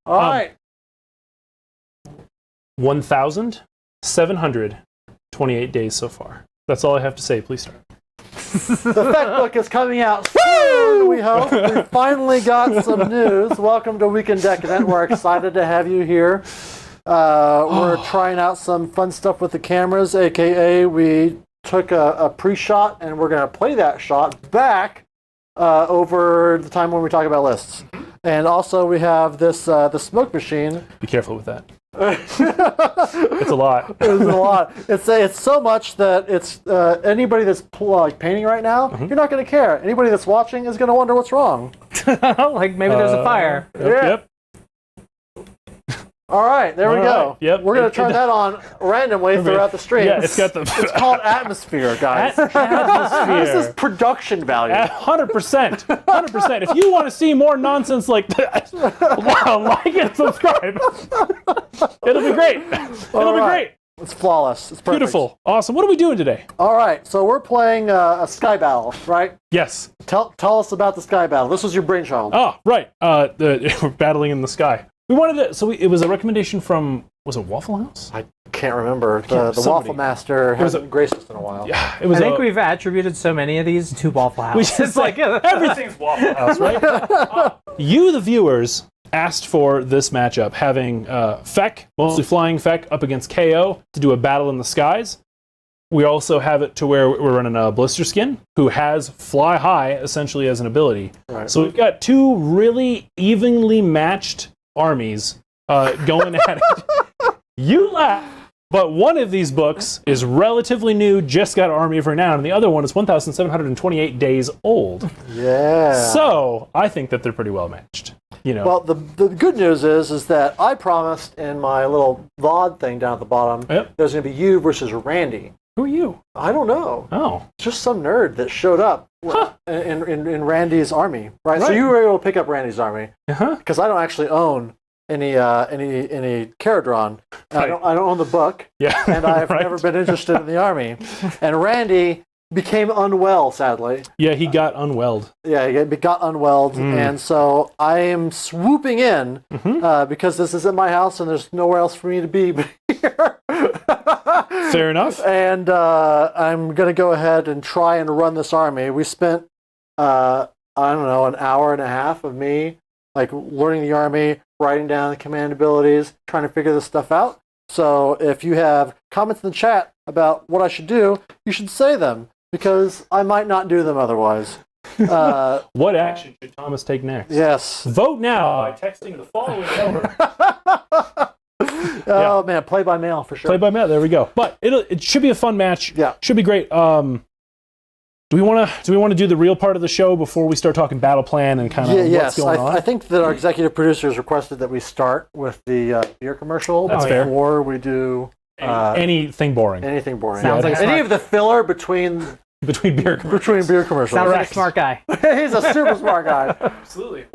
All right. 1,728 days so far. That's all I have to say. Please start. The fact book is coming out soon, we hope. We finally got some news. Welcome to Weekend Decadent. We're excited to have you here. We're trying out some fun stuff with the cameras, a.k.a. we took a pre-shot, and we're going to play that shot back over the time when we talk about lists. And also we have this the smoke machine. Be careful with that. It's a lot. It's a lot. It's so much that it's anybody that's painting right now, you're not going to care. Anybody that's watching is going to wonder what's wrong. Like maybe there's a fire. Yep. All right, there we go. Right. Yep. We're going to turn that on randomly throughout the stream. Yeah, it's got the. It's called atmosphere, guys. Atmosphere. This is production value. 100%. 100%. If you want to see more nonsense like that, like and subscribe. It'll be great. It'll be great. It's flawless. It's perfect. Beautiful. Awesome. What are we doing today? All right, so we're playing a sky battle, right? Yes. Tell us about the sky battle. This was your brainchild. Oh, right. We're battling in the sky. We wanted to, so it was a recommendation from, was it Waffle House? I can't remember. The Waffle Master hasn't graced us in a while. Yeah, it was. I think we've attributed so many of these to Waffle House. It's like everything's Waffle House, right? You, the viewers, asked for this matchup, having Feck, mostly flying Feck, up against KO to do a battle in the skies. We also have it to where we're running a Blister Skin, who has Fly High essentially as an ability. Right. So we've got two really evenly matched armies going at it. You laugh, but one of these books is relatively new, just got Army of Renown, and the other one is 1,728 days old. Yeah. So I think that they're pretty well matched. You know. Well, the good news is that I promised in my little VOD thing down at the bottom, there's going to be you versus Randy. Who are you? I don't know. Oh. Just some nerd that showed up in Randy's army, right? So you were able to pick up Randy's army. Because I don't actually own any Kharadron. Right. I don't own the book. Yeah. And I've never been interested in the army. And Randy became unwell, sadly. Yeah, he got unwelled. Yeah, he got unwelled, and so I am swooping in because this is at my house and there's nowhere else for me to be but here. Fair enough. And I'm going to go ahead and try and run this army. We spent, I don't know, an hour and a half of me like learning the army, writing down the command abilities, trying to figure this stuff out. So if you have comments in the chat about what I should do, you should say them, because I might not do them otherwise. What action should Thomas take next? Yes. Vote now by texting the following number. Oh man, play by mail for sure. Play by mail. There we go. But it should be a fun match. Yeah, should be great. Do we want to do the real part of the show before we start talking battle plan and kind of what's going on? I think that our executive producers requested that we start with the beer commercial before we do anything boring. Anything boring. Sounds like any of the filler between beer commercials. Between beer commercials. Sounds like a smart guy. He's a super smart guy. Absolutely.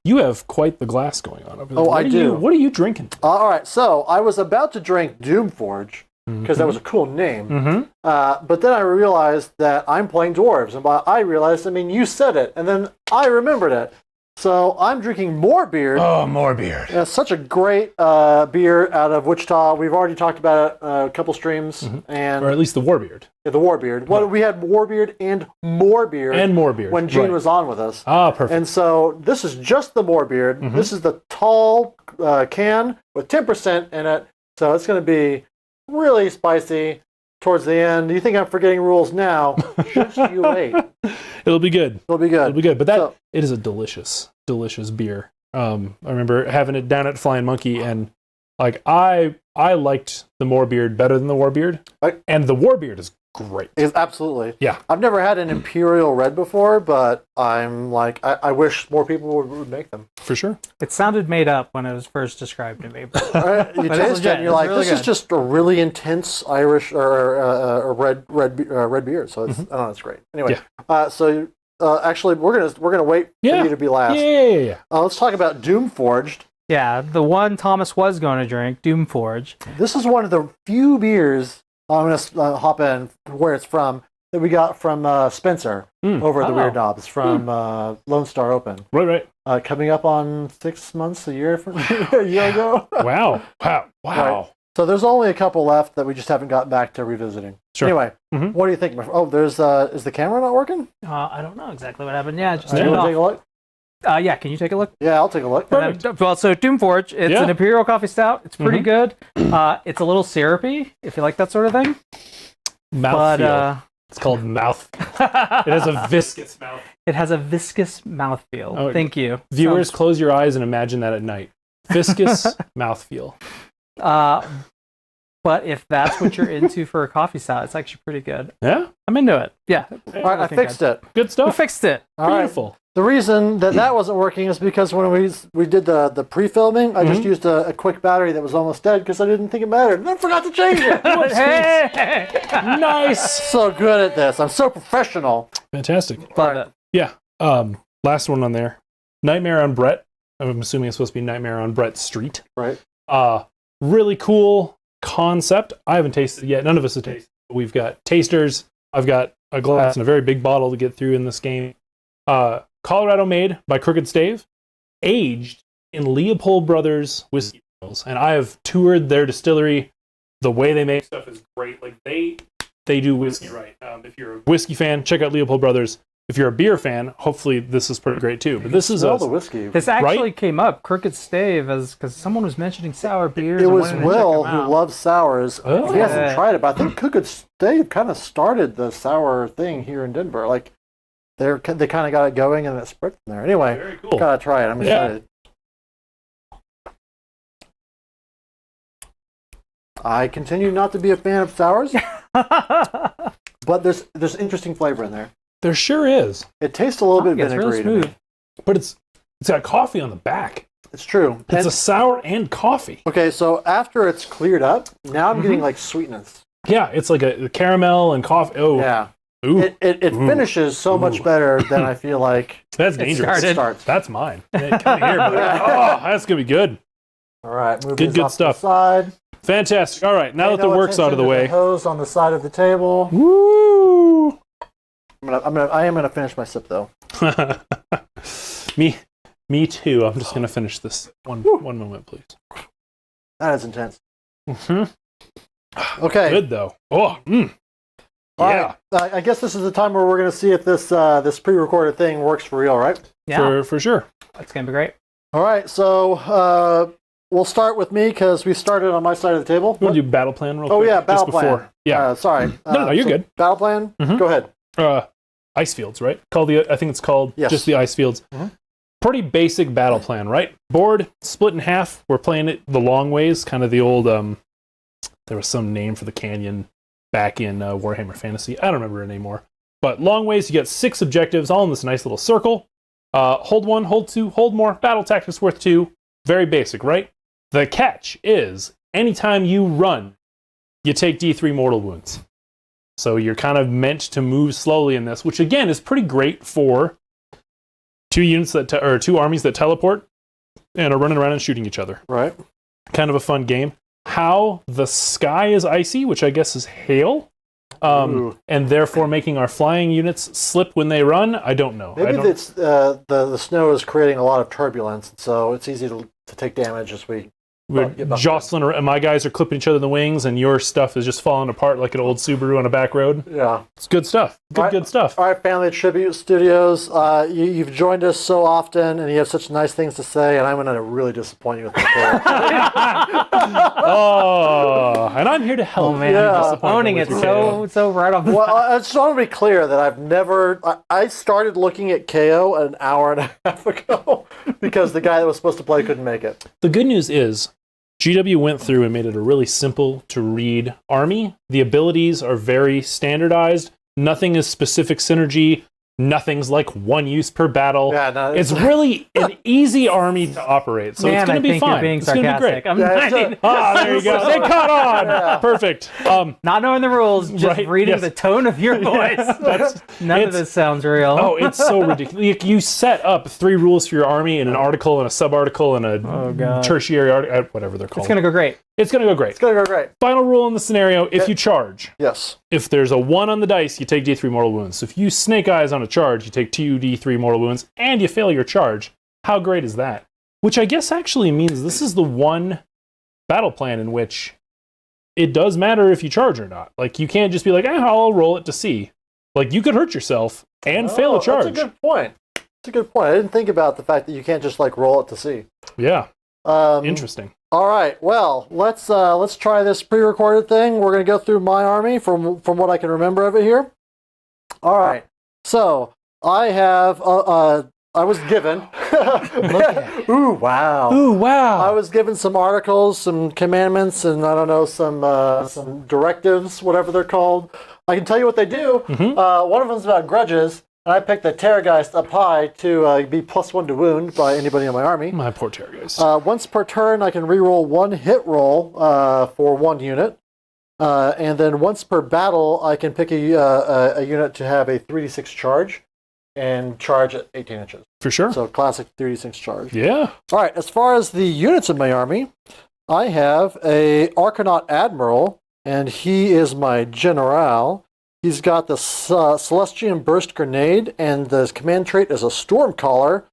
You have quite the glass going on over there. Oh, I do. What are you drinking? All right, so I was about to drink Doomforge because that was a cool name. But then I realized that I'm playing dwarves, and by I realized, I mean you said it, and then I remembered it. So I'm drinking Moorbeard. Oh, Moorbeard. It's such a great beer out of Wichita. We've already talked about it a couple streams, and or at least the Warbeard. Yeah, the Warbeard. Well, we had Warbeard and Moorbeard. When Gene was on with us. Ah, perfect. And so this is just the Moorbeard. This is the tall can with 10% in it. So it's going to be really spicy towards the end. You think I'm forgetting rules now? Just you wait. It'll be good. It'll be good. It'll be good. But it is a delicious, delicious beer. I remember having it down at Flying Monkey, and like I liked the Moorbeard better than the Warbeard, and the Warbeard is great. Absolutely. Yeah. I've never had an Imperial Red before, but I'm like, I wish more people would make them. For sure. It sounded made up when it was first described to me. You taste it and you're like, really this is just a really intense Irish or red beer. So it's, I don't know, it's great. Anyway, actually, we're gonna wait for you to be last. Yeah. Let's talk about Doomforged. Yeah, the one Thomas was going to drink, Doomforge. This is one of the few beers. I'm going to hop in where it's from. that we got from Spencer over at the Weird Knobs from Lone Star Open. Right. Coming up on 6 months, a year ago. Wow. Right. So there's only a couple left that we just haven't gotten back to revisiting. Sure. Anyway, what do you think? There's is the camera not working? I don't know exactly what happened. Yeah, just You turn it want to take a off. look? Yeah, can you take a look? Yeah, I'll take a look. And then, well, so Doomforge, it's an Imperial Coffee Stout. It's pretty good. It's a little syrupy, if you like that sort of thing. Mouthfeel. It's called mouthfeel. It has a viscous mouth. It has a viscous mouthfeel. Oh, Thank you. Viewers, close your eyes and imagine that at night. Viscous mouthfeel. But if that's what you're into for a coffee stout, it's actually pretty good. Yeah? I'm into it. Yeah. All right, I fixed it. Good We stuff. fixed it. All right. Beautiful. The reason that wasn't working is because when we did the pre-filming, I just used a quick battery that was almost dead because I didn't think it mattered. And I forgot to change it. Hey! Nice. So good at this. I'm so professional. Fantastic. Love it. Yeah. Last one on there. Nightmare on Brett. I'm assuming it's supposed to be Nightmare on Brett Street. Right. Really cool concept. I haven't tasted it yet. None of us have tasted it. We've got tasters. I've got a glass and a very big bottle to get through in this game. Colorado made by Crooked Stave, aged in Leopold Brothers whiskey barrels. And I have toured their distillery. The way they make stuff is great. Like they do whiskey right. If you're a whiskey fan, check out Leopold Brothers. If you're a beer fan, hopefully this is pretty great too. But this is the whiskey. This actually came up, Crooked Stave, because someone was mentioning sour beers. It and was wanted to check Will them who out. loves sours. Oh. He hasn't tried it, but I think Crooked Stave kind of started the sour thing here in Denver. Like they kind of got it going and it spread from there. Anyway, very cool. Gotta try it. I'm excited. I continue not to be a fan of sours, but there's interesting flavor in there. There sure is. It tastes a little bit It's vinegary really to me. smooth. But it's got coffee on the back. It's true. It's a sour and coffee. Okay, so after it's cleared up, now I'm getting like sweetness. Yeah, it's like a caramel and coffee. Oh, Yeah. Ooh. It finishes so much better than I feel like That's dangerous. it starts. That's mine. Come here, buddy. Oh, that's gonna be good. All right, move Good these off stuff. to the side. Fantastic. All right, now Pay that the no work's out of the attention to way. hose on the side of the table. Woo! I am gonna finish my sip though. Me too. I'm just gonna finish this one moment, please. That is intense. Mm-hmm. Okay. Good though. Oh, All yeah. right. I guess this is the time where we're gonna see if this this pre-recorded thing works for real, right? Yeah, For sure. that's going to be great. All right. So we'll start with me because we started on my side of the table. You want to do battle plan real quick? Oh yeah, battle Just plan. before. Yeah. Sorry. No, you're good. Battle plan. Mhm. Go ahead. Ice fields, right? I think it's called Yes. just the ice fields. Mhm. Pretty basic battle plan, right? Board split in half. We're playing it the long ways, kind of the old. There was some name for the canyon back in Warhammer Fantasy. I don't remember it anymore. But long ways, you get 6 objectives, all in this nice little circle. Hold 1, hold 2, hold more. Battle tactics worth 2. Very basic, right? The catch is anytime you run, you take D3 mortal wounds. So you're kind of meant to move slowly in this, which again is pretty great for 2 units or 2 armies that teleport and are running around and shooting each other. Right. Kind of a fun game. How the sky is icy, which I guess is hail, Ooh. and therefore making our flying units slip when they run. I don't know. Maybe it's the snow is creating a lot of turbulence, so it's easy to take damage as we. We're get buffed. jostling, and my guys are clipping each other in the wings, and your stuff is just falling apart like an old Subaru on a back road. Yeah. It's good stuff. Good stuff. All right, Family Tribute Studios, you've joined us so often, and you have such nice things to say, and I'm going to really disappoint you with my character. Oh, and I'm here to help. Oh man, Yeah. I'm just owning it so right off the Well, bat. I just want to be clear that I've never. I started looking at KO an hour and a half ago because the guy that was supposed to play couldn't make it. The good news is GW went through and made it a really simple to read army. The abilities are very standardized. Nothing is specific synergy. Nothing's like one use per battle. Yeah, no, It's really an easy army to operate, so Man, it's going I to be think fine. you're being It's going to be great. sarcastic. I'm Yeah, it's not, Ah, there you go. They caught on. Yeah. Perfect. not knowing the rules, just Right, reading yes. the tone of your voice. None of it's- this sounds real. Oh, it's so ridiculous. You set up 3 rules for your army in an article and a sub-article and a God. tertiary article, whatever they're called. It's gonna go great. It's going to go great. It's going to go great. Final rule in the scenario, if you charge, Yes. if there's a 1 on the dice, you take D3 mortal wounds. So if you snake eyes on a charge, you take 2d3 mortal wounds, and you fail your charge. How great is that? Which I guess actually means this is the one battle plan in which it does matter if you charge or not. Like, you can't just be like, I'll roll it to see. Like, you could hurt yourself and fail a charge. That's a good point. That's a good point. I didn't think about the fact that you can't just, like, roll it to see. Yeah. Interesting. All right. Well, let's try this pre-recorded thing. We're going to go through my army from what I can remember of it here. All right. So I have I was given. Ooh, wow. Ooh, wow. I was given some articles, some commandments, and I don't know, some directives, whatever they're called. I can tell you what they do. Mm-hmm. One of them is about grudges. And I picked the Terrorgeist up high to be +1 to wound by anybody in my army. My poor Terrorgeist. Once per turn, I can reroll 1 hit roll for 1 unit. And then once per battle, I can pick a unit to have a 3d6 charge and charge at 18 inches. For sure. So classic 3d6 charge. Yeah. All right, as far as the units in my army, I have a Arcanaut Admiral, and he is my General. He's got the Celestian Burst Grenade, and the command trait is a Stormcaller.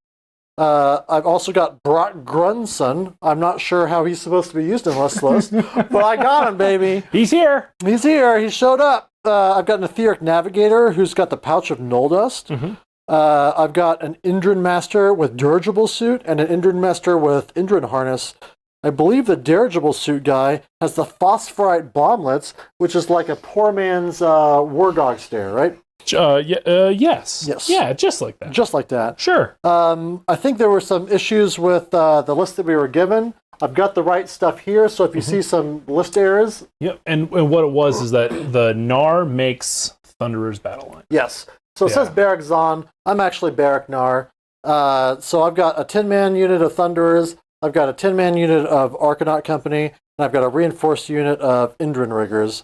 I've also got Brock Grunson. I'm not sure how he's supposed to be used in this list, but I got him, baby. He's here. He's here. He showed up. I've got an Etheric Navigator who's got the Pouch of Null Dust. Mm-hmm. I've got an Indran Master with Dirigible Suit and an Indran Master with Indran Harness. I believe the Dirigible Suit guy has the Phosphorite Bomblets, which is like a poor man's Wargog stare, right? Yes. Yes. Yeah, just like that. Just like that. Sure. I think there were some issues with the list that we were given. I've got the right stuff here, so if you see some list errors... Yep, and what it was is that the Gnar makes Thunderer's battle line. Yes. So it says Barak Zahn. I'm actually Barak Gnar. So I've got a 10-man unit of Thunderers. I've got a 10-man unit of Arcanaut Company, and I've got a reinforced unit of Indran Riggers.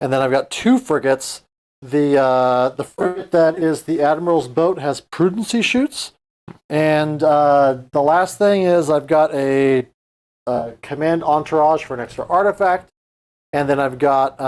And then I've got 2 frigates. The frigate that is the Admiral's boat has Prudency Shoots. And the last thing is I've got a Command Entourage for an extra artifact. And then I've got,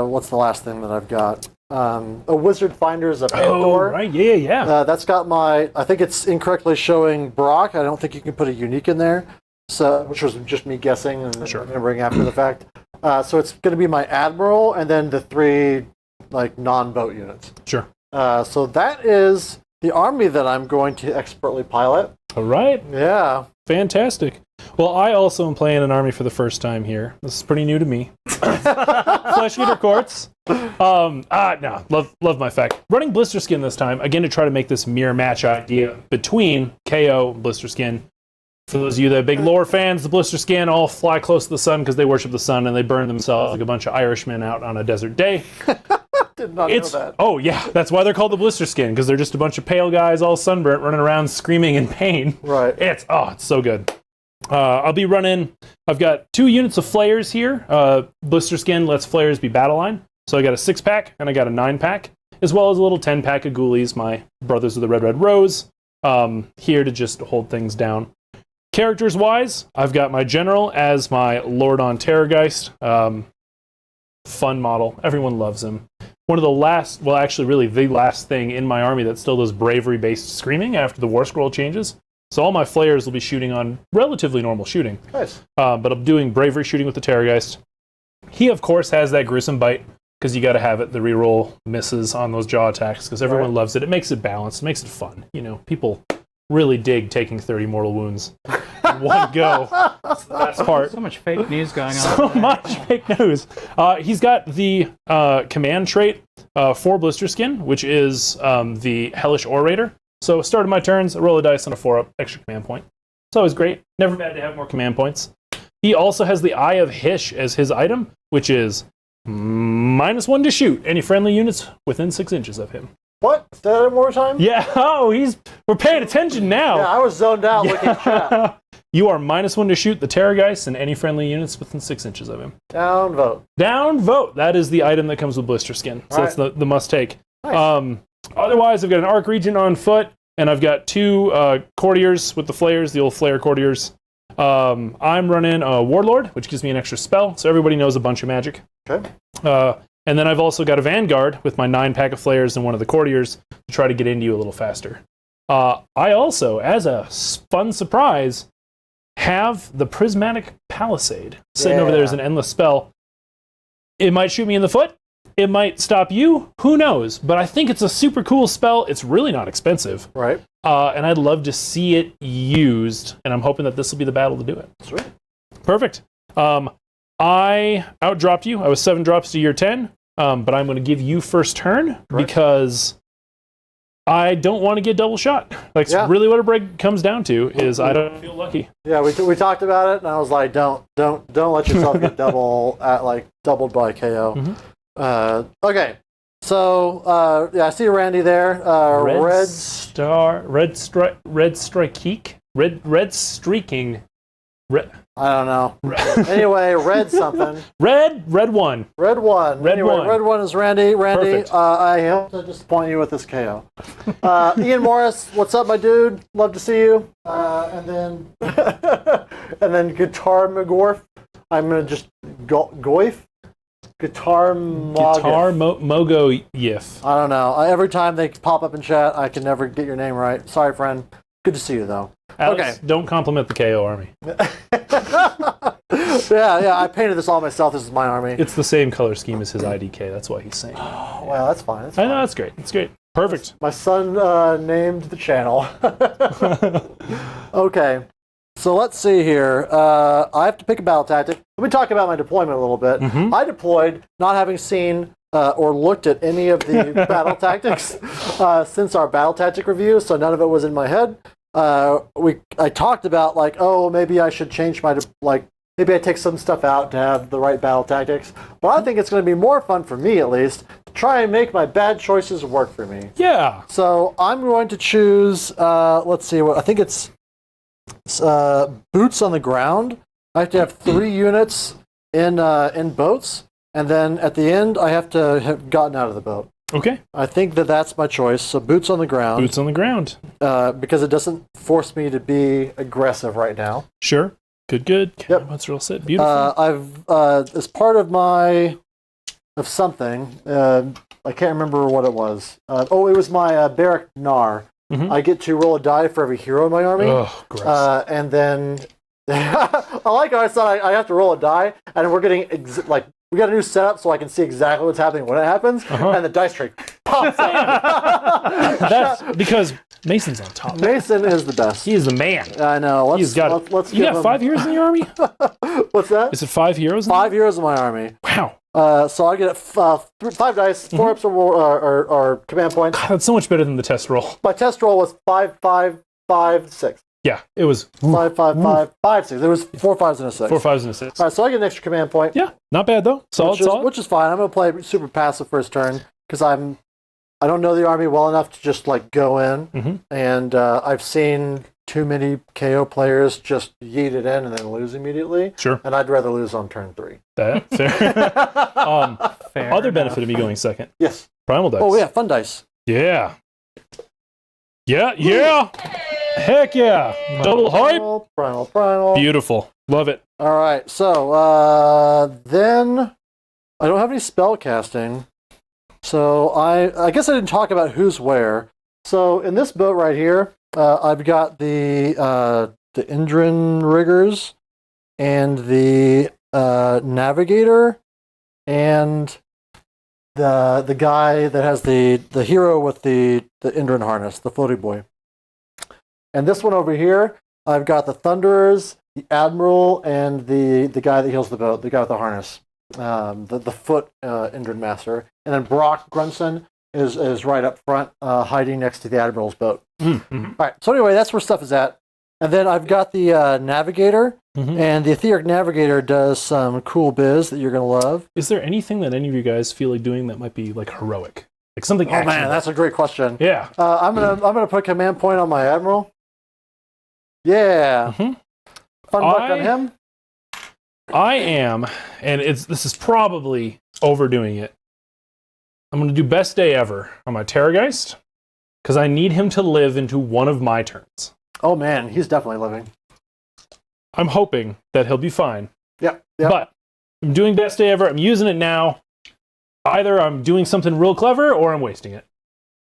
what's the last thing that I've got? A Wizard Finders of Endor. Oh, right, yeah. That's got my, I think it's incorrectly showing Brock. I don't think you can put a unique in there, so which was just me guessing and remembering after the fact. So it's going to be my Admiral and then the 3 like non-boat units. Sure. So that is the army that I'm going to expertly pilot. All right. Yeah. Fantastic. Well, I also am playing an army for the first time here. This is pretty new to me. Flesh Eater Courts. Love my fact. Running Blister Skin this time, again, to try to make this mirror match idea between KO and Blister Skin. For those of you that are big lore fans, the Blister Skin all fly close to the sun because they worship the sun and they burn themselves like a bunch of Irishmen out on a desert day. Did not know that. Oh, yeah. That's why they're called the Blister Skin, because they're just a bunch of pale guys all sunburnt running around screaming in pain. Right. It's so good. I'll be running, I've got 2 units of Flayers here. Blister Skin lets Flayers be battle line. So I got a 6-pack and I got a 9-pack, as well as a little 10-pack of Ghoulies, my brothers of the Red Rose, here to just hold things down. Characters-wise, I've got my General as my Lord on Terrorgeist. Fun model. Everyone loves him. One of the last, well, actually really the last thing in my army that still does bravery-based screaming after the War Scroll changes. So all my Flayers will be shooting on relatively normal shooting. Nice. But I'm doing bravery shooting with the Terrorgeist. He, of course, has that gruesome bite, because you got to have it, the reroll misses on those jaw attacks, because everyone loves it. It makes it balanced. It makes it fun. You know, people really dig taking 30 mortal wounds in one go. That's the best part. So much fake news going on. So much fake news. He's got the command trait for Blister Skin, which is the Hellish Orator. So start of my turns, I roll a dice on a 4-up, extra command point. It's always great. Never bad to have more command points. He also has the Eye of Hish as his item, which is -1 to shoot any friendly units within 6 inches of him. What? Say that one more time? Yeah, we're paying attention now. Yeah, I was zoned out looking at chat. You are -1 to shoot the Terrorgeist and any friendly units within 6 inches of him. Down vote. Down vote. That is the item that comes with Blister Skin. So that's the must take. Nice. Otherwise, I've got an Arc Regent on foot, and I've got 2 Courtiers with the Flayers, the old Flayer Courtiers. I'm running a Warlord, which gives me an extra spell, so everybody knows a bunch of magic. Okay. And then I've also got a Vanguard with my 9 pack of flares and one of the courtiers to try to get into you a little faster. I also, as a fun surprise, have the Prismatic Palisade sitting over there as an endless spell. It might shoot me in the foot. It might stop you. Who knows? But I think it's a super cool spell. It's really not expensive. Right. And I'd love to see it used. And I'm hoping that this will be the battle to do it. Sweet. Perfect. I outdropped you. I was 7 drops to your 10. But I'm going to give you first turn because I don't want to get double shot. Like, really what a break comes down to is I don't feel lucky. Yeah, we talked about it, and I was like, don't let yourself get doubled by KO. Mm-hmm. Okay, so I see Randy there. Red streaking. I don't know. Anyway, red something. Red one. Red one. Red one. Red one is Randy. Perfect. I hope to disappoint you with this KO. Ian Morris, what's up, my dude? Love to see you. And then Guitar McGorf. I'm gonna just Goif. Guitar Mogo Yif. I don't know. Every time they pop up in chat, I can never get your name right. Sorry, friend. Good to see you, though. Alex, okay. Don't compliment the KO army. yeah. I painted this all myself. This is my army. It's the same color scheme as his IDK. That's why he's saying. Well, that's fine. I know, that's great. It's great. Perfect. My son named the channel. Okay. So let's see here. I have to pick a battle tactic. Let me talk about my deployment a little bit. Mm-hmm. I deployed not having seen or looked at any of the battle tactics since our battle tactic review, so none of it was in my head. I talked about like, oh, maybe I should change maybe I take some stuff out to have the right battle tactics. But I think it's going to be more fun for me, at least, to try and make my bad choices work for me. Yeah. So I'm going to choose. Let's see. I think it's boots on the ground. I have to have 3 units in boats, and then at the end I have to have gotten out of the boat. Okay. I think that's my choice. So boots on the ground. Boots on the ground. Because it doesn't force me to be aggressive right now. Sure. Good. Yep. That's real set. Beautiful. I've as part of something. I can't remember what it was. It was my Barrack Nar. Mm-hmm. I get to roll a die for every hero in my army. Oh, gross. And then I like how I said I have to roll a die, and we're getting we got a new setup so I can see exactly what's happening when it happens, and the dice tray pops up. That's because Mason's on top. Mason is the best. He is the man. I know. Let's you got 5 heroes in your army? What's that? Is it 5 heroes? 5 heroes in my army. Wow. So I get 5 dice, 4 ups or command points. God, that's so much better than the test roll. My test roll was 5, 5, 5, 6. Yeah, it was 5, 5, 5, 5, 6. There was 4 5s and a 6. 4 5s and a 6. All right, so I get an extra command point. Yeah, not bad though. Solid. Which is fine. I'm going to play super passive first turn because I don't know the army well enough to just go in, and I've seen too many KO players just yeet it in and then lose immediately. Sure. And I'd rather lose on turn 3. That fair. Fair other enough. benefit of me going second. Yes. Primal dice. Oh yeah, fun dice. Yeah. Heck yeah. Double hype. Primal. Beautiful. Love it. All right, so then I don't have any spell casting, so I guess I didn't talk about who's where. So in this boat right here, I've got the Indran riggers and the navigator and the guy that has the hero with the Indran harness, the floaty boy. And this one over here, I've got the Thunderers, the Admiral, and the guy that heals the boat, the guy with the harness, the foot Indran Master. And then Brock Grunson is right up front, hiding next to the Admiral's boat. Mm-hmm. All right, so anyway, that's where stuff is at. And then I've got the Navigator, and the Etheric Navigator does some cool biz that you're going to love. Is there anything that any of you guys feel like doing that might be heroic? Like something Oh man, that's a great question. Yeah. I'm gonna put command point on my Admiral. Yeah. Fun buck on him. I am, and this is probably overdoing it. I'm going to do best day ever on my Terrorgeist, because I need him to live into one of my turns. Oh man, he's definitely living. I'm hoping that he'll be fine. Yep. But I'm doing best day ever. I'm using it now. either I'm doing something real clever or I'm wasting it.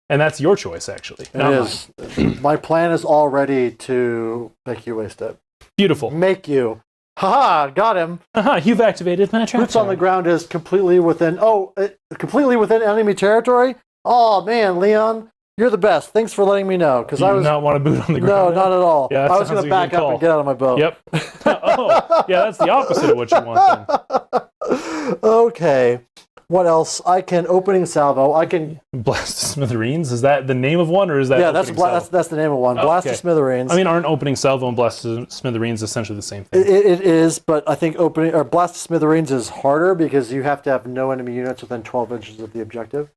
And that's your choice, actually. Not mine. My plan is already to make you waste it. Beautiful. Make you. Haha, got him. You've activated my trap. Boots on the ground is completely within enemy territory. Oh man, Leon, you're the best. Thanks for letting me know. Because I was not want to boot on the ground. No, not at all. Yeah, I was going to back up and get out of my boat. Yep. Oh, yeah, that's the opposite of what you want then. Okay. What else? I can opening salvo. I can blast to smithereens. Is that the name of one, or is that? Yeah, that's the name of one. Blast to smithereens. I mean, aren't opening salvo and blast to smithereens essentially the same thing? It is, but I think opening or blast to smithereens is harder because you have to have no enemy units within 12 inches of the objective.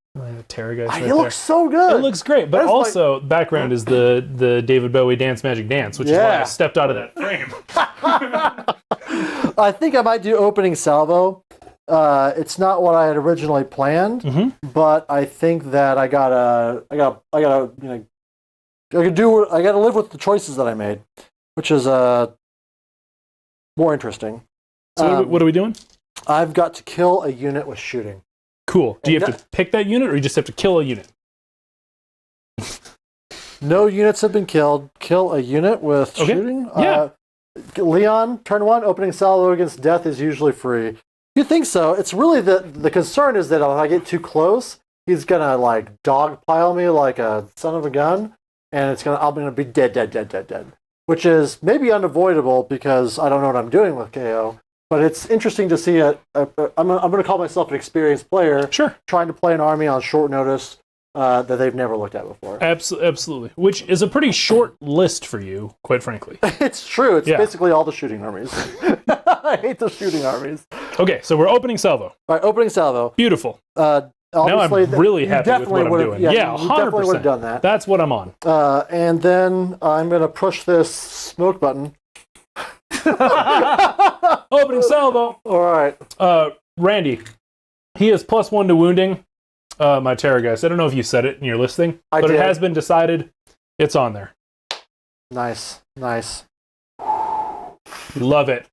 Terra guys. It looks so good. It looks great, but also background is the David Bowie Dance Magic Dance, which is why I stepped out of that frame. I think I might do opening salvo. It's not what I had originally planned, but I think that I gotta live with the choices that I made, which is more interesting. So what are we doing? I've got to kill a unit with shooting. Cool. Do you have to pick that unit, or you just have to kill a unit? No units have been killed. Kill a unit with shooting. Yeah. Leon, turn 1, opening salvo against death is usually free. You think so? It's really the concern is that if I get too close, he's gonna like dogpile me like a son of a gun, and I'm gonna be dead. Which is maybe unavoidable because I don't know what I'm doing with KO. But it's interesting to see I'm gonna call myself an experienced player. Sure. Trying to play an army on short notice that they've never looked at before. Absolutely. Which is a pretty short list for you, quite frankly. It's true. It's basically all the shooting armies. I hate the shooting armies. Okay, so we're opening salvo. All right, opening salvo. Beautiful. Now I'm really happy with what I'm doing. Yeah, 100%. You definitely would have done that. That's what I'm on. And then I'm going to push this smoke button. Opening salvo. All right. Randy, he is +1 to wounding. My Terra guys. I don't know if you said it in your listing, but it has been decided. It's on there. Nice. Love it.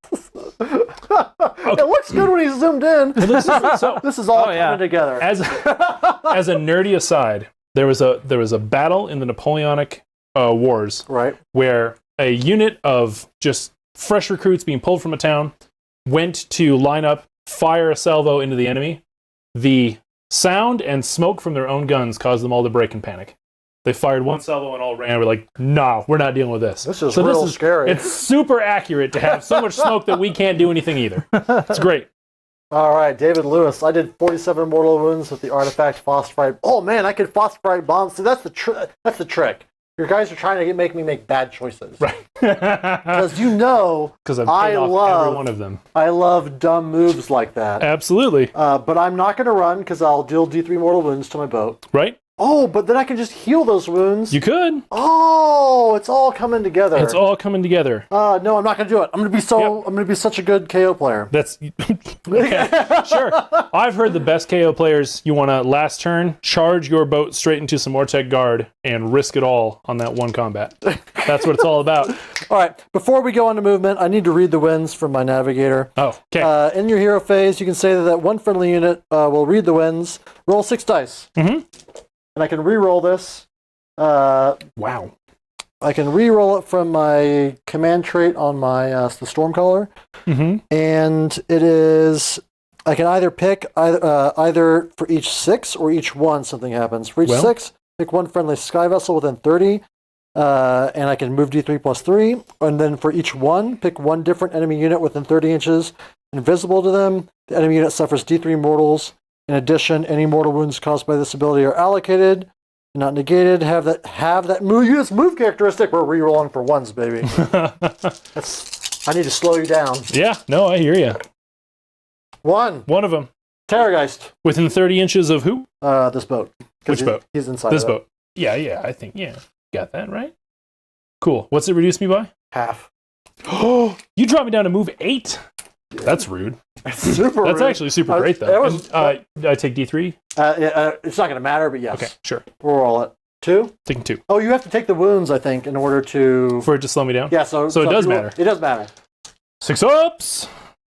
It looks good when he's zoomed in. So, this is all coming together. As a nerdy aside, there was a battle in the Napoleonic Wars, right, where a unit of just fresh recruits being pulled from a town went to line up, fire a salvo into the enemy. The sound and smoke from their own guns caused them all to break and panic. They fired one salvo and all ran. We're like, nah, we're not dealing with this. This is scary. It's super accurate to have so much smoke that we can't do anything either. It's great. All right, David Lewis. I did 47 mortal wounds with the artifact phosphorite. Oh man, I could phosphorite bombs. See, that's the trick. Your guys are trying to make me make bad choices. Right. Because I've paid off every one of them. I love dumb moves like that. Absolutely. But I'm not going to run because I'll deal D3 mortal wounds to my boat. Right. Oh, but then I can just heal those wounds. You could. Oh, it's all coming together. It's all coming together. No, I'm not going to do it. I'm going to be such a good KO player. That's okay. Sure. I've heard the best KO players. You want to last turn, charge your boat straight into some Mortec guard, and risk it all on that one combat. That's what it's all about. All right. Before we go into movement, I need to read the winds from my navigator. Oh, okay. In your hero phase, you can say that one friendly unit will read the winds. Roll 6 dice. Mm-hmm. And I can re-roll this. Wow. I can re-roll it from my command trait on my the Stormcaller. Mm-hmm. And it is... I can either pick either for each 6 or each 1 something happens. For each 6, pick one friendly sky vessel within 30. And I can move D3 +3. And then for each 1, pick one different enemy unit within 30 inches. Invisible to them, the enemy unit suffers D3 mortals. In addition, any mortal wounds caused by this ability are allocated, not negated. Have that unit's move characteristic. We're re-rolling for 1s, baby. I need to slow you down. Yeah, no, I hear you. 1. One of them. Terrorgeist. Within 30 inches of who? This boat. Which boat? He's inside this of it. boat. Yeah, I think, got that right. Cool. What's it reduce me by? Half. Oh, you dropped me down to move 8? That's rude. That's super That's rude. actually super great, though. I take D3? It's not going to matter, but yes. Okay, sure. We'll roll it. 2? Taking 2. Oh, you have to take the wounds, I think, in order to... For it to slow me down? Yeah, so it does matter. It does matter. 6 ups!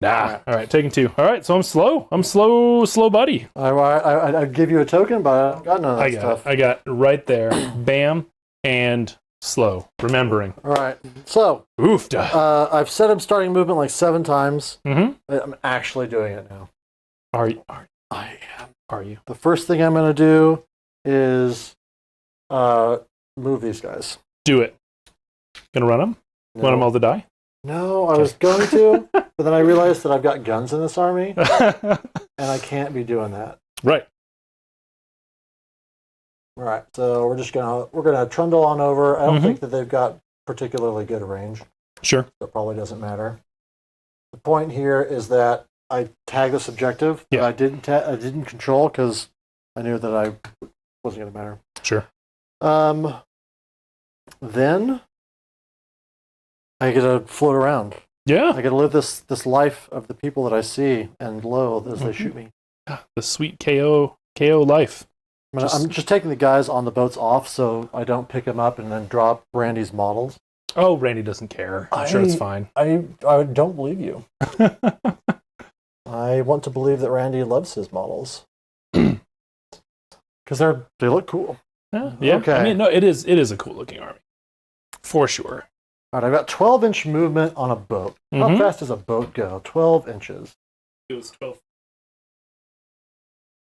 Nah. All right, taking 2. All right, so I'm slow. I'm slow, buddy. I'd give you a token, but I got none of that stuff. I got right there. Bam, and slow. Remembering. All right. So, Oofda. I've said I'm starting movement like 7 times. Mm-hmm. I'm actually doing it now. Are you? I am. Are you? The first thing I'm going to do is move these guys. Do it. Gonna run them? No. Want them all to die? No, I was going to, but then I realized that I've got guns in this army, and I can't be doing that. Right. All right, so we're gonna trundle on over. I don't think that they've got particularly good range. Sure. So it probably doesn't matter. The point here is that I tagged this objective that I didn't control because I knew that I wasn't gonna matter. Sure. Then I get to float around. Yeah. I get to live this life of the people that I see and loathe as they shoot me. The sweet KO life. I'm just taking the guys on the boats off so I don't pick them up and then drop Randy's models. Oh, Randy doesn't care. I'm sure it's fine. I don't believe you. I want to believe that Randy loves his models. Because they look cool. Yeah. Okay. I mean, no, it is a cool looking army. For sure. All right, I've got 12-inch movement on a boat. How fast does a boat go? 12 inches. It was 12.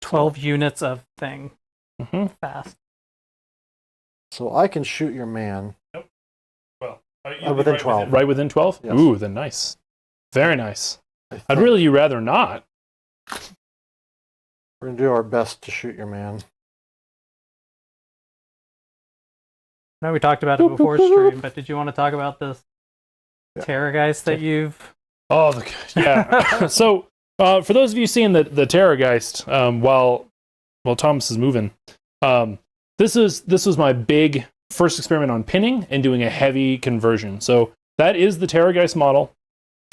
12 units of thing. Fast. So I can shoot your man. Nope. Well, within right 12. Right within 12? Yes. Ooh, then nice. Very nice. I'd really rather not. We're going to do our best to shoot your man. I know we talked about it before stream, but did you want to talk about this Terrorgeist that you've... Oh, yeah. So, for those of you seeing the Terrorgeist while Thomas is moving, this was my big first experiment on pinning and doing a heavy conversion. So that is the Terrorgeist model.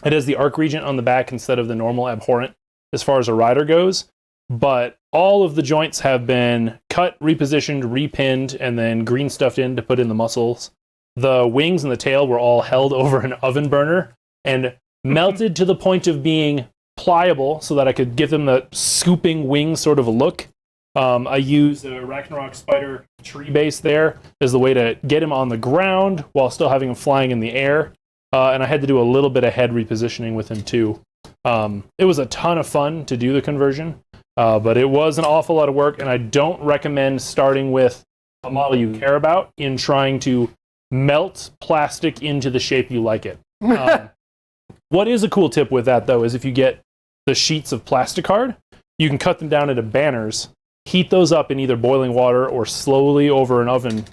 It has the Arc Regent on the back instead of the normal Abhorrent as far as a rider goes. But all of the joints have been cut, repositioned, repinned, and then green stuffed in to put in the muscles. The wings and the tail were all held over an oven burner and melted to the point of being pliable so that I could give them the scooping wing sort of a look. I used a Ragnarok Spider tree base there as the way to get him on the ground while still having him flying in the air. And I had to do a little bit of head repositioning with him too. It was a ton of fun to do the conversion. But it was an awful lot of work, and I don't recommend starting with a model you care about in trying to melt plastic into the shape you like it. What is a cool tip with that, though, is if you get the sheets of plasticard, you can cut them down into banners, heat those up in either boiling water or slowly over an oven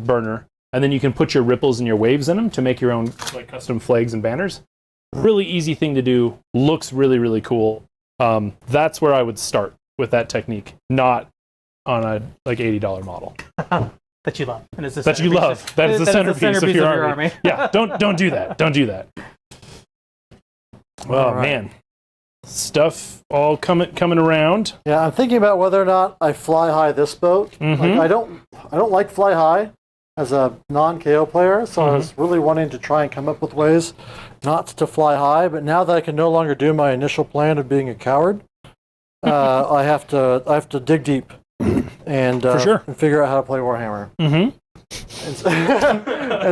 burner, and then you can put your ripples and your waves in them to make your own like custom flags and banners. Really easy thing to do. Looks really, really cool. That's where I would start with that technique, not on a like $80 model. That you love. And is that you love. That is the centerpiece of your army. Yeah, don't do that. Don't do that. Well, man. Stuff all coming around. Yeah, I'm thinking about whether or not I fly high this boat. Like, I don't like fly high as a non-KO player, so I was really wanting to try and come up with ways not to fly high, but now that I can no longer do my initial plan of being a coward, I have to dig deep and For sure. and figure out how to play Warhammer. And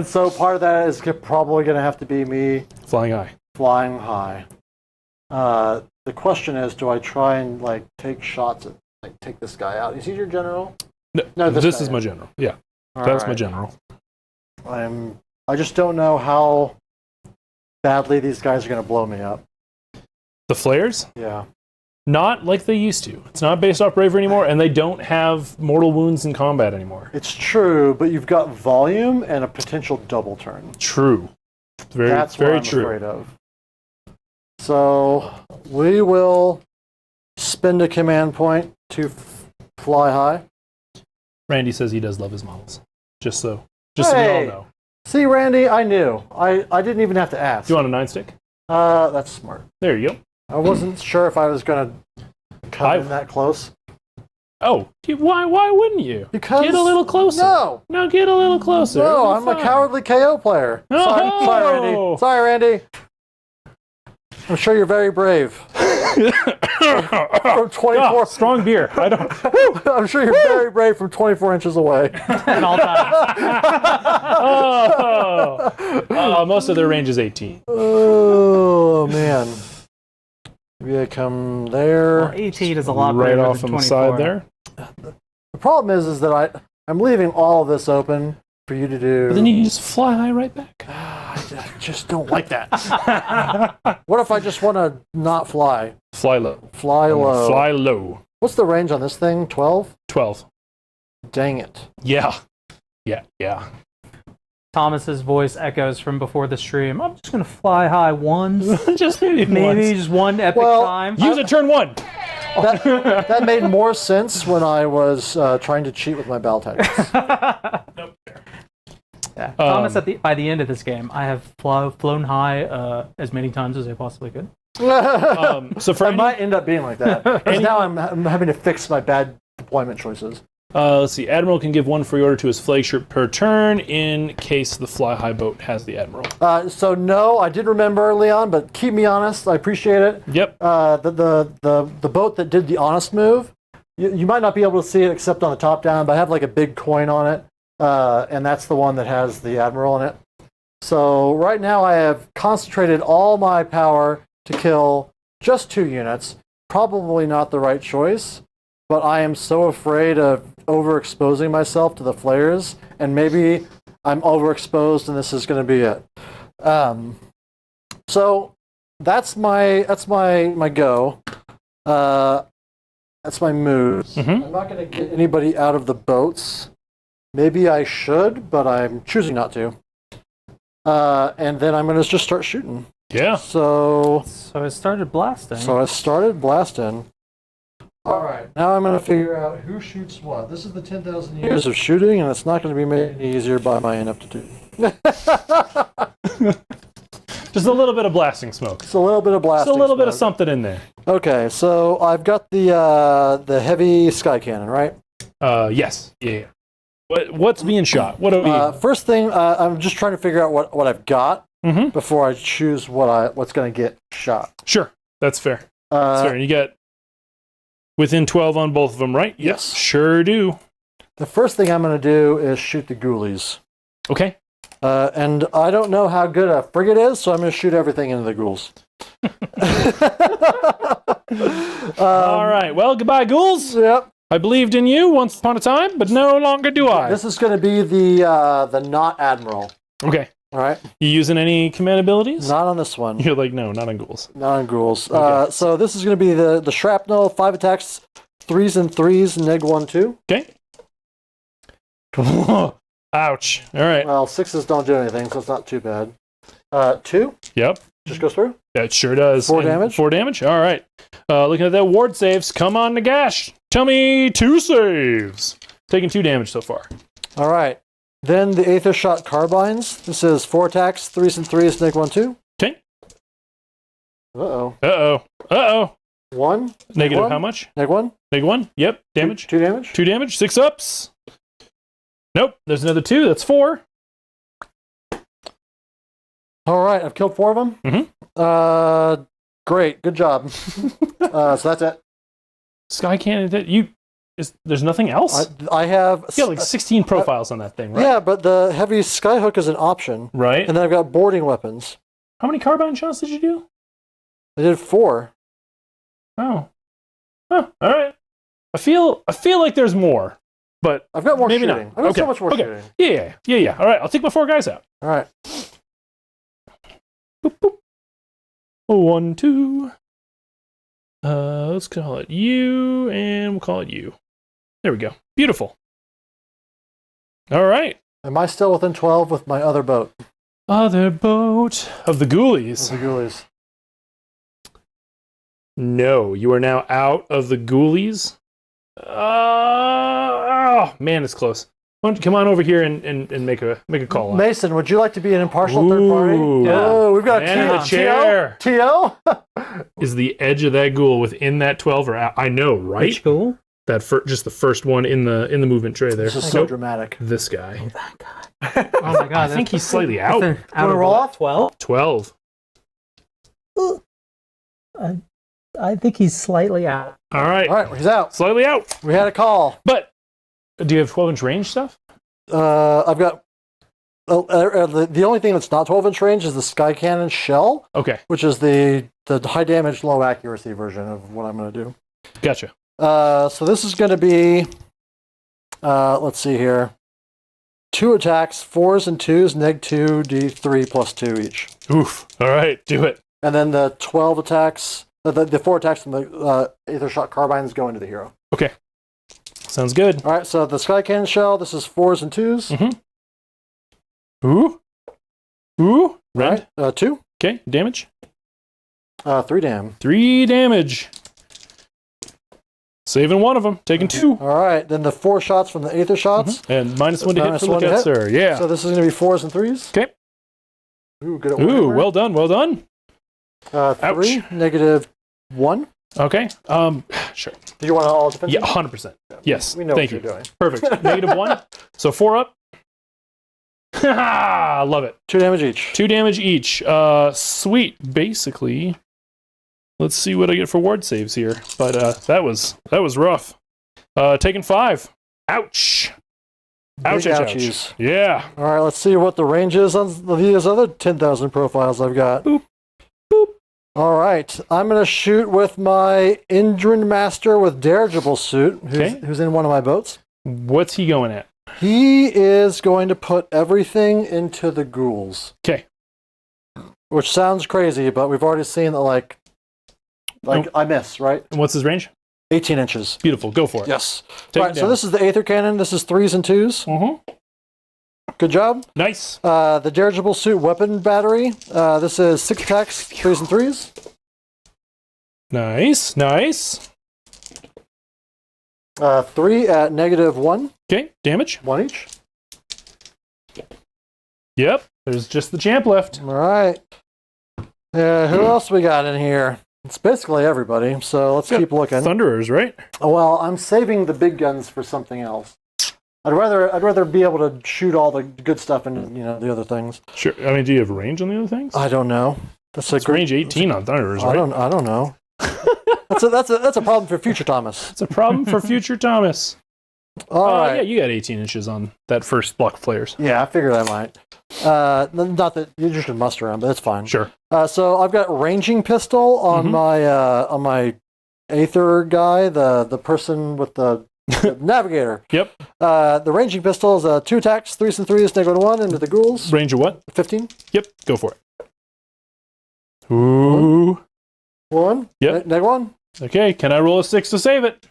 so part of that is probably going to have to be me Flying high. The question is, do I try and like take shots at like take this guy out? Is he your general? No, this is my general. Yeah, that's my general. I just don't know how badly these guys are going to blow me up. The flares? Yeah. Not like they used to. It's not based off bravery anymore, and they don't have mortal wounds in combat anymore. It's true, but you've got volume and a potential double turn. True. That's very what I'm true. afraid of. So we will spend a command point to fly high. Randy says he does love his models. Just so we all know. See, Randy, I knew. I didn't even have to ask. Do you want a 9-stick? That's smart. There you go. I wasn't sure if I was going to come in that close. Oh, why wouldn't you? Because get a little closer. No, get a little closer. No, I'm a cowardly KO player. Oh. Sorry, Randy. I'm sure you're very brave. From 24. Strong beer. I don't. I'm sure you're very brave from 24 inches away. At all times. Most of their range is 18. Oh, man. Maybe I come there. Well, 18 is a lot Right braver off than on the 24. side there. The problem is that I'm leaving all of this open for you to do. But then you can just fly right back. I just don't like that. What if I just want to not fly? Fly low. Fly low. Fly low. What's the range on this thing? 12? 12. Dang it. Yeah. Yeah. Thomas's voice echoes from before the stream. I'm just gonna fly high once. Just maybe Maybe just one epic time. Use it turn 1. That made more sense when I was trying to cheat with my battle tactics. Yeah. Thomas, by the end of this game, I have flown high as many times as I possibly could. So for It might end up being like that. 'Cause now I'm having to fix my bad deployment choices. let's see. Admiral can give 1 free order to his flagship per turn in case the fly high boat has the Admiral. So no, I did remember, Leon, but keep me honest. I appreciate it. Yep. The boat that did the honest move, you might not be able to see it except on the top down, but I have like a big coin on it, and that's the one that has the Admiral in it. So right now I have concentrated all my power to kill just 2 units. Probably not the right choice, but I am so afraid of overexposing myself to the flares, and maybe I'm overexposed and this is going to be it. So that's my go. That's my moves. Mm-hmm. I'm not going to get anybody out of the boats. Maybe I should, but I'm choosing not to. And then I'm going to just start shooting. Yeah. So I started blasting. All right, now I'm going to figure out who shoots what. This is the 10,000 years of shooting, and it's not going to be made any easier by my ineptitude. Just a little bit of blasting smoke. It's a little bit of blasting. Just a little bit of smoke. something in there. Okay, so I've got the heavy sky cannon, right? Yes. Yeah. What's being shot? What are we? First thing, I'm just trying to figure out what I've got before I choose what's going to get shot. Sure. That's fair. That's fair. And you get within 12 on both of them, right? Yes. Sure do. The first thing I'm going to do is shoot the ghoulies. Okay. And I don't know how good a frigate is, so I'm going to shoot everything into the ghouls. All right. Well, goodbye, ghouls. Yep. I believed in you once upon a time, but no longer do I. This is going to be the not admiral. Okay. All right. You using any command abilities? Not on this one. You're like, no, not on ghouls. Not on ghouls. Okay. So this is going to be the shrapnel, 5 attacks, 3s and 3s, neg 1, 2. Okay. Ouch. All right. Well, 6s don't do anything, so it's not too bad. 2 Yep. just goes through. That sure does. 4 And damage? 4 damage? All right. Looking at that ward saves. Come on, Nagash. Tell me 2 saves. Taking 2 damage so far. All right. Then the Aether Shot Carbines. This is 4 attacks, 3s and 3s, neg 1, 2. Okay. Uh-oh. Uh-oh. Uh-oh. 1. Negative 1, how much? Neg 1. Negative 1? Yep. Damage. 2 damage. 2 damage. 6 ups. Nope. There's another 2. That's 4. All right. I've killed 4 of them. Mm-hmm. Great. Good job. So that's it. Sky Cannon. There's nothing else? I have... You got like 16 profiles on that thing, right? Yeah, but the heavy skyhook is an option. Right. And then I've got boarding weapons. How many carbine shots did you do? I did 4. Oh. Huh. All right. I feel like there's more, but I've got more maybe shooting. not. I've got Okay. so much more Okay. shooting. Yeah. All right. I'll take my 4 guys out. All right. Boop, boop. 1, 2. Let's call it you, and we'll call it you. There we go. Beautiful. All right. Am I still within 12 with my other boat? Other boat of the ghoulies. The ghoulies. No, you are now out of the ghoulies. Oh, man, it's close. Why don't you come on over here and make a call? Mason, would you like to be an impartial third party? Ooh. Yeah. Oh, we've got Man in a the chair. T.O.? Is the edge of that ghoul within that 12 or out? I know, right? Which ghoul? That just the first one in the movement tray there. This is so dramatic. This guy. That guy. Oh my god. I think he's slightly out. Wanna roll off? 12? 12. I think he's slightly out. All right. All right, he's out. Slightly out. We had a call. But do you have 12-inch range stuff? I've got the only thing that's not 12-inch range is the Sky Cannon shell, Okay. which is the high damage, low accuracy version of what I'm going to do. Gotcha. So this is going to be, let's see here, 2 attacks, 4s and 2s, -2, D3 plus 2 each. Oof. All right. Do it. And then the 12 attacks, the 4 attacks from the Aether Shot Carbines go into the hero. Okay. Sounds good. All right, so the Sky Cannon shell, this is 4s and 2s. Mm-hmm. Ooh. Ooh. Rend. All right, 2. Okay. Damage. 3 dam. 3 damage. Saving one of them. Taking 2. All right, then the 4 shots from the Aether Shots. And -1 to hit minus for 1 to hit. Luquette, sir. Yeah. So this is going to be 4s and 3s. Okay. Ooh, good at Ooh, Warhammer. well done. Well done. 3, -1. Okay. Sure. Do you want to all defensive? Yeah, 100%. Yes. We know Thank what you. you're doing. Perfect. -1. So 4 up. I love it. 2 damage each. 2 damage each. Sweet. Basically, let's see what I get for ward saves here. But that was rough. Taking 5. Ouch. Ouch, Big ouch, ouch. ouchies. Yeah. All right, let's see what the range is on these other 10,000 profiles I've got. Boop. Boop. All right, I'm going to shoot with my Indran Master with Dirigible Suit, who's in one of my boats. What's he going at? He is going to put everything into the ghouls. Okay. Which sounds crazy, but we've already seen that, like I miss, right? And what's his range? 18 inches. Beautiful. Go for it. Yes. Take Right, it so down. this is the Aether Cannon. This is 3s and 2s. Mm-hmm. Good job. Nice. The Dirigible Suit Weapon Battery. This is 6 attacks, 3s and 3s. Nice. Nice. 3 at -1. Okay. Damage. 1 each. Yep. There's just the champ left. All right. Who else we got in here? It's basically everybody, so let's keep looking. Thunderers, right? Well, I'm saving the big guns for something else. I'd rather be able to shoot all the good stuff into the other things. Sure. I mean, do you have range on the other things? I don't know. That's It's range 18 on Thunderers, right? I don't know. That's a problem for future Thomas. It's a problem for future Thomas. All right. Yeah, you got 18 inches on that first block of flares. Yeah, I figured I might. Not that you just should muster them, but it's fine. Sure. So I've got ranging pistol on my Aether guy, the person with the navigator. Yep. The ranging pistol is 2 attacks, 3s and 3s, -1 into the ghouls. Range of what? 15. Yep. Go for it. Ooh. 1. Yep. -1. Okay. Can I roll a 6 to save it?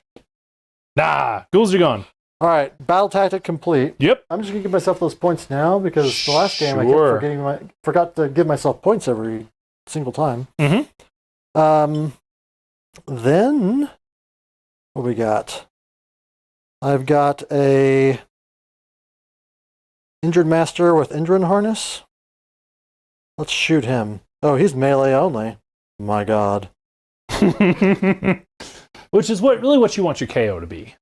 Nah. Ghouls are gone. All right. Battle tactic complete. Yep. I'm just gonna give myself those points now because the last game I Sure. kept forgot to give myself points every single time. Mm-hmm. Then what we got? I've got a Injured Master with Indran Harness. Let's shoot him. Oh, he's melee only. My God. Which is what you want your KO to be.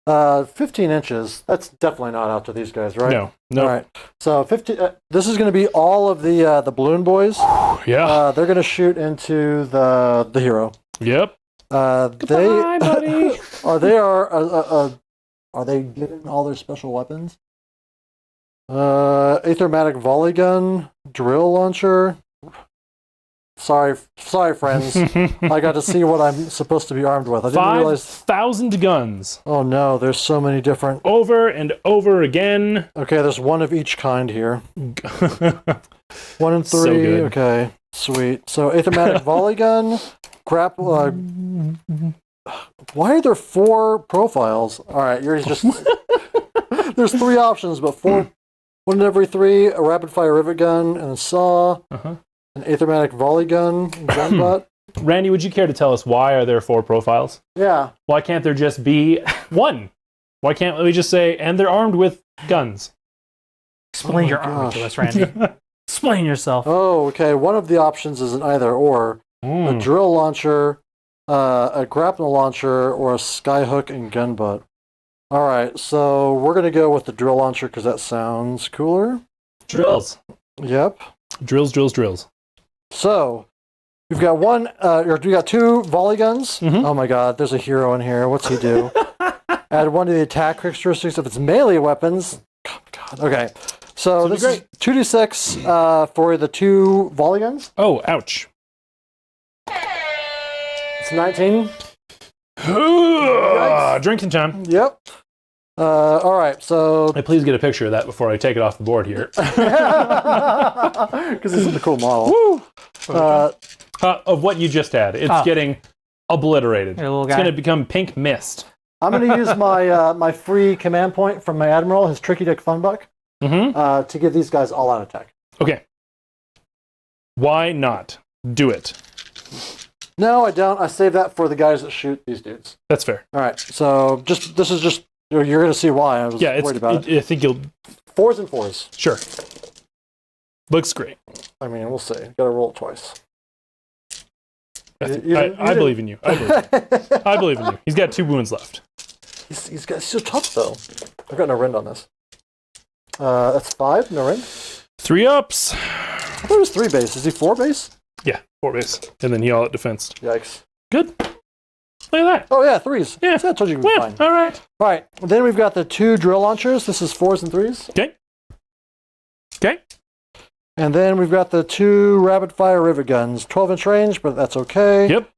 15 inches. That's definitely not out to these guys, right? No. All right. So 15. This is going to be all of the balloon boys. Yeah. They're going to shoot into the hero. Yep. Goodbye, buddy. Are they getting all their special weapons? Aethermatic volley gun, drill launcher. Sorry, friends. I got to see what I'm supposed to be armed with. I didn't realize. 5,000 guns. Oh no, there's so many different. Over and over again. Okay, there's one of each kind here. 1 and 3. So good. Okay, sweet. So Aethermatic volley gun, grapple. Why are there 4 profiles? All right, you're just. There's 3 options, but 4. 1 in every 3. A rapid fire rivet gun and a saw. An Aethermatic volley gun, gun butt. Randy, would you care to tell us why are there 4 profiles? Yeah. Why can't there just be 1? Why can't we just say, and they're armed with guns? Explain Oh your my armor gosh. to us, Randy. Explain yourself. Oh, okay. One of the options is an either or. A drill launcher, a grapnel launcher, or a skyhook and gun butt. All right, so we're going to go with the drill launcher because that sounds cooler. Drills. Yep. Drills. So, We've got we got 2 volley guns. Mm-hmm. Oh my god, there's a hero in here. What's he do? Add 1 to the attack characteristics of its melee weapons. Oh god. Okay. So this is 2d6 for the 2 volley guns. Oh, ouch. It's 19. Drinking time. Yep. All right, so Hey, please get a picture of that before I take it off the board here. because this is a cool model. Woo! Uh, Of what you just had. It's getting obliterated. Hey, little It's guy. going to become pink mist. I'm going to use my my free command point from my admiral, his Tricky Dick Funbuck, to give these guys all out attack. Okay. Why not? Do it. No, I don't. I save that for the guys that shoot these dudes. That's fair. All right, so this is just you're going to see why I was worried about it. I think you'll... 4s and 4s. Sure. Looks great. I mean, we'll see. Got to roll it twice. I believe in you. I believe in you. He's got 2 wounds left. He's so tough though. I've got no rend on this. That's 5. No rend. 3 ups. I thought it was 3 base. Is he 4 base? Yeah, 4 base. And then he all out defensed. Yikes. Good. Look at that. Oh yeah, 3s. Yeah. See, I told you you could be Yeah, fine. all right. All right. Then we've got the 2 drill launchers. This is 4s and 3s. Okay. Okay. And then we've got the 2 rapid fire rivet guns. 12-inch range, but that's okay. Yep.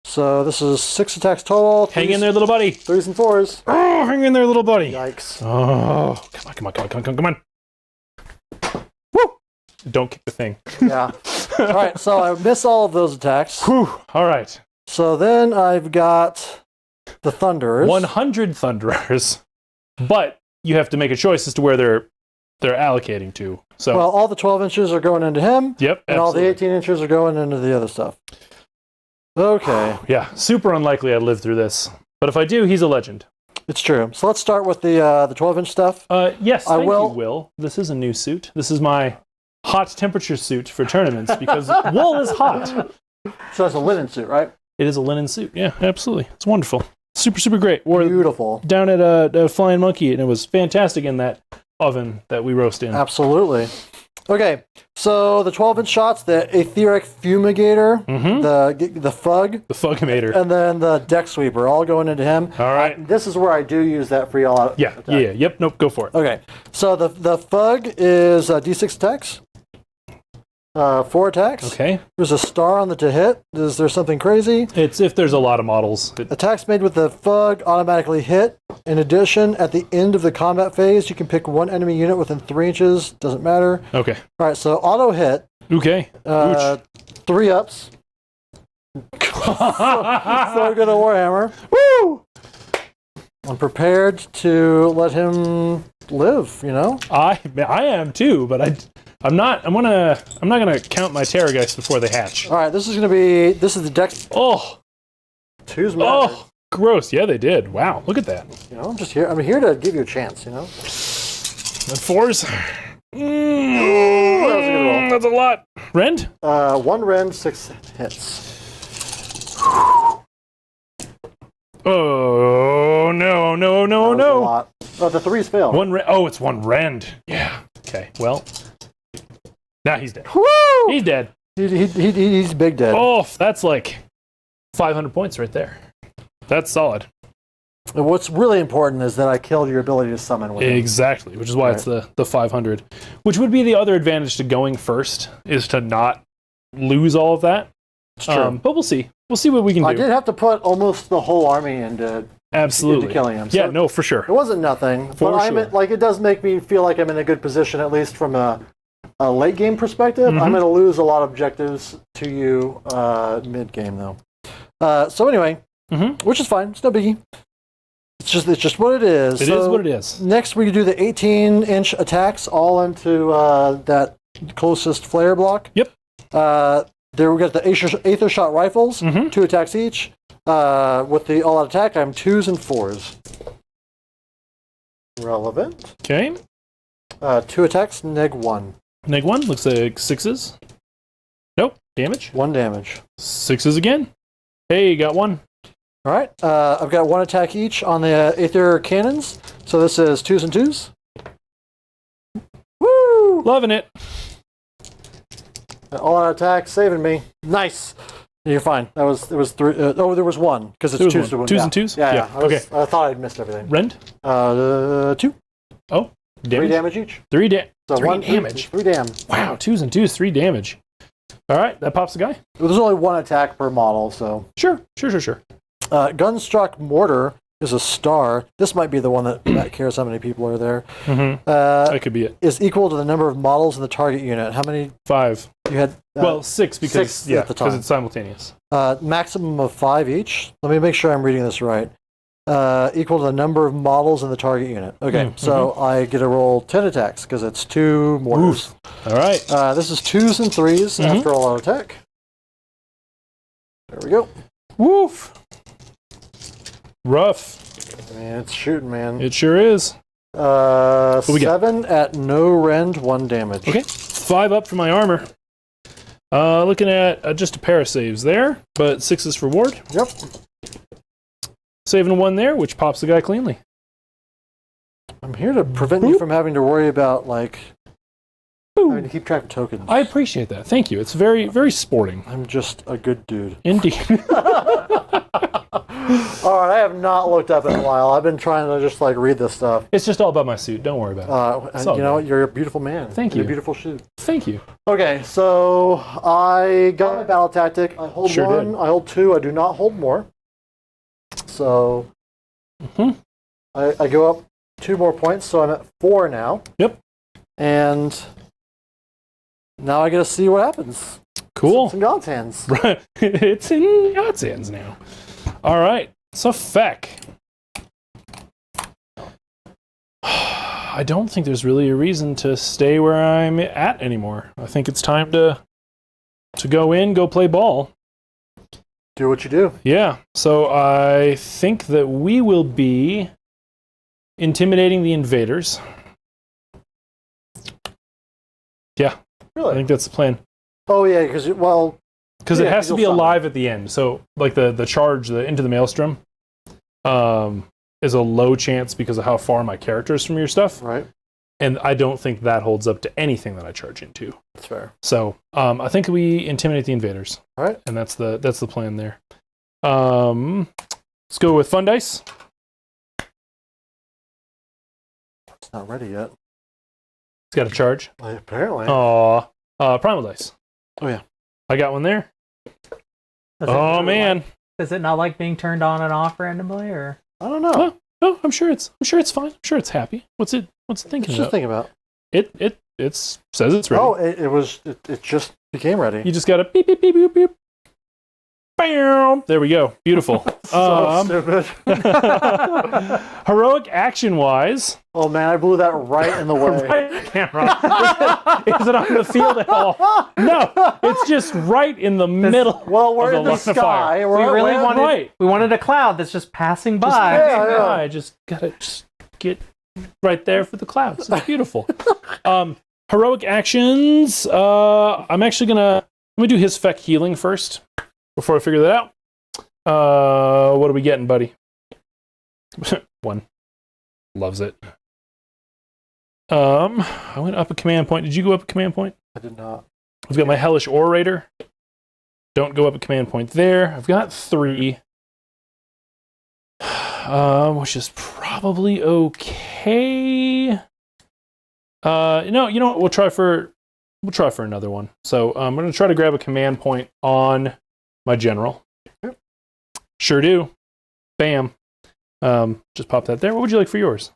So this is 6 attacks total. Hang in there, little buddy. 3s and 4s. Oh, hang in there, little buddy. Yikes. Oh, come on. Woo! Don't kick the thing. Yeah. All right, so I miss all of those attacks. Whew. All right. So then I've got the Thunderers. 100 Thunderers, but you have to make a choice as to where they're allocating to. So, Well, all the 12 inches are going into him, yep, and all the absolutely. 18 inches are going into the other stuff. Okay, Yeah, super unlikely I'd live through this. But if I do, he's a legend. it's true. So let's start with the 12-inch stuff. Yes, I thank will- you, Will. This is a new suit. This is my hot temperature suit for tournaments because wool is hot. So it's a linen suit, right? It is a linen suit. Yeah, absolutely. It's wonderful. Super, super great. Wore it Beautiful. down at a Flying Monkey, and it was fantastic in that oven that we roast in. Absolutely. Okay, so the 12-inch shots, the Etheric Fumigator, the Fug, The Fugimator. and then the Deck Sweeper, all going into him. All right. This is where I do use that free all-out Yeah, attack. yeah, yep, nope, go for it. Okay, so the Fug is D6 attacks, 4 attacks. Okay. There's a star on the to hit. Is there something crazy? It's if there's a lot of models. Attacks made with the Fug automatically hit. In addition, at the end of the combat phase, you can pick 1 enemy unit within 3 inches. Doesn't matter. Okay. All right, so auto hit. Okay. 3 ups. So good at Warhammer. Woo! I'm prepared to let him live. You know. I am too, but I'm not gonna count my Terrorgeists before they hatch. All right, this is the Dex. Oh, Who's mad? oh, gross. Yeah, they did. Wow, look at that. You know, I'm just here. I'm here to give you a chance. You know. And 4s. that was a good roll. That's a lot. Rend? 1 rend, 6 hits. Oh no, no, no, That was a no. lot. Oh, the 3s failed. Oh, it's 1 rend. Yeah. Okay. Well, now he's dead. Woo! He's dead. He's big dead. Oh, that's like 500 points right there. That's solid. And what's really important is that I killed your ability to summon with him. Exactly, which is why it's the 500. Which would be the other advantage to going first, is to not lose all of that. It's true. But we'll see. We'll see what we can do. I did have to put almost the whole army into Absolutely. killing him. Yeah, So no, for sure. it wasn't nothing, For but sure. it does make me feel like I'm in a good position, at least from a late game perspective. Mm-hmm. I'm going to lose a lot of objectives to you mid game though. So anyway, which is fine. It's no biggie. It's just what it is. It is what it is. Next, we do the 18-inch attacks all into that closest flare block. Yep. There we got the Aether Shot rifles, 2 attacks each. With the all-out attack, I'm 2s and 4s. Relevant. Okay. 2 attacks, -1. -1 looks like 6s. Nope. Damage. 1 damage. 6s again. Hey, got 1. All right. I've got 1 attack each on the Aether cannons. So this is 2s and 2s. Woo! Loving it. All out attack, saving me. Nice. You're fine. It was 3. There was 1 because it's 2 to 1. Twos and twos? Yeah. Okay. I thought I'd missed everything. Rend? 2. Oh, damage. 3 damage each. 3 So 3 1 damage. 3 dam. Wow, 2s and 2s, 3 damage. All right, that pops the guy. There's only 1 attack per model, so. Sure. Gunstruck Mortar is a star. This might be the one that cares how many people are there. Mm-hmm. That could be it. Is equal to the number of models in the target unit. How many 5. you had? 6 because 6 at the time. because it's simultaneous. Maximum of 5 each. Let me make sure I'm reading this right. Equal to the number of models in the target unit. Okay, so I get to roll 10 attacks because it's 2 mortars. Oof. All right. This is 2s and 3s after all out attack. There we go. Woof. Rough. Man, it's shooting, man. It sure is. We 7 at no rend, 1 damage. Okay. 5 up for my armor. Looking at just a pair of saves there, but 6s for ward. Yep. Saving 1 there, which pops the guy cleanly. I'm here to prevent you from having to worry about, like, having to keep track of tokens. I appreciate that. Thank you. It's very, very sporting. I'm just a good dude. Indeed. All right, I have not looked up in a while. I've been trying to just, like, read this stuff. It's just all about my suit. Don't worry about it. You know what? You're a beautiful man. Thank You're you. a beautiful shoe. Thank you. Okay, so I got my battle tactic. I hold Sure 1, did. I hold 2, I do not hold more. So I go up 2 more points, so I'm at 4 now. Yep. And now I get to see what happens. Cool. It's in God's hands. Right. It's in God's hands now. All right. So, Feck. I don't think there's really a reason to stay where I'm at anymore. I think it's time to go play ball. Do what you do. Yeah. So, I think that we will be intimidating the invaders. Yeah. Really? I think that's the plan. Oh, yeah, because, well... Because Yeah, it has to you'll be summon. alive at the end. So, like the charge, the into the maelstrom, is a low chance because of how far my character is from your stuff. Right. And I don't think that holds up to anything that I charge into. That's fair. So, I think we intimidate the invaders. All right. And that's the plan there. Let's go with Fun Dice. It's not ready yet. It's got a charge. Apparently. Primal Dice. Oh, yeah. I got one there. Does Oh, man. Does it not like being turned on and off randomly, or? I don't know. Well, no, I'm sure it's fine. I'm sure it's happy. What's it thinking Just about? thinking about. It says it's ready. Oh, it just became ready. You just gotta beep beep beep beep beep. Bam! There we go. Beautiful. So stupid. Heroic action wise. Oh man, I blew that right in the way. Right camera. Is it on the field at all? No, it's just right in the middle. Well, we're of in the line of fire. sky. We really wanted right. we wanted a cloud that's just passing by. Yeah. I just gotta get right there for the clouds. It's beautiful. Heroic actions. I'm gonna do his feck healing first before I figure that out. What are we getting, buddy? 1. Loves it. I went up a command point. Did you go up a command point? I did not. I've got my Hellish Orator. Don't go up a command point there. I've got 3. Which is probably okay. No, you know what? We'll try for another one. So I'm going to try to grab a command point on my general. Yep. Sure do. Bam. Just pop that there. What would you like for yours?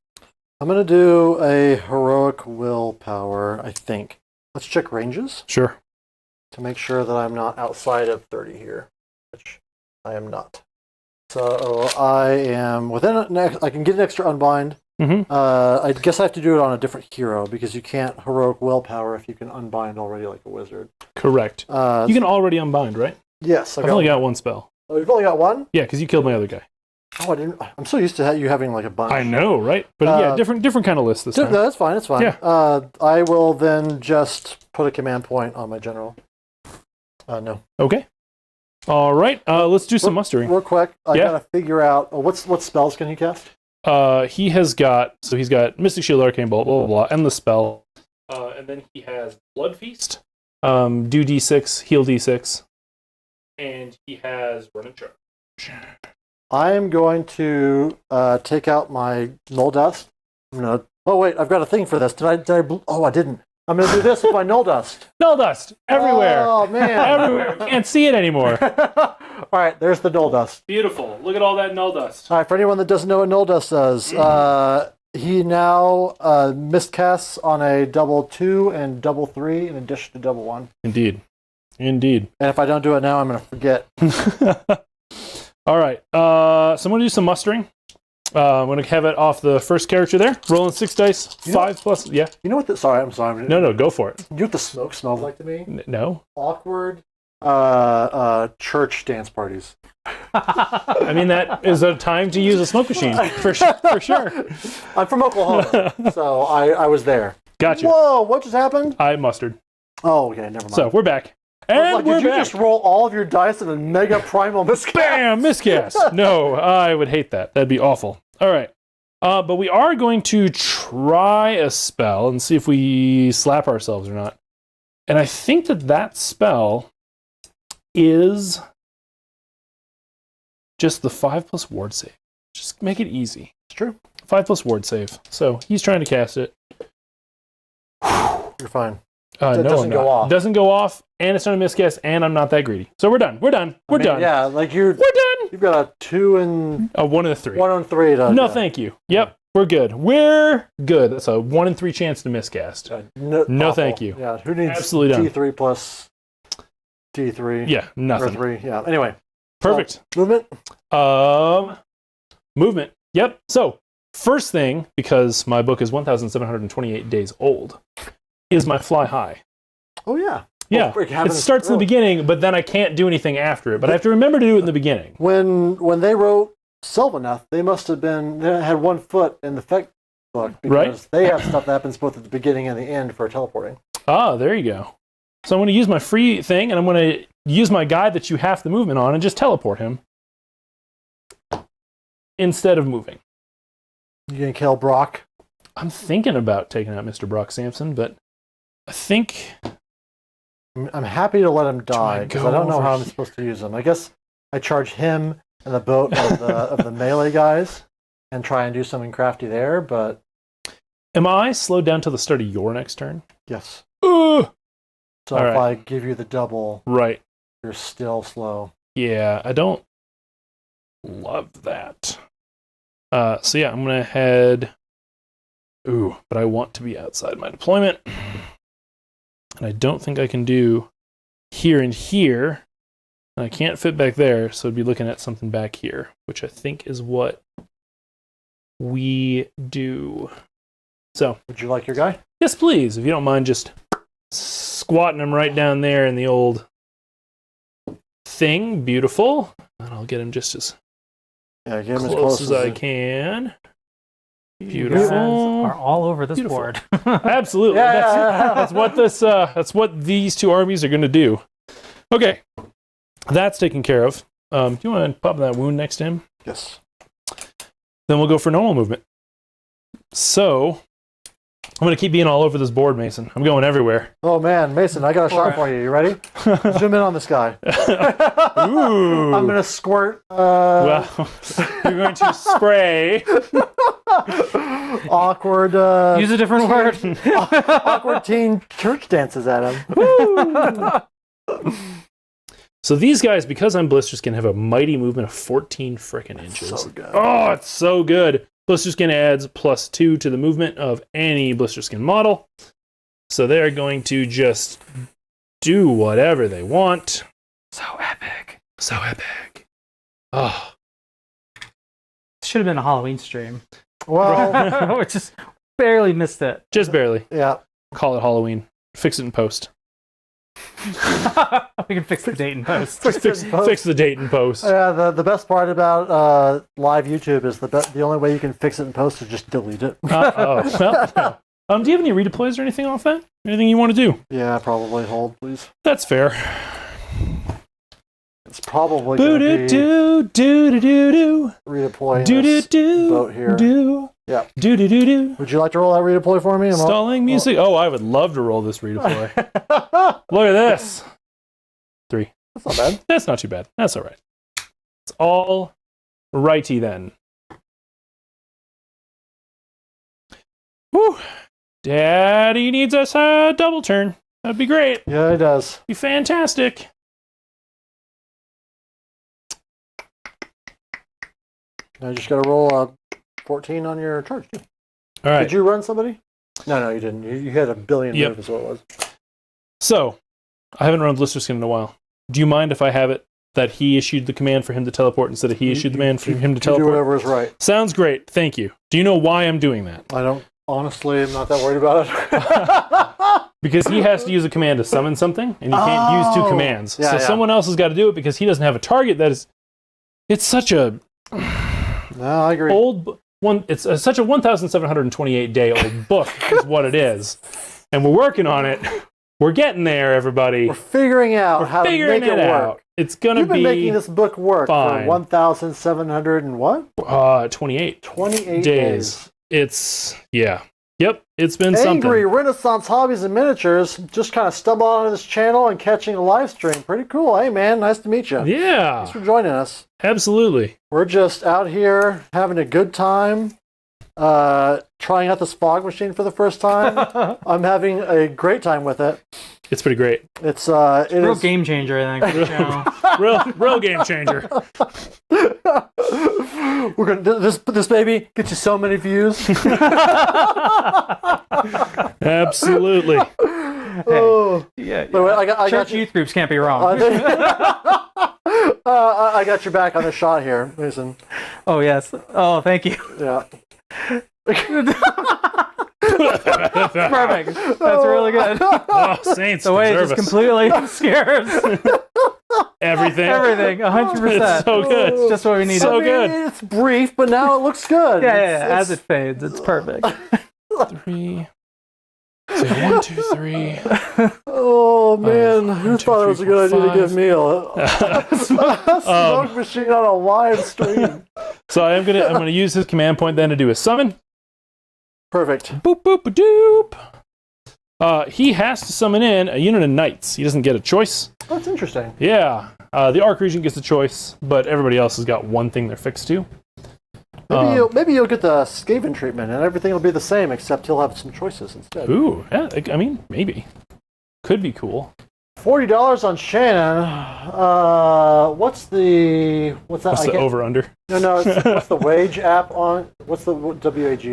I'm gonna do a heroic willpower, I think. Let's check ranges Sure. to make sure that I'm not outside of 30 here, which I am not. So I am within I can get an extra unbind. Mm-hmm. I guess I have to do it on a different hero because you can't heroic willpower if you can unbind already like a wizard. Correct. You can already unbind, right? Yes, I've only got 1 spell. Oh, you've only got 1? Yeah, because you killed my other guy. Oh, I didn't. I'm so used to you having like a bunch. I know, right? But yeah, different kind of list this time. No, that's fine. It's fine. Yeah. I will then just put a command point on my general. No. Okay. All right. Let's do some mustering. Real quick, I Yeah. gotta figure out what spells can he cast. He's got Mystic Shield, Arcane Bolt, blah blah blah, and the spell. And then he has Blood Feast, do D6, heal D6. And he has run and charge. I am going to take out my null dust. Oh wait, I've got a thing for this. Oh, I didn't. I'm going to do this with my null dust. Null dust everywhere. Oh man, Everywhere. Can't see it anymore. All right, there's the null dust. Beautiful. Look at all that null dust. All right, for anyone that doesn't know what null dust does, he now miscasts on a double 2 and double 3 in addition to double 1. Indeed. Indeed. And if I don't do it now, I'm going to forget. All right. So I'm going to do some mustering. I'm going to have it off the first character there. Rolling 6 dice. 5 plus. Yeah. You know what? Sorry, I'm sorry. No, go for it. You know what the smoke smells like to me? No. Awkward church dance parties. I mean, that is a time to use a smoke machine for sure. I'm from Oklahoma, so I was there. Gotcha. Whoa! What just happened? I mustered. Oh, okay, never mind. So we're back. And did you just roll all of your dice in a mega primal miscast? Bam! Miscast. No, I would hate that. That'd be awful. All right. But we are going to try a spell and see if we slap ourselves or not. And I think that spell is just the 5 plus ward save. Just make it easy. It's true. 5 plus ward save. So he's trying to cast it. You're fine. No, doesn't go off. Doesn't go off, and it's not a miscast, and I'm not that greedy. So we're done. We're done. We're done. Yeah, like we're done. You've got a 2 and a 1 and a 3. 1 and 3. No, thank you. Yep, we're good. We're good. That's a 1 in 3 chance to miscast. No, thank you. Yeah, who needs Absolutely done. T3 plus T3? Yeah, nothing. Or 3. Yeah. Anyway. Perfect. Movement. Movement. Yep. So first thing, because my book is 1,728 days old, is my fly high. Oh yeah. Yeah, it starts in the beginning, but then I can't do anything after it. But I have to remember to do it in the beginning. When they wrote Sylvaneth, they had 1 foot in the Feck book because they have stuff that happens both at the beginning and the end for teleporting. Ah, there you go. So I'm going to use my free thing, and I'm going to use my guy that you half the movement on and just teleport him instead of moving. You gonna kill Brock? I'm thinking about taking out Mr. Brock Sampson, but I think I'm happy to let him die because I don't know how I'm supposed to use him. I guess I charge him and the boat of the melee guys and try and do something crafty there, but... Am I slowed down to the start of your next turn? Yes. Ugh! So if I give you the double, you're still slow. Yeah, I don't love that. So yeah, I'm going to head... Ooh, but I want to be outside my deployment. And I don't think I can do here and here. And I can't fit back there, so I'd be looking at something back here, which I think is what we do. So, would you like your guy? Yes, please. If you don't mind just squatting him right down there in the old thing. Beautiful. And I'll get him just as close as I can. Beautiful. Are all over this board. Absolutely. That's what that's what these two armies are going to do. Okay, that's taken care of. Do you want to pop that wound next to him? Yes. Then we'll go for normal movement. So I'm going to keep being all over this board, Mason. I'm going everywhere. Oh man, Mason, I got a shot for you. You ready? Zoom in on this guy. Ooh. I'm going to squirt. Well, you're going to spray. Awkward. Use a different word. Awkward teen church dances at him. So these guys, because I'm Blister, can have a mighty movement of 14 frickin' inches. So good. Oh, it's so good. Blister Skin adds +2 to the movement of any Blister Skin model. So they're going to just do whatever they want. So epic. So epic. Oh. Should have been a Halloween stream. Well, we just barely missed it. Just barely. Yeah. Call it Halloween. Fix it in post. We can fix the date in post. Fix the date in post. Yeah, the best part about live YouTube is the only way you can fix it in post is just delete it. Well, no. Do you have any redeploys or anything off that? Anything you want to do? Yeah, probably hold, please. That's fair. It's probably going to be redeploying this boat here. Yeah. Do do do do. Would you like to roll that redeploy for me? Stalling music. Oh, I would love to roll this redeploy. Look at this. 3. That's not bad. That's not too bad. That's all right. It's all righty then. Whew. Daddy needs us a double turn. That'd be great. Yeah, it does. Be fantastic. Now you just got to roll a 14 on your charge. All right. Did you run somebody? No, you didn't. You had a billion Yep. moves is what it was. So, I haven't run Blister Skin in a while. Do you mind if I have it that he issued the command for him to teleport instead of he issued the command for him to You teleport? do whatever is right. Sounds great. Thank you. Do you know why I'm doing that? I don't, honestly, I'm not that worried about it. Because he has to use a command to summon something, and you can't use 2 commands. Yeah, so yeah. someone else has got to do it because he doesn't have a target that is... It's such a No, I agree. old... one. It's such a 1,728-day old book is what it is. And we're working on it. We're getting there, everybody. We're figuring out how to Figuring make it it work. out. It's going to You've been be making this book work fine. for 1,700 and what? 28 28 days. It's... Yeah. Yep. It's been Angry something. Renaissance Hobbies and Miniatures just kind of stumbled onto this channel and catching a live stream. Pretty cool. Hey, man. Nice to meet you. Yeah. Thanks for joining us. Absolutely. We're just out here having a good time, trying out this fog machine for the first time. I'm having a great time with it. It's pretty great. It Real is game changer, I think, for the channel. Real game changer. We're gonna this baby get you so many views. Absolutely. Oh, Yeah. but wait, I got Church you. youth groups can't be wrong. I got your back on the shot here, Mason. Oh, yes. Oh, thank you. Yeah. Perfect. That's really good. Oh, Saints The way it deserve just us. completely obscures Everything. everything. 100%. It's so good. It's just what we needed. So I mean, good. It's brief, but now it looks good. Yeah. As it fades, it's perfect. 3. So 1, 2, 3. Oh man, 1, who 2, thought it 3, was a good 4, idea to 5. give me a smoke machine on a live stream? So I'm gonna use his command point then to do a summon. Perfect. Boop boop doop. He has to summon in a unit of knights. He doesn't get a choice. That's interesting. Yeah. The Arc Regent gets a choice, but everybody else has got one thing they're fixed to. Maybe you'll get the Skaven treatment, and everything will be the same, except he'll have some choices instead. Ooh, yeah, I mean, maybe. Could be cool. $40 on Shannon. What's that? What's I the can't- over-under? No. What's the wage app on? What's the WAG?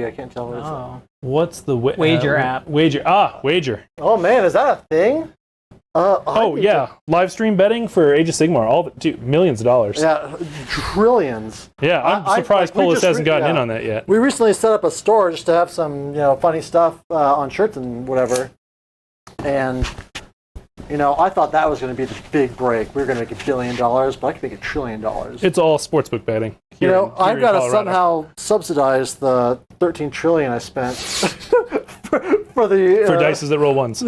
I can't tell what it is. Oh. What's the Wager app. Wager. Wager. Oh man, is that a thing? Oh, yeah. Live stream betting for Age of Sigmar. All dude, millions of dollars. Yeah, trillions. Yeah, I'm I- surprised like, we Polis just hasn't gotten in yeah. on that yet. We recently set up a store just to have some, funny stuff on shirts and whatever. And, I thought that was going to be the big break. We were going to make $1 billion, but I could make $1 trillion. It's all sportsbook betting. I've got to Colorado. somehow subsidize the $13 trillion I spent for dices that roll ones.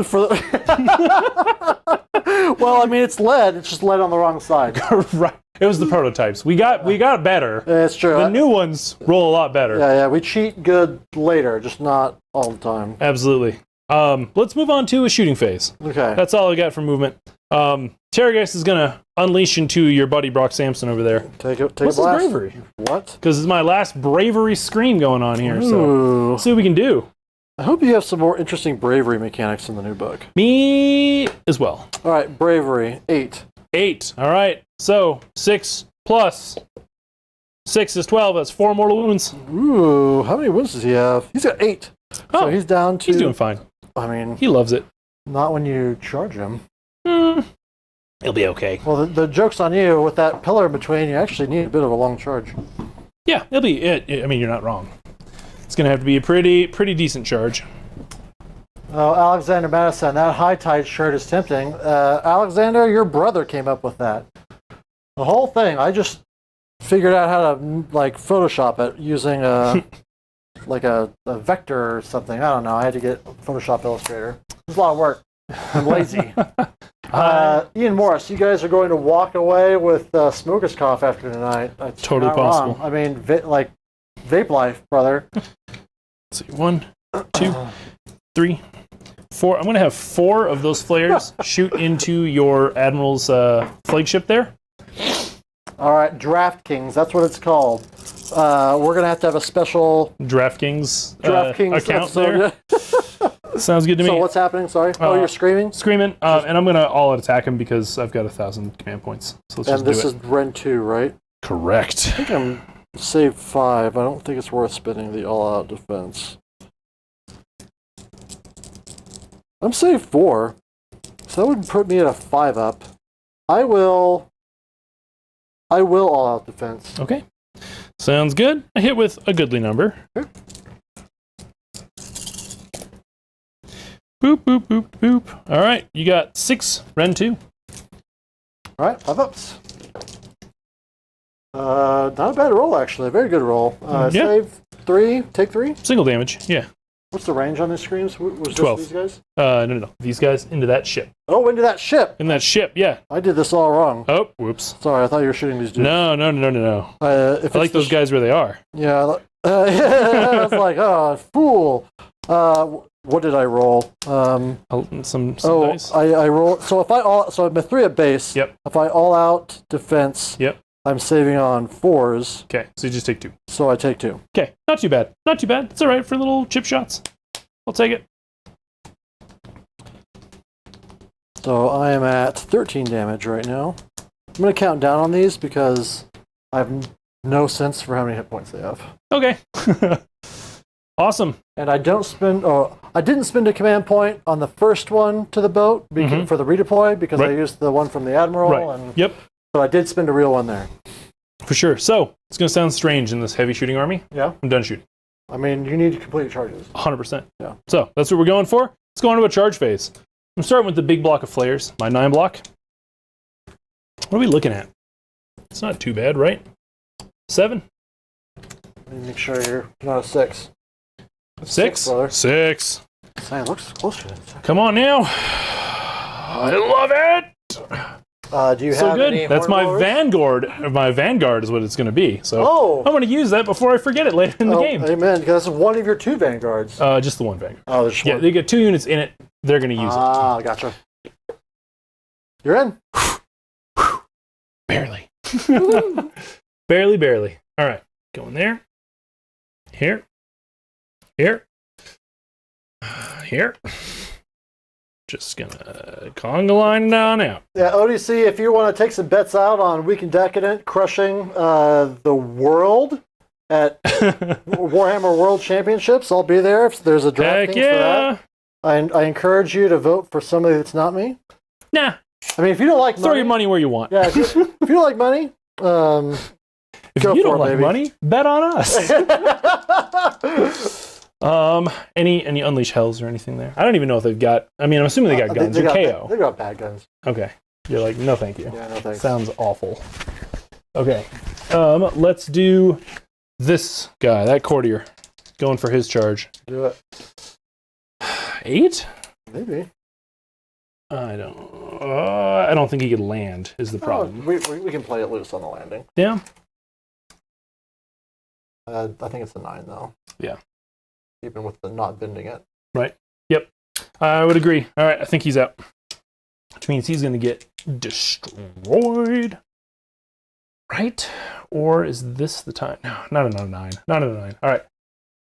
Well, I mean, it's lead. It's just lead on the wrong side. Right. It was the prototypes. We got better. It's true. The new ones roll a lot better. Yeah. We cheat good later, just not all the time. Absolutely. Let's move on to a shooting phase. Okay. That's all I got for movement. Terrorgeist is gonna unleash into your buddy Brock Sampson over there. Take What's a his blast. bravery? What? Because it's my last bravery scream going on here. So Ooh. let's see what we can do. I hope you have some more interesting bravery mechanics in the new book. Me as well. All right, bravery 8. 8. All right. So 6 plus 6 is 12. That's 4 mortal wounds. Ooh, how many wounds does he have? He's got 8. Oh, So he's down to. he's doing fine. I mean, He loves it. not when you charge him. He'll be okay. Well, the joke's on you. With that pillar in between, you actually need a bit of a long charge. Yeah, he'll be. I mean, you're not wrong. It's gonna have to be a pretty decent charge. Oh, Alexander Madison, that high tide shirt is tempting. Alexander, your brother came up with that. The whole thing. I just figured out how to Photoshop it using a vector or something. I don't know. I had to get Photoshop Illustrator. It's a lot of work. I'm lazy. Ian Morris, you guys are going to walk away with Smoker's cough after tonight. That's Totally not possible. wrong. I mean, vape life, brother. Let's see. 1, 2, 3, 4. I'm going to have 4 of those flares shoot into your Admiral's flagship there. All right, DraftKings. That's what it's called. We're going to have a special DraftKings account episode. there. Sounds good to me. So what's happening? Sorry. You're screaming? Screaming. And I'm going to all-out attack him because I've got 1,000 command points. So let's just do it. And this is Ren 2, right? Correct. I think I'm save 5. I don't think it's worth spending the all-out defense. I'm save 4. So that would put me at a 5-up. I will all-out defense. Okay. Sounds good. I hit with a goodly number. Okay. Boop, boop, boop, boop. All right. You got 6, Ren 2. All right, 5-ups. Not a bad roll, actually. A very good roll. Yeah. Save 3, take 3. Single damage. Yeah. What's the range on these screams? Was 12. These guys? No. These guys into that ship. Oh, into that ship. In that ship, yeah. I did this all wrong. Oh, whoops. Sorry, I thought you were shooting these dudes. No. If I like those guys where they are. Yeah. I was like, oh, fool. What did I roll? Some dice. I roll. So if so I'm a 3 at base. Yep. If I all out defense. Yep. I'm saving on 4s. Okay, so you just take 2. So I take 2. Okay, not too bad. Not too bad. It's all right for little chip shots. I'll take it. So I am at 13 damage right now. I'm going to count down on these because I have no sense for how many hit points they have. Okay. Awesome. And I didn't spend a command point on the first one to the boat for the redeploy because I used the one from the Admiral. Right. And yep. So I did spend a real one there. For sure. So, it's going to sound strange in this heavy shooting army. Yeah. I'm done shooting. I mean, you need to complete your charges. 100%. Yeah. So, that's what we're going for. Let's go on to a charge phase. I'm starting with the big block of flares, my 9 block. What are we looking at? It's not too bad, right? 7? Let me make sure you're not a 6. 6? Brother. 6. It looks closer. Come on now. I love it. Do you So have any good. That's my horn vanguard. My vanguard is what it's going to be. So I'm going to use that before I forget it later in the game. Amen. Because that's one of your 2 vanguards. Just the one vanguard. Oh, there's Yeah, one. they get 2 units in it. They're going to use it. Ah, gotcha. You're in. Barely. barely. All right. Going there. Here. Just gonna conga line down out. Yeah, ODC, if you want to take some bets out on Weekend Decadent crushing the world at Warhammer World Championships, I'll be there if there's a DraftKings for that. I encourage you to vote for somebody that's not me. Nah. I mean, if you don't like Throw your money where you want. Yeah, if you don't like money, if go you for don't it, like baby. money, bet on us. Any Unleash Hells or anything there? I don't even know if they've got. I mean, I'm assuming they got guns or KO. They've got bad guns. Okay, you're like, no, thank you. Yeah, no thanks. Sounds awful. Okay, let's do this guy, that courtier, going for his charge. Do it. 8? Maybe. I don't think he could land. Is the problem? We can play it loose on the landing. Yeah. I think it's a 9 though. Yeah. Even with the not bending it. Right. Yep. I would agree. All right. I think he's out. Which means he's going to get destroyed. Right? Or is this the time? No, not another 9. Not another 9. All right.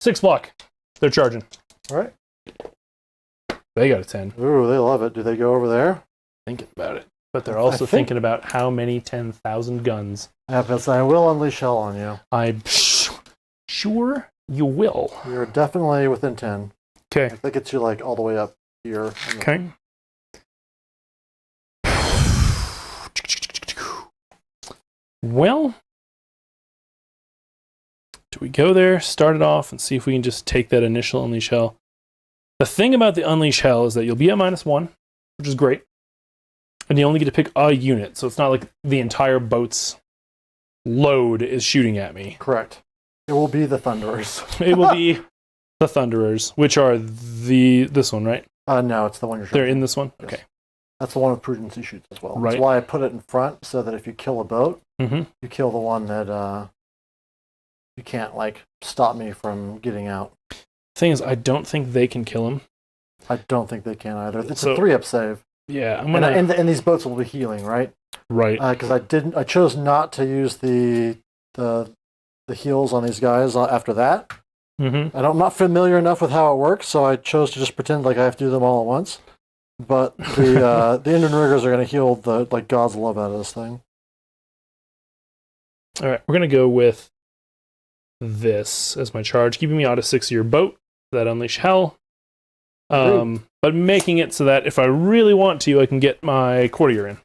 6 block. They're charging. All right. They got a 10. Ooh, they love it. Do they go over there? Thinking about it. But they're also thinking about how many 10,000 guns. Yeah, but I will unleash hell on you. I'm sure you will. You're definitely within 10. Okay. That gets you like all the way up here. Okay. Well, do we go there, start it off, and see if we can just take that initial Unleash Hell? The thing about the Unleash Hell is that you'll be at -1, which is great. And you only get to pick a unit, so it's not like the entire boat's load is shooting at me. Correct. It will be the Thunderers. It will be the Thunderers, which are this one, right? No, it's the one you're They're shooting. in this one? Yes. Okay. That's the one with Prudency shoots as well. Right. That's why I put it in front, so that if you kill a boat, Mm-hmm. you kill the one that you can't like stop me from getting out. Thing is, I don't think they can kill him. I don't think they can either. It's So- a 3-up save. Yeah, I'm gonna. And these boats will be healing, right? Right. Because I chose not to use the heals on these guys after that. Mm-hmm. I'm not familiar enough with how it works, so I chose to just pretend like I have to do them all at once. But the Indian riggers are going to heal the God's love out of this thing. All right, we're gonna go with this as my charge, keeping me out of 6 of your boat. That unleash hell. But making it so that if I really want to, I can get my courtier in.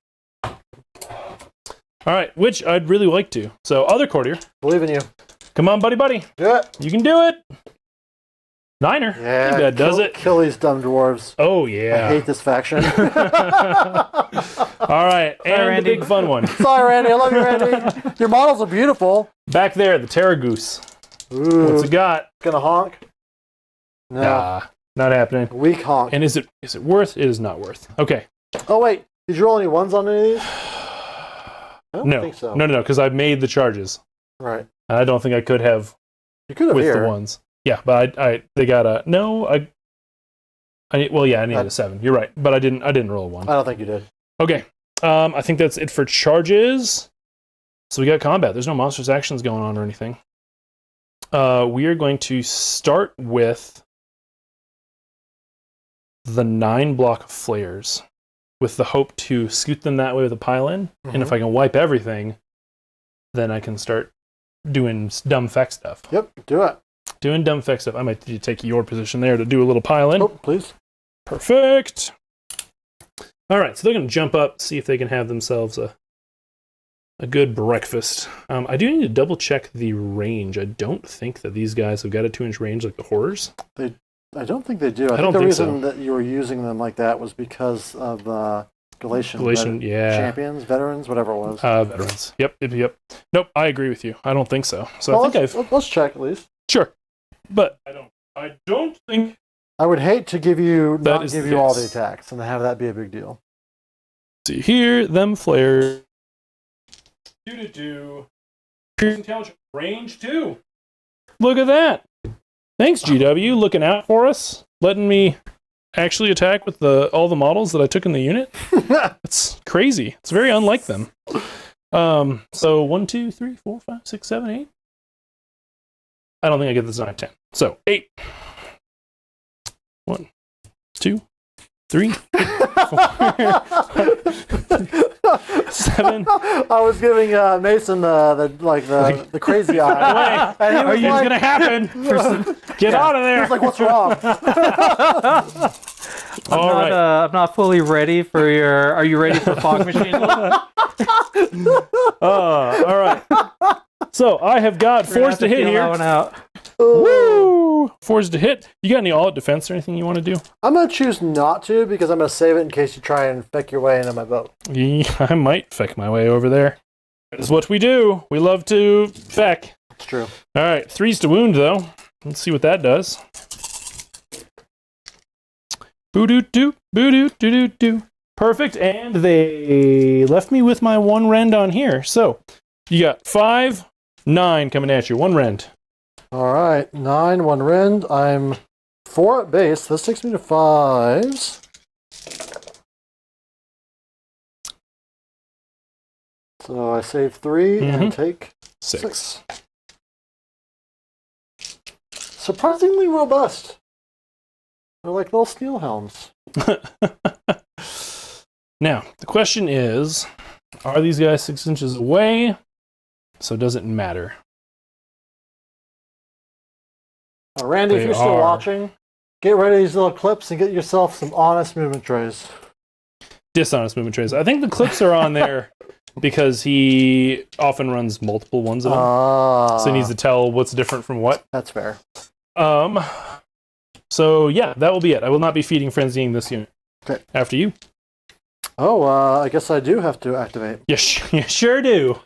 All right, which I'd really like to. So, other courtier. Believe in you. Come on, buddy. Do it. You can do it. Niner. Yeah. I think that does it. Kill these dumb dwarves. Oh, I yeah. hate this faction. All right, and Randy. the big fun one. Sorry, Randy. I love you, Randy. Your models are beautiful. Back there, the Terra Goose. Ooh. What's it got? Gonna honk? No. Nah, not happening. Weak honk. And is it worth? It is not worth. Okay. Oh, wait. Did you roll any ones on any of these? I don't No. think so. No, because I made the charges. Right. And I don't think I could have You could have with here. the ones. Yeah, but they got a no. I needed a 7. You're right, but I didn't roll a 1. I don't think you did. Okay. I think that's it for charges. So we got combat. There's no monstrous actions going on or anything. We are going to start with the 9 block of flares, with the hope to scoot them that way with a pile-in. And if I can wipe everything, then I can start doing dumb feck stuff. Yep, do it. Doing dumb feck stuff. I might take your position there to do a little pile-in. Oh, please. Perfect. All right, so they're going to jump up, see if they can have themselves a good breakfast. I do need to double check the range. I don't think that these guys have got a 2-inch range like the horrors. I don't think they do. I don't think the think reason so. that you were using them like that was because of Galatian Yeah. champions, veterans, whatever it was. Veterans. Yep. Nope, I agree with you. I don't think so. So Well, I think let's check at least. Sure. But I don't think... I would hate to give you That is the all case. the attacks and have that be a big deal. See here, them flares. Do. Pierce intelligence. Range 2. Look at that. Thanks, GW, looking out for us, letting me actually attack with all the models that I took in the unit. It's crazy. It's very unlike them. So 1, 2, 3, 4, 5, 6, 7, 8. I don't think I get this 9, 10. So 8. 1, 2, 3, 4, 7. I was giving Mason the crazy eye. And he Are was you like, gonna happen? Get out of he there! was like, what's wrong? All right. I'm not fully ready for your. Are you ready for fog machine? All right. So I have got forced to hit That here. one out. Woo! Forced to hit. You got any all-out defense or anything you want to do? I'm going to choose not to because I'm going to save it in case you try and feck your way into my boat. Yeah, I might feck my way over there. That is what we do. We love to feck. It's true. All right, 3's to wound though. Let's see what that does. Boo-doo-doo, boo-doo-doo-doo-doo. Perfect, and they left me with my 1 rend on here. So you got 5, 9 coming at you. 1 rend. All right, 9, 1 rend. I'm 4 at base. This takes me to 5s. So I save 3 and take 6. Surprisingly robust. They're like little steel helms. Now, the question is, are these guys 6 inches away? So does it matter? Randy, if They you're still are. watching, get rid of these little clips and get yourself some honest movement trays. Dishonest movement trays. I think the clips are on there because he often runs multiple ones of them. So he needs to tell what's different from what. That's fair. So yeah, that will be it. I will not be feeding frenzying this unit. Okay. After you. Oh, I guess I do have to activate. You sure do.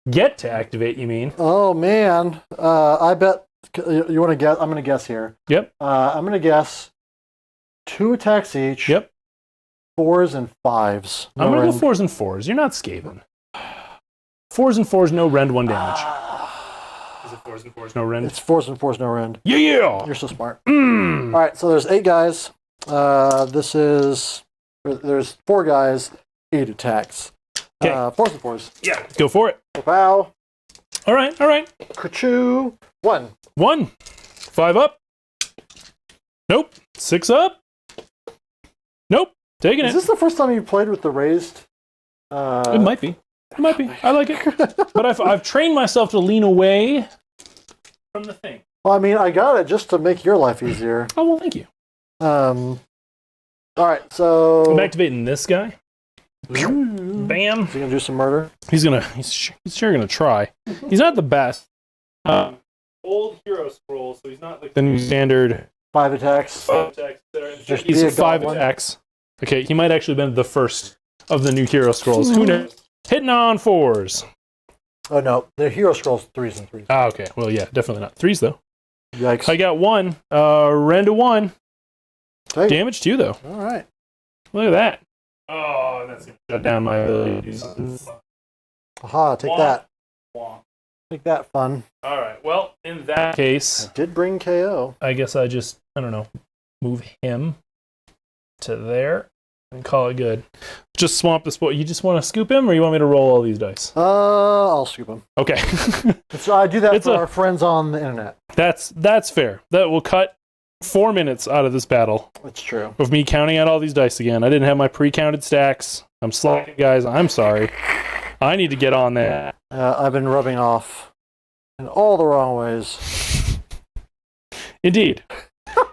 Get to activate, you mean? Oh, man. I bet... You want to guess? I'm going to guess here. Yep. I'm going to guess 2 attacks each. Yep. 4s and 5s. I'm going to go 4s and 4s. You're not Skaven. 4s and 4s, no rend 1 damage. Is it Fours and fours, no rend. It's fours and fours, no rend. Yeah! You're so smart. Mm. All right, so there's 8 guys. There's 4 guys, 8 attacks. Okay. Fours and fours. Yeah, go for it. Bow. All right. Ka-choo. 1. 1. 5 up. Nope. 6 up. Nope. Taking Is it. this the first time you played with the raised? It might be. I like it. But I've trained myself to lean away from the thing. Well, I mean, I got it just to make your life easier. Oh, well, thank you. All right, so I'm activating this guy. Bam. Bam. Is he gonna do some murder? He's sure gonna try. He's not the best. Old hero scroll, so he's not like the new standard 5 attacks. 5 attacks. Just He's be a 5 goblin. attacks. Okay, he might actually have been the first of the new hero scrolls. Who knows? Hitting on 4s. Oh no, the hero scrolls 3s and 3s. Ah, okay. Well, yeah, definitely not 3s though. Yikes. I got 1. Rend to 1. Okay. Damage 2 though. All right. Look at that. Oh, that's gonna shut down my ability to do something. Aha, take Wah. that. Wah. Take that, fun. All right. Well, in that case, I did bring KO. I guess I don't know, move him to there and call it good. Just swamp the spot. You just want to scoop him, or you want me to roll all these dice? I'll scoop him. Okay. So I do that It's for a- our friends on the internet. That's fair. That will cut 4 minutes out of this battle It's true. of me counting out all these dice again. I didn't have my pre-counted stacks. I'm slacking, guys. I'm sorry. I need to get on that. I've been rubbing off in all the wrong ways. Indeed.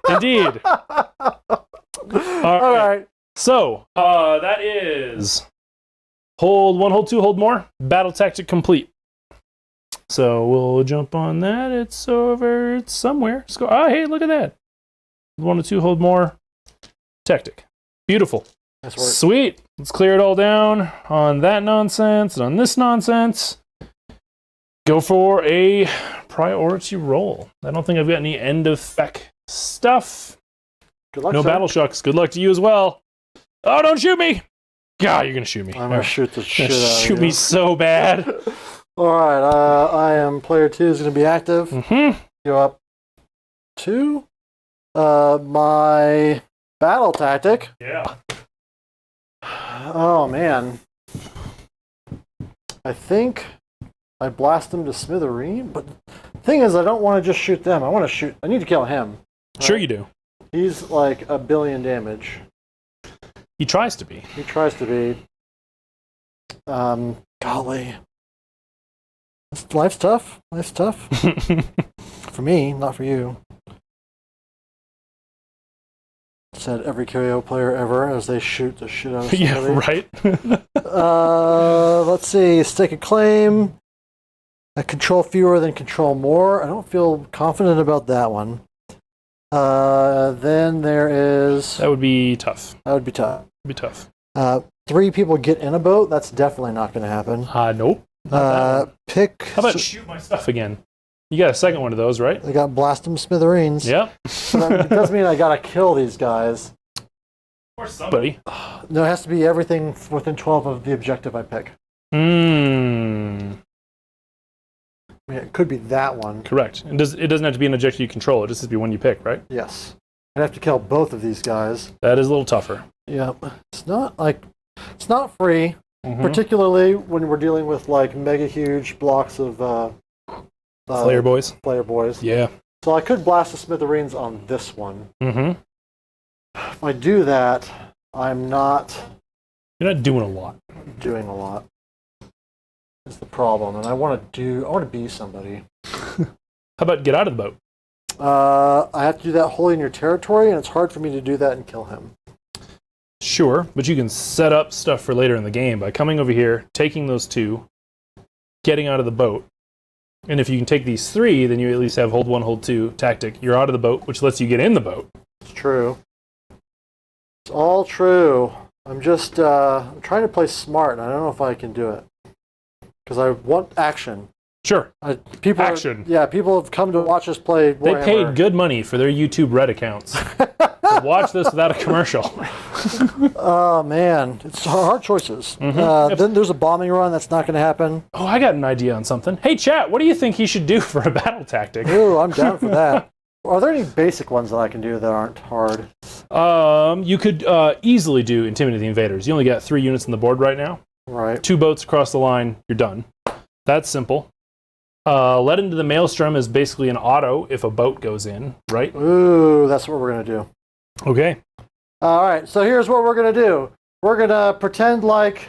Indeed. All right. So, that is hold 1, hold 2, hold more. Battle tactic complete. So we'll jump on that. It's over. It's somewhere. Let's go. Oh, hey, look at that. 1 to 2, hold more. Tactic. Beautiful. Nice work. Sweet. Let's clear it all down on that nonsense and on this nonsense. Go for a priority roll. I don't think I've got any end of spec stuff. Good luck, No sir. battle shocks. Good luck to you as well. Oh, don't shoot me! God, you're gonna shoot me. I'm gonna shoot the shit You're out gonna of shoot you. me so bad. All right. I am player 2 is gonna be active. Mm-hmm. Go up 2. My battle tactic. Yeah. Oh man. I think I blast them to smithereen, but the thing is, I don't want to just shoot them. I need to kill him. Sure you do. He's like 1 billion damage. He tries to be. He tries to be. Golly. Life's tough. Life's tough. For me, not for you. Said every KO player ever as they shoot the shit out of somebody. Yeah, right? Let's see. Stake a claim. Control fewer than control more. I don't feel confident about that one. Then there is... That would be tough. That would be tough. Be tough. 3 people get in a boat. That's definitely not going to happen. Nope. Pick... How about shoot my stuff again? You got a second one of those, right? I got blast them smithereens. Yep. So it does mean I got to kill these guys. Or somebody. No, it has to be everything within 12 of the objective I pick. Mmm. I mean, it could be that one. Correct. It doesn't have to be an objective you control. It just has to be one you pick, right? Yes. I'd have to kill both of these guys. That is a little tougher. Yep. It's not free, Mhm. particularly when we're dealing with like mega huge blocks of Slayer boys. player boys. Yeah. So I could blast the smithereens on this one. Mm-hmm. If I do that, I'm not You're not doing a lot. doing a lot. Is the problem, and I want to be somebody. How about get out of the boat? I have to do that wholly in your territory, and it's hard for me to do that and kill him. Sure, but you can set up stuff for later in the game by coming over here, taking those 2, getting out of the boat. And if you can take these 3, then you at least have hold 1, hold 2 tactic. You're out of the boat, which lets you get in the boat. It's true. It's all true. I'm just I'm trying to play smart, and I don't know if I can do it. Because I want action. Sure. People Action. People have come to watch us play Warhammer. They paid good money for their YouTube Red accounts. Watch this without a commercial. Oh, man. It's hard choices. Then there's a bombing run. That's not going to happen. Oh, I got an idea on something. Hey, chat, what do you think he should do for a battle tactic? Ooh, I'm down for that. Are there any basic ones that I can do that aren't hard? You could easily do Intimidate the Invaders. You only got 3 units on the board right now. Right. 2 boats across the line, you're done. That's simple. Let into the Maelstrom is basically an auto if a boat goes in, right? Ooh, that's what we're going to do. Okay. All right, so here's what we're going to do. We're going to pretend like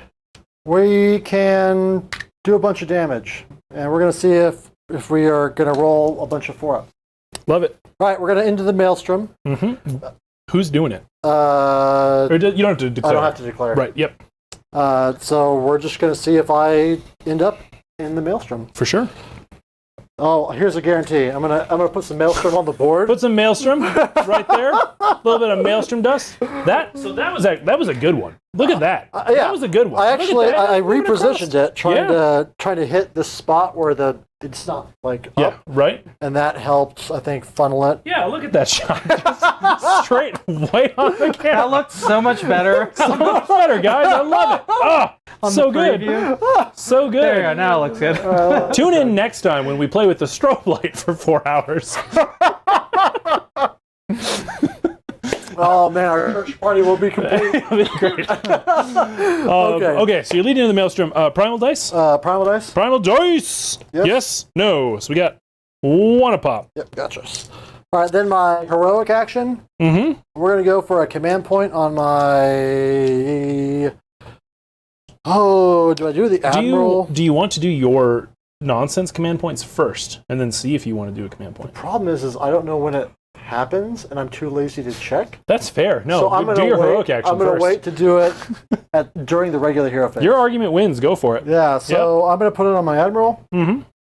we can do a bunch of damage. And we're going to see if we are going to roll a bunch of 4-ups. Love it. All right, we're going to into the Maelstrom. Who's doing it? You don't have to declare. I don't have to declare. Right, yep. So we're just going to see if I end up in the Maelstrom. For sure. Oh, here's a guarantee. I'm gonna put some Maelstrom on the board. Put some Maelstrom right there. A little bit of Maelstrom dust. That was a good one. Look at that. Yeah, that was a good one. I repositioned it, trying to hit the spot where it's not like up, right. And that helped, I think, funnel it. Yeah, look at that shot. Just straight way on the camera. That looked so much better. So much better, guys. I love it. Oh, so good. So good. There you go. Now it looks good. Tune in next time when we play with the strobe light for 4 hours. Oh man, our church party will be complete. It'll be great. Okay, so you're leading in the Maelstrom. Primal dice? Primal dice? Primal dice! Yep. Yes? No. So we got 1 a pop. Yep, gotcha. All right, then my heroic action. We're going to go for a command point on my... Oh, do I do the Admiral? Do you want to do your nonsense command points first, and then see if you want to do a command point? The problem is I don't know when it happens, and I'm too lazy to check. That's fair. No, so I'm do your heroic action I'm going to wait to do it during the regular hero phase. Your argument wins. Go for it. Yeah, so I'm going to put it on my Admiral.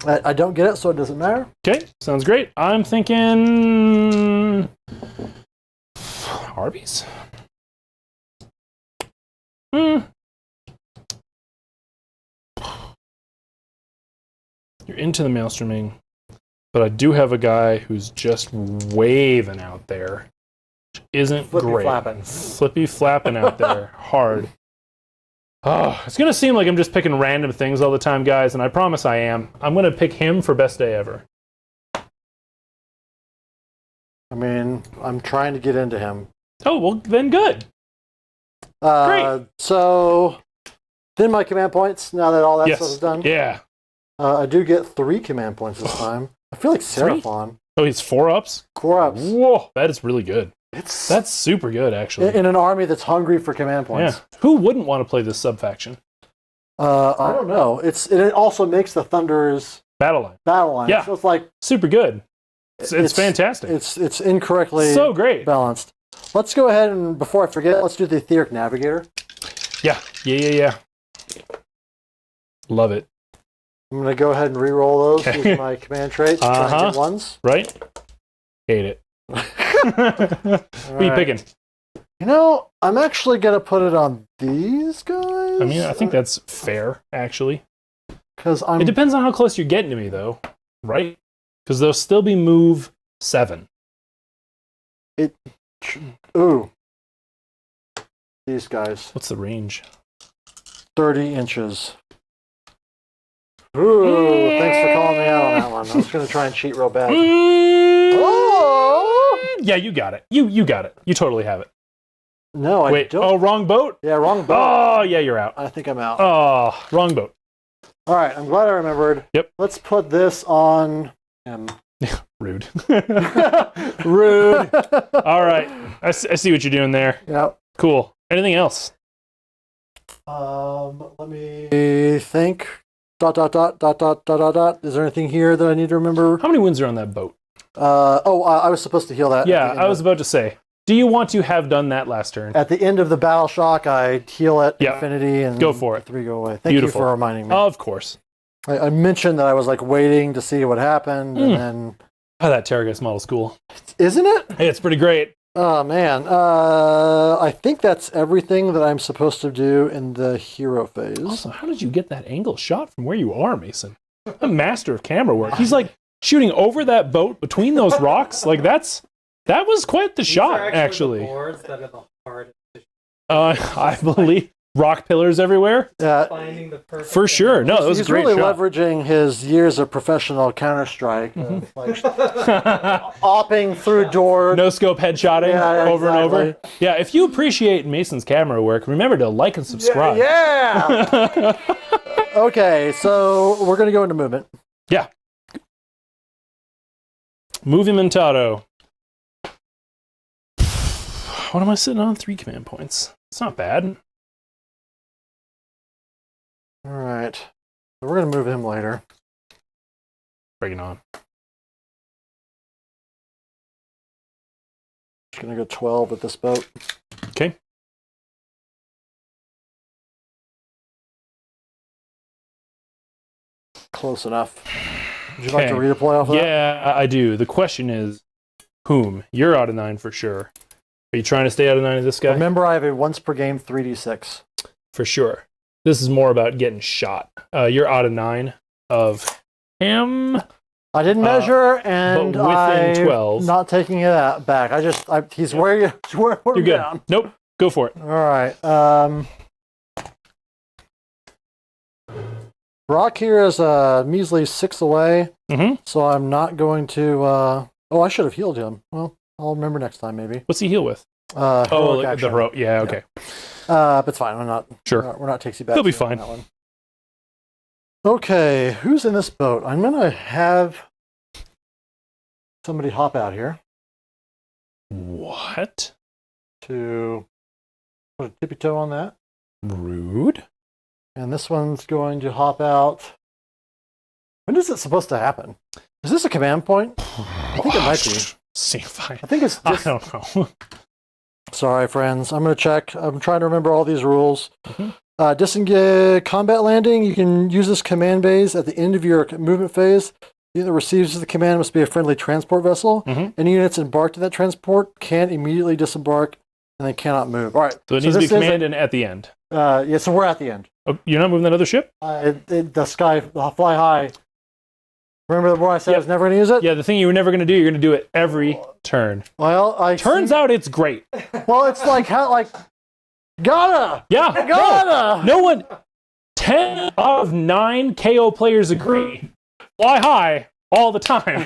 I don't get it, so it doesn't matter. Okay, sounds great. I'm thinking... Arby's? You're into the Maelstroming, but I do have a guy who's just waving out there, which isn't great. Flippy flapping out there, hard. Oh, it's going to seem like I'm just picking random things all the time, guys, and I promise I am. I'm going to pick him for best day ever. I mean, I'm trying to get into him. Oh, well, then good. Great. So, then my command points, now that all that stuff is done. Yeah. I do get 3 command points this time. I feel like Seraphon. Oh, he's 4 ups? 4 ups. Whoa, that is really good. That's super good, actually. In an army that's hungry for command points. Yeah. Who wouldn't want to play this sub-faction? I don't know. It also makes the Thunderers battle line. Yeah. So it's like super good. It's fantastic. It's incorrectly so great. Balanced. Let's go ahead and, before I forget, let's do the Etheric Navigator. Yeah. Love it. I'm going to go ahead and re-roll those with my command traits. Try and get ones. Right? Hate it. What are you picking? You know, I'm actually going to put it on these guys. I mean, I think that's fair, actually. It depends on how close you're getting to me, though. Right? Because they'll still be move 7. Ooh. These guys. What's the range? 30 inches. Ooh, thanks for calling me out on that one. I was going to try and cheat real bad. Oh! Yeah, you got it. You got it. You totally have it. No, I don't. Oh, wrong boat? Yeah, wrong boat. Oh, yeah, you're out. I think I'm out. Oh, wrong boat. All right, I'm glad I remembered. Yep. Let's put this on him. Rude. Rude. All right. I see what you're doing there. Yep. Cool. Anything else? Let me think. ... Is there anything here that I need to remember? How many wins are on that boat? I was supposed to heal that. Yeah, I was about to say. Do you want to have done that last turn? At the end of the battle shock, I heal at infinity and go for it. 3 go away. Thank you for reminding me. Of course. I mentioned that I was like waiting to see what happened, and then... Oh, that Terragus model's cool. Isn't it? Hey, it's pretty great. Oh, man. I think that's everything that I'm supposed to do in the hero phase. Also, how did you get that angle shot from where you are, Mason? A master of camera work. He's like shooting over that boat between those rocks. Like, that's That was quite the shot, actually. The boards that are the hardest. I believe rock pillars everywhere. Finding the perfect For sure. No, that was a great really shot. leveraging his years of professional Counter-Strike. Like, opping through doors. No scope headshotting over and over. exactly. Yeah, if you appreciate Mason's camera work, remember to like and subscribe. Yeah! Okay, so we're going to go into movement. Yeah. Movimentato. What am I sitting on? 3 command points. It's not bad. All right. So we're going to move him later. Bring it on. Just going to go 12 with this boat. Okay. Close enough. Would you like to redeploy off of that? Yeah, I do. The question is, whom? You're out of 9 for sure. Are you trying to stay out of 9 of this guy? Remember, I have a once per game 3d6. For sure. This is more about getting shot. You're out of 9 of him. I didn't measure, and but within I'm 12. not taking it back. He's where you put You're him good. down. Nope. Go for it. All right. Brock here is a measly 6 away, so I'm not going to... oh, I should have healed him. Well, I'll remember next time, maybe. What's he heal with? Heroic the action. heroic. Yeah, okay. But it's fine. I'm not... Sure. We're not takesy back. He'll be on fine. that one. Okay, who's in this boat? I'm going to have somebody hop out here What? to put a tippy toe on that. Rude. And this one's going to hop out. When is it supposed to happen? Is this a command point? I think it might be. See, fine. I think it's I just... don't know. Sorry, friends. I'm going to check. I'm trying to remember all these rules. Disengage combat landing. You can use this command base at the end of your movement phase. The unit that receives the command must be a friendly transport vessel. Any units embarked in that transport can immediately disembark and they cannot move. All right. So it needs to be commanded at the end. Yeah, so we're at the end. Oh, you're not moving that other ship? The sky, fly high. Remember the one I said I was never going to use it? Yeah, the thing you were never going to do, you're going to do it every turn. Well, Turns out it's great. Well, it's like how, gotta. Yeah. Gotta. No one. 10 out of 9 KO players agree. Fly high all the time.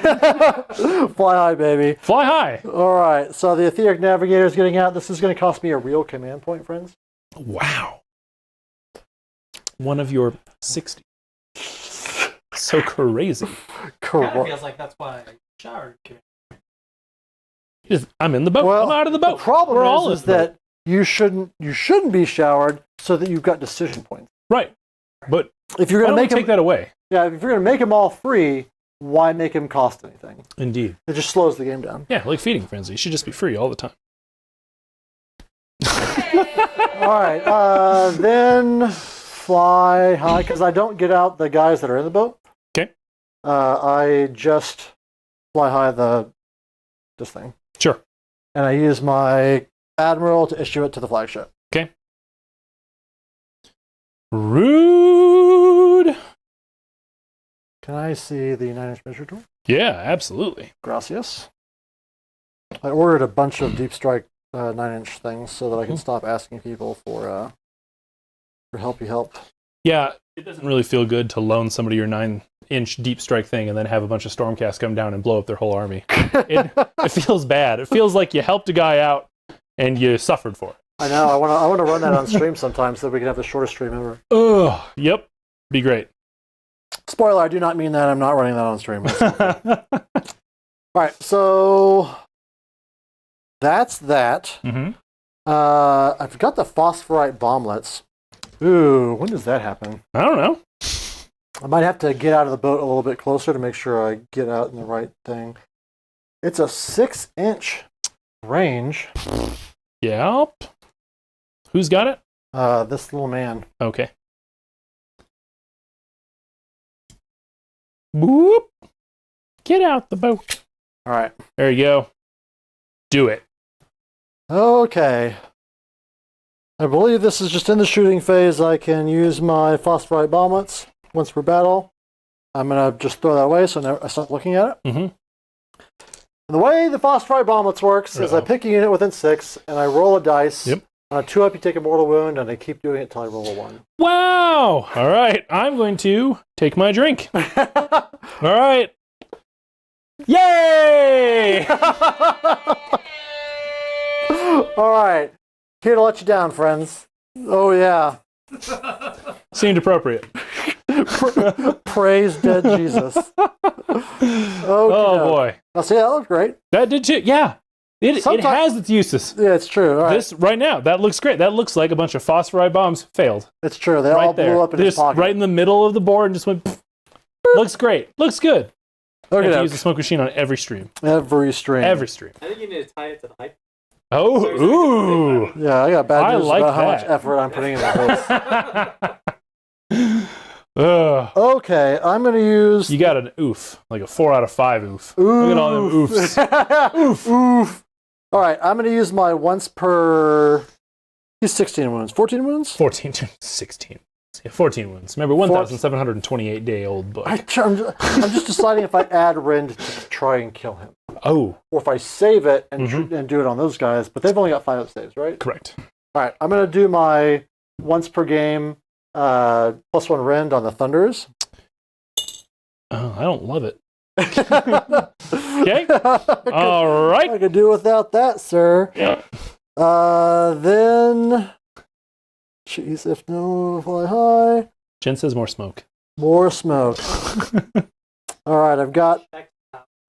Fly high, baby. Fly high. All right. So the Etheric Navigator is getting out. This is going to cost me a real command point, friends. Wow. One of your 60. So crazy. Kind of feels like that's why I showered. I'm in the boat. Well, I'm out of the boat. The problem We're all is that you shouldn't be showered so that you've got decision points. Right. But if you're why going don't to we take that away? Yeah, if you're going to make them all free, why make them cost anything? Indeed. It just slows the game down. Yeah, like Feeding Frenzy. It should just be free all the time. All right. Then fly high, because I don't get out the guys that are in the boat. Okay. I just fly high this thing. Sure. And I use my Admiral to issue it to the flagship. Okay. Rude. Can I see the 9-inch measure tool? Yeah, absolutely. Gracias. I ordered a bunch of deep strike 9-inch things so that I can stop asking people for help. Yeah, it doesn't really feel good to loan somebody your 9-inch deep strike thing and then have a bunch of Stormcasts come down and blow up their whole army. It feels bad. It feels like you helped a guy out and you suffered for it. I know. I want to run that on stream sometime so that we can have the shortest stream ever. Ugh. Yep. Be great. Spoiler, I do not mean that. I'm not running that on stream. All right, so that's that. I've got the phosphorite bomblets. Ooh, when does that happen? I don't know. I might have to get out of the boat a little bit closer to make sure I get out in the right thing. It's a 6-inch range. Yep. Who's got it? This little man. Okay. Whoop. Get out the boat. All right. There you go. Do it. Okay. I believe this is just in the shooting phase. I can use my phosphorite bomblets once per battle. I'm going to just throw that away so I stop looking at it. And the way the phosphorite bomblets works is I pick a unit within 6, and I roll a dice. Yep. On a 2 up, you take a mortal wound, and I keep doing it until I roll a 1. Wow! All right, I'm going to take my drink. All right. Yay! All right. Here to let you down, friends. Oh, yeah. Seemed appropriate. Praise dead Jesus. Oh, boy. Now, see, that looked great. That did too. Yeah. It has its uses. Yeah, it's true. All right. This right now, that looks great. That looks like a bunch of phosphorite bombs failed. It's true. They Right all there. blew up in his Just pocket. right in the middle of the board and just went. Pfft. Looks great. Looks good. I have to use the smoke machine on every stream. Every stream. Every stream. I think you need to tie it to the hype. Oh, ooh. Yeah, I got bad news like about how that. much effort I'm putting into this. Ugh. Okay, I'm going to use... You got an oof, like a 4 out of 5 oof. Oof. Look at all them oofs. Oof. Oof. All right, I'm going to use my once per... He's 16 wounds. 14 wounds? 14 to 16. Yeah, 14 wounds. Remember, 1,728 day old book. I'm just deciding if I add Rend to try and kill him. Oh, Or if I save it and do it on those guys, but they've only got 5 saves, right? correct. All right, I'm going to do my once per game +1 Rend on the Thunders. Oh, I don't love it. Okay. I All right. could do without that, sir. Yeah. Then, jeez, if no, fly high. Jen says more smoke. More smoke. All right, I've got.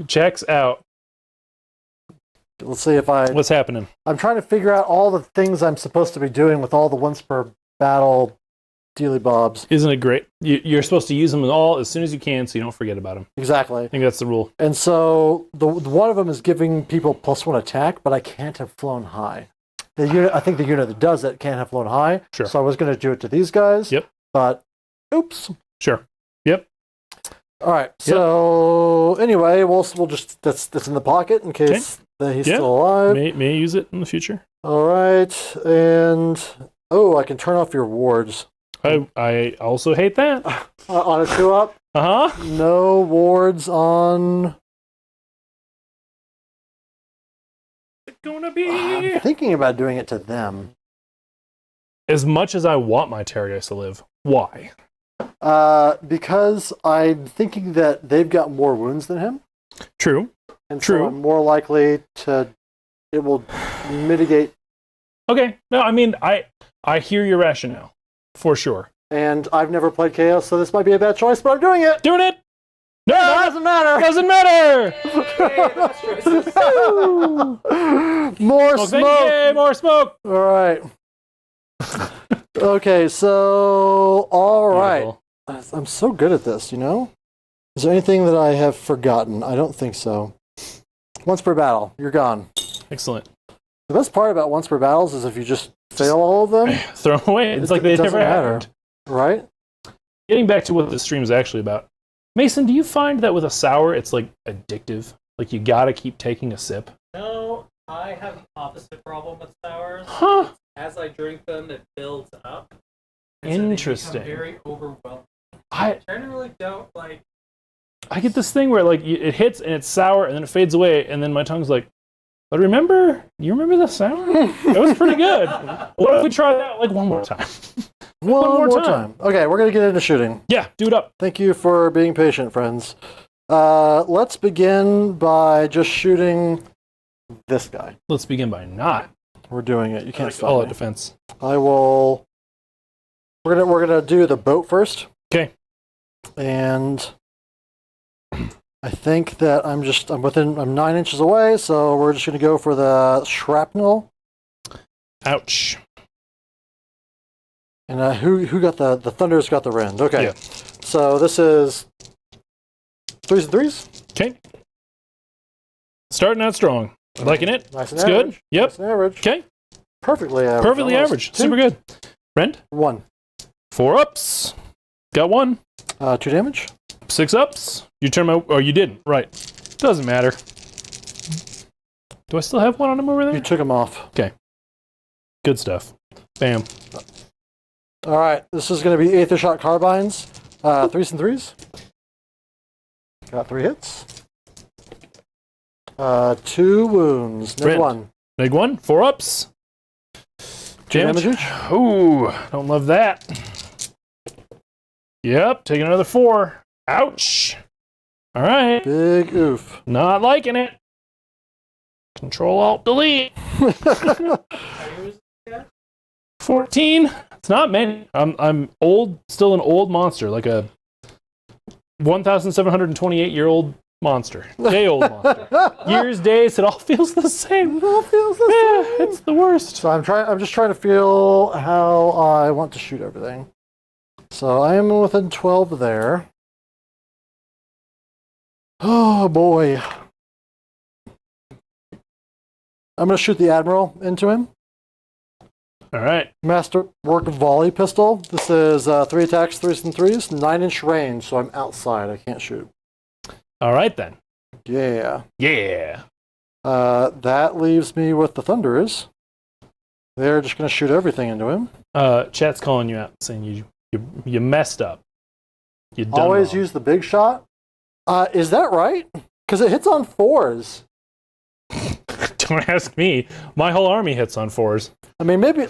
Checks out. Let's see if I. What's happening? I'm trying to figure out all the things I'm supposed to be doing with all the once per battle dealy bobs. Isn't it great? You're supposed to use them all as soon as you can so you don't forget about them. Exactly. I think that's the rule. And so the one of them is giving people +1 attack, but I can't have flown high. The unit, I think the unit that does it can't have flown high. Sure. So I was going to do it to these guys. Yep. But, oops. Sure. Yep. All right. So anyway, we'll just that's in the pocket in case that he's still alive. May use it in the future. All right, and I can turn off your wards. I also hate that. On a 2 up. Uh-huh. No wards on. It's gonna be I'm thinking about doing it to them. as much as I want my Terrorgeist to live. Why? Because I'm thinking that they've got more wounds than him. True. And True. so I'm more likely to. It will mitigate. Okay. No, I mean I hear your rationale. For sure. And I've never played Chaos, so this might be a bad choice, but I'm doing it. Doing it! No, It doesn't matter. Doesn't matter! More Oh, smoke. yay, more smoke! All right. Okay, so all right. Beautiful. I'm so good at this, you know? Is there anything that I have forgotten? I don't think so. Once per battle, you're gone. Excellent. The best part about once per battles is if you just fail all of them, Throw them away. It's like they doesn't never matter. happened. Right? Getting back to what this stream is actually about. Mason, do you find that with a sour, it's like addictive? Like you gotta keep taking a sip? No, I have the opposite problem with sours. Huh. As I drink them, it builds up. and Interesting. So they become very overwhelming. I Generally don't like. I get this thing where like it hits and it's sour and then it fades away and then my tongue's like, but remember, you remember the sour? It was pretty good. What if we try that like one more time? One more time. Okay, we're going to get into shooting. Yeah, do it up. Thank you for being patient, friends. Let's begin by just shooting this guy. Let's begin by not. We're doing it. You can't All stop out me. defense. I will. We're gonna do the boat first. Okay. And I think that I'm 9 inches away, so we're just gonna go for the shrapnel. Ouch. And who got the Thunder's got the Rend. Okay. Yeah. So this is 3s and 3s. Okay. Starting out strong. Liking it. Nice and It's average. good. Yep. Nice and average. Okay. Perfectly average. Perfectly Almost. average. 2, Super good. Rend. 1. 4 ups. Got 1. 2 damage. 6 ups. You turn my. Oh, you didn't. Right. Doesn't matter. Do I still have 1 on him over there? You took him off. Good stuff. Bam. All right. This is going to be Aether Shot Carbines. 3s and 3s. Got 3 hits. 2 wounds. Neg Rend. 1. Neg 1, 4 ups. 2 damage each. Ooh, don't love that. Yep, take another 4. Ouch. All right. Big oof. Not liking it. Control Alt Delete. 14. It's not many. I'm old, still an old monster, like a 1,728-year-old monster. Day old monster. Years, days, it all feels the same. It all feels the same. It's the worst. So I'm just trying to feel how I want to shoot everything. So I am within 12 there. Oh boy. I'm going to shoot the Admiral into him. All right. Masterwork volley pistol. This is 3 attacks, 3s and 3s, 9-inch range, so I'm outside. I can't shoot. All right then. Yeah. Yeah. That leaves me with the Thunderers. They're just going to shoot everything into him. Chat's calling you out, saying you messed up. You done Always wrong. use the big shot. Is that right? Because it hits on 4s. Don't ask me. My whole army hits on 4s. I mean, maybe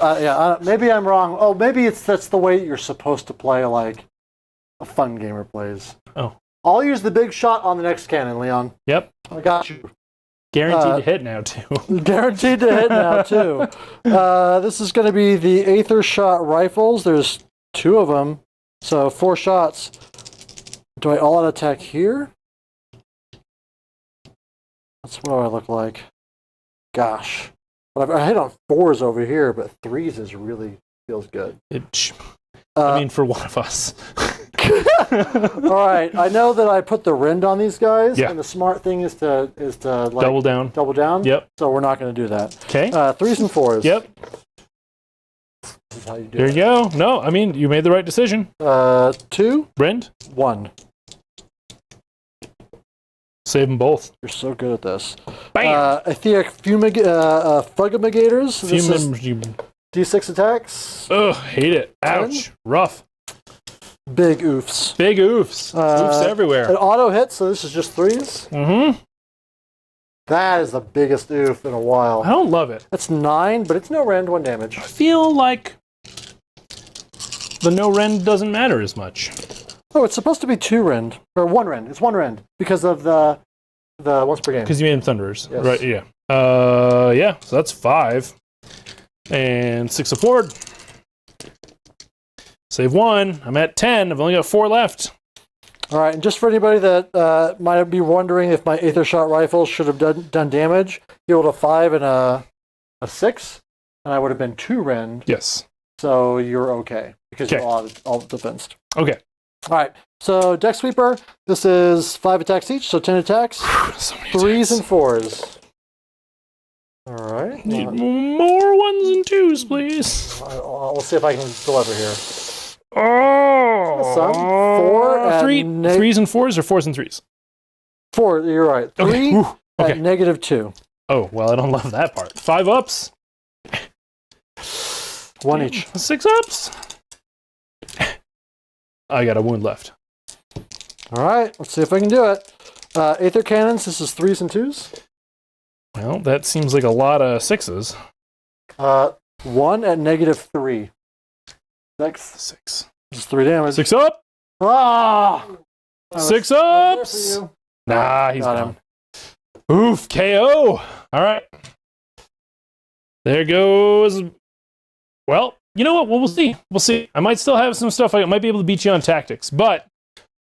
maybe I'm wrong. Oh, maybe that's the way you're supposed to play, like a fun gamer plays. Oh. I'll use the big shot on the next cannon, Leon. Yep. I got you. Guaranteed to hit now too. Guaranteed to hit now, too. This is going to be the Aether Shot rifles. There's 2 of them, so 4 shots. Do I all-out attack here? That's what I look like. Gosh. I hit on 4s over here, but 3s is really feels good. I mean, for one of us. All right. I know that I put the rend on these guys, Yeah. and the smart thing is to like Double down. Double down. Yep. So we're not going to do that. Okay. 3s and 4s. Yep. This is how you do There it. you go. No, I mean, you made the right decision. 2, Rend, 1. save them both. You're so good at this. Bam! Etheric Fumigators. This is D6 attacks. Ugh, hate it. Ouch. Rough. Big oofs. Big oofs. Oofs An everywhere. auto hit, so this is just 3s. Mm-hmm. That is the biggest oof in a while. I don't love it. That's 9, but it's no rend, 1 damage. I feel like the no rend doesn't matter as much. Oh, it's supposed to be 2 rend. Or 1 rend. It's 1 rend because of the once per game. Because you made them Thunderers. Yes. Right, yeah. Yeah, so that's 5. And 6 support. Save 1. I'm at 10. I've only got 4 left. All right, and just for anybody that might be wondering if my Aether Shot rifle should have done damage, he rolled a 5 and a 6, and I would have been 2 rend. Yes. So you're okay because Okay. you're all defensed. Okay. All right, so Deck Sweeper, this is 5 attacks each, so 10 attacks, So many 3s attacks. and 4s. All right. Need more 1s and 2s, please. We'll see if I can deliver here. Oh! Some 4 at 3s and 4s or 4s and 3s? 4, you're right. 3 Okay. Ooh. at Okay. -2. Oh, well, I don't love that part. 5 ups. 1 each. 6 ups. I got a wound left. All right, let's see if I can do it. Aether Cannons, this is 3s and 2s. Well, that seems like a lot of 6s. 1 at -3. 6. 6. This is 3 damage. 6 up. Ah! 6 I was there ups. for you. Nah, he's Got gone. Oof, KO. All right. There goes. Well, you know what? We'll see. We'll see. I might still have some stuff. I might be able to beat you on tactics, but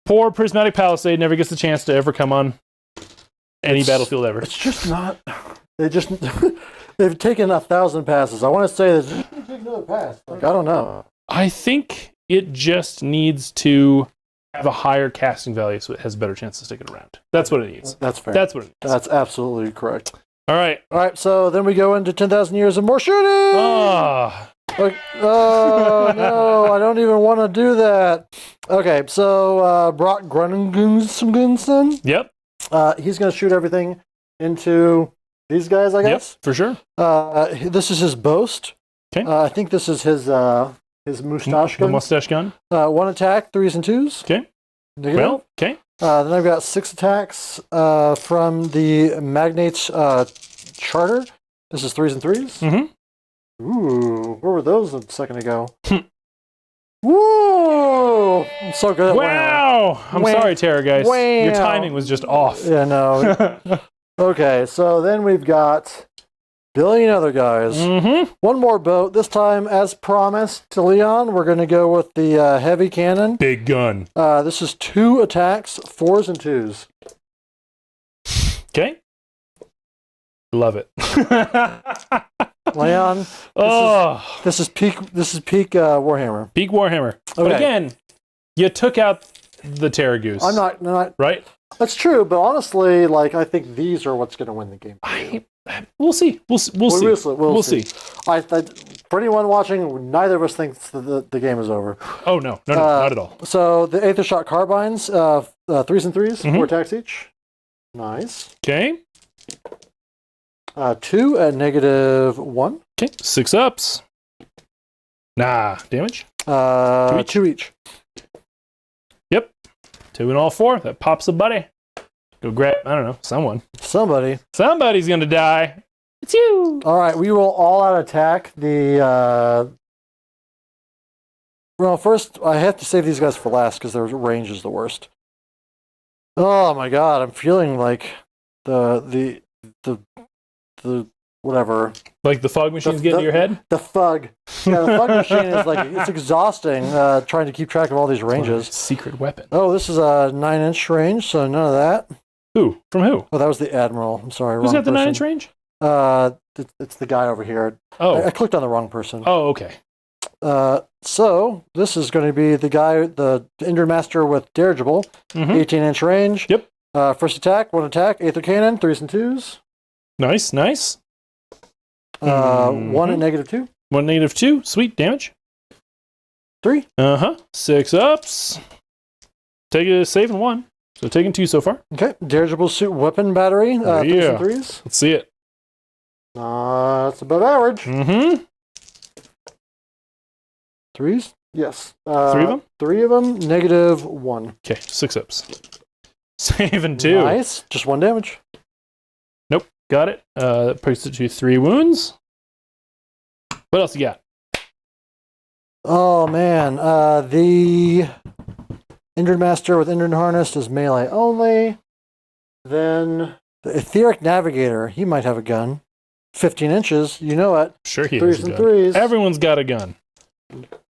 poor Prismatic Palisade never gets the chance to ever come on any battlefield ever. It's just not. They've taken 1,000 passes. I want to say that. Take another pass. Like, I don't know. I think it just needs to have a higher casting value so it has a better chance to stick it around. That's what it needs. That's fair. That's what it needs. That's absolutely correct. All right. All right, so then we go into 10,000 years of more shooting. Ah. Like, oh no, I don't even want to do that. Okay, so Brock Grunningson, Yep. he's going to shoot everything into these guys, I Yep. guess. For sure. This is his boast. 'Kay. I think this is his mustache The gun. mustache gun. 1 attack, 3s and 2s. Okay. Negative. Well, okay. Then I've got 6 attacks from the Magnate's Charter. This is 3s and 3s. Mm-hmm. Ooh, where were those a second ago? Woo! I'm so good at Wow! I'm Wham. sorry, Terra guys. Wham. Your timing was just off. Yeah, no. Okay, so then we've got billion other guys. Mm-hmm. One more boat. This time, as promised to Leon, we're going to go with the heavy cannon. Big gun. This is 2 attacks, 4s and 2s. Okay. Love it. Leon, this is peak Warhammer. Peak Warhammer. But Okay. again, you took out the Terra Goose. I'm not. Right? That's true, but honestly, like I think these are what's going to win the game. We'll see. We'll see. We'll see. For anyone watching, neither of us thinks the game is over. Oh no, not at all. So the Aether Shot carbines, 3s and 3s, Mhm. 4 attacks each. Nice. Okay. 2 at -1. Okay. 6 ups. Nah, damage. 2 each. Yep. 2 and all 4. That pops a buddy. Go grab. I don't know. Someone. Somebody. Somebody's gonna die. It's you. All right, we will all out attack the. Well, first I have to save these guys for last because their range is the worst. Oh my god, I'm feeling like the whatever. Like the fog machine's getting to your head. The fug. Yeah, the fug machine is like it's exhausting trying to keep track of all these ranges. Secret weapon. Oh, this is a 9-inch range, so none of that. Who? From who? Oh, that was the Admiral. I'm sorry. Who's wrong got the person. 9-inch range? It's the guy over here. Oh. I clicked on the wrong person. Oh, okay. So this is going to be the guy, the Injured Master with Dirigible, Mhm. 18-inch range. Yep. First attack, 1 attack, Aether Cannon, 3s and 2s. Nice, nice. 1 at -2. 1 -2. Sweet damage. 3. 6 ups. Take a save and 1. So taking 2 so far. Okay. Dirigible Suit Weapon Battery, 3s Yeah. and 3s. Let's see it. That's above average. Mm-hmm. 3s? Yes. 3 of them? 3 of them, -1. Okay, 6 ups. Save and 2. Nice. Just 1 damage. Nope. Got it. That puts it to 3 wounds. What else you got? Oh, man. The Injured Master with Injured Harness is melee only. Then the Etheric Navigator, he might have a gun. 15 inches, you know it. Sure he 3s has a and gun. 3s. Everyone's got a gun.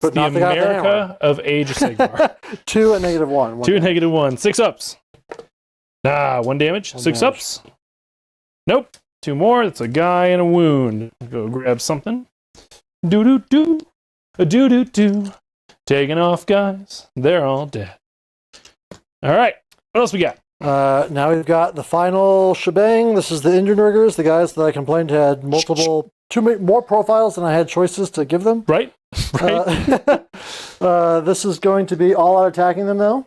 But The not the guy with the hammer. America of Age of Sigmar. 2 at -1. 2 and -1. 6 ups. 1 damage. 6 damage. ups. Nope. 2 more. That's a guy and a wound. Go grab something. Do-do-do. A-do-do-do. Taking off, guys. They're all dead. All right. What else we got? Now we've got the final shebang. This is the Injured Riggers, the guys that I complained had more profiles than I had choices to give them. Right? Right? This is going to be all out attacking them, though.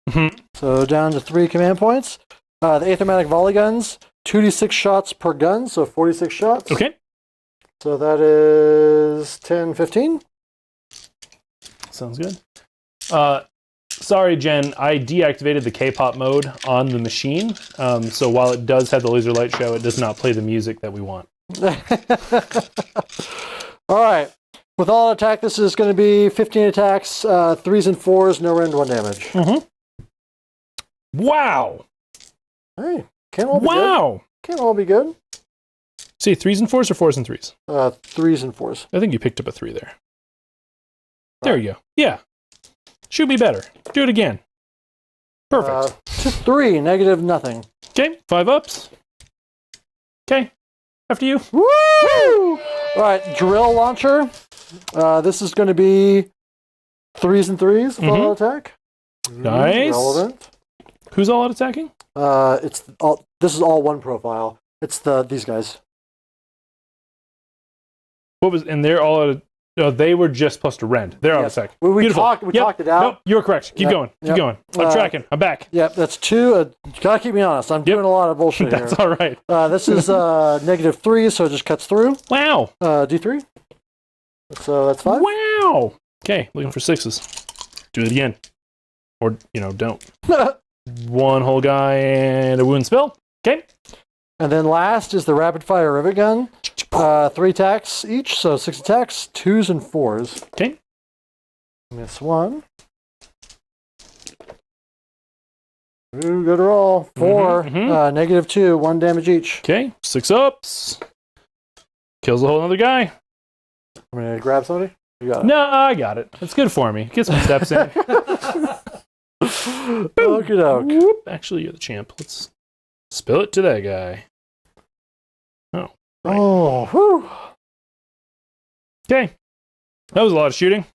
Mhm. So down to 3 command points. The Aethermatic Volley Guns, 2d6 shots per gun, so 46 shots. Okay. So that is 10, 15. Sounds good. Sorry, Jen. I deactivated the K-pop mode on the machine. So while it does have the laser light show, it does not play the music that we want. All right. With all attack, this is going to be 15 attacks, 3s and 4s, no rend, 1 damage. Mm-hmm. Wow. Hey, can't all be good. Wow. Can't all be good. See, 3s and 4s or 4s and 3s? 3s and 4s. I think you picked up a 3 there. There you go. Yeah. Should be better. Do it again. Perfect. To 3, negative nothing. Okay, 5 ups. Okay, after you. Woo! All right, drill launcher. This is going to be 3s and 3s, full attack. Nice. Relevant. Who's all out attacking? This is all 1 profile. It's these guys. What was, and they're all out. No, they were just supposed to rend. They're out of attack. We Beautiful. talked it out. Nope, you were correct. Keep Yep. going. Keep Yep. going. I'm tracking. I'm back. Yep, that's 2. Gotta keep me honest. I'm doing a lot of bullshit That's here. all right. This is -3, so it just cuts through. Wow. D3. So that's 5. Wow. Okay, looking for 6s. Do it again. Or, don't. 1 whole guy and a wound spell. Okay. And then last is the rapid fire rivet gun. 3 attacks each, so 6 attacks, 2s and 4s. Okay. Miss 1. Ooh, good roll. 4, -2, 1 damage each. Okay. 6 ups. Kills a whole other guy. I'm gonna grab somebody. You got it. No, I got it. It's good for me. Get some steps in. Okie doke. Whoop. Actually, you're the champ. Let's spill it to that guy. Oh. Right. Oh, whew. Okay. That was a lot of shooting.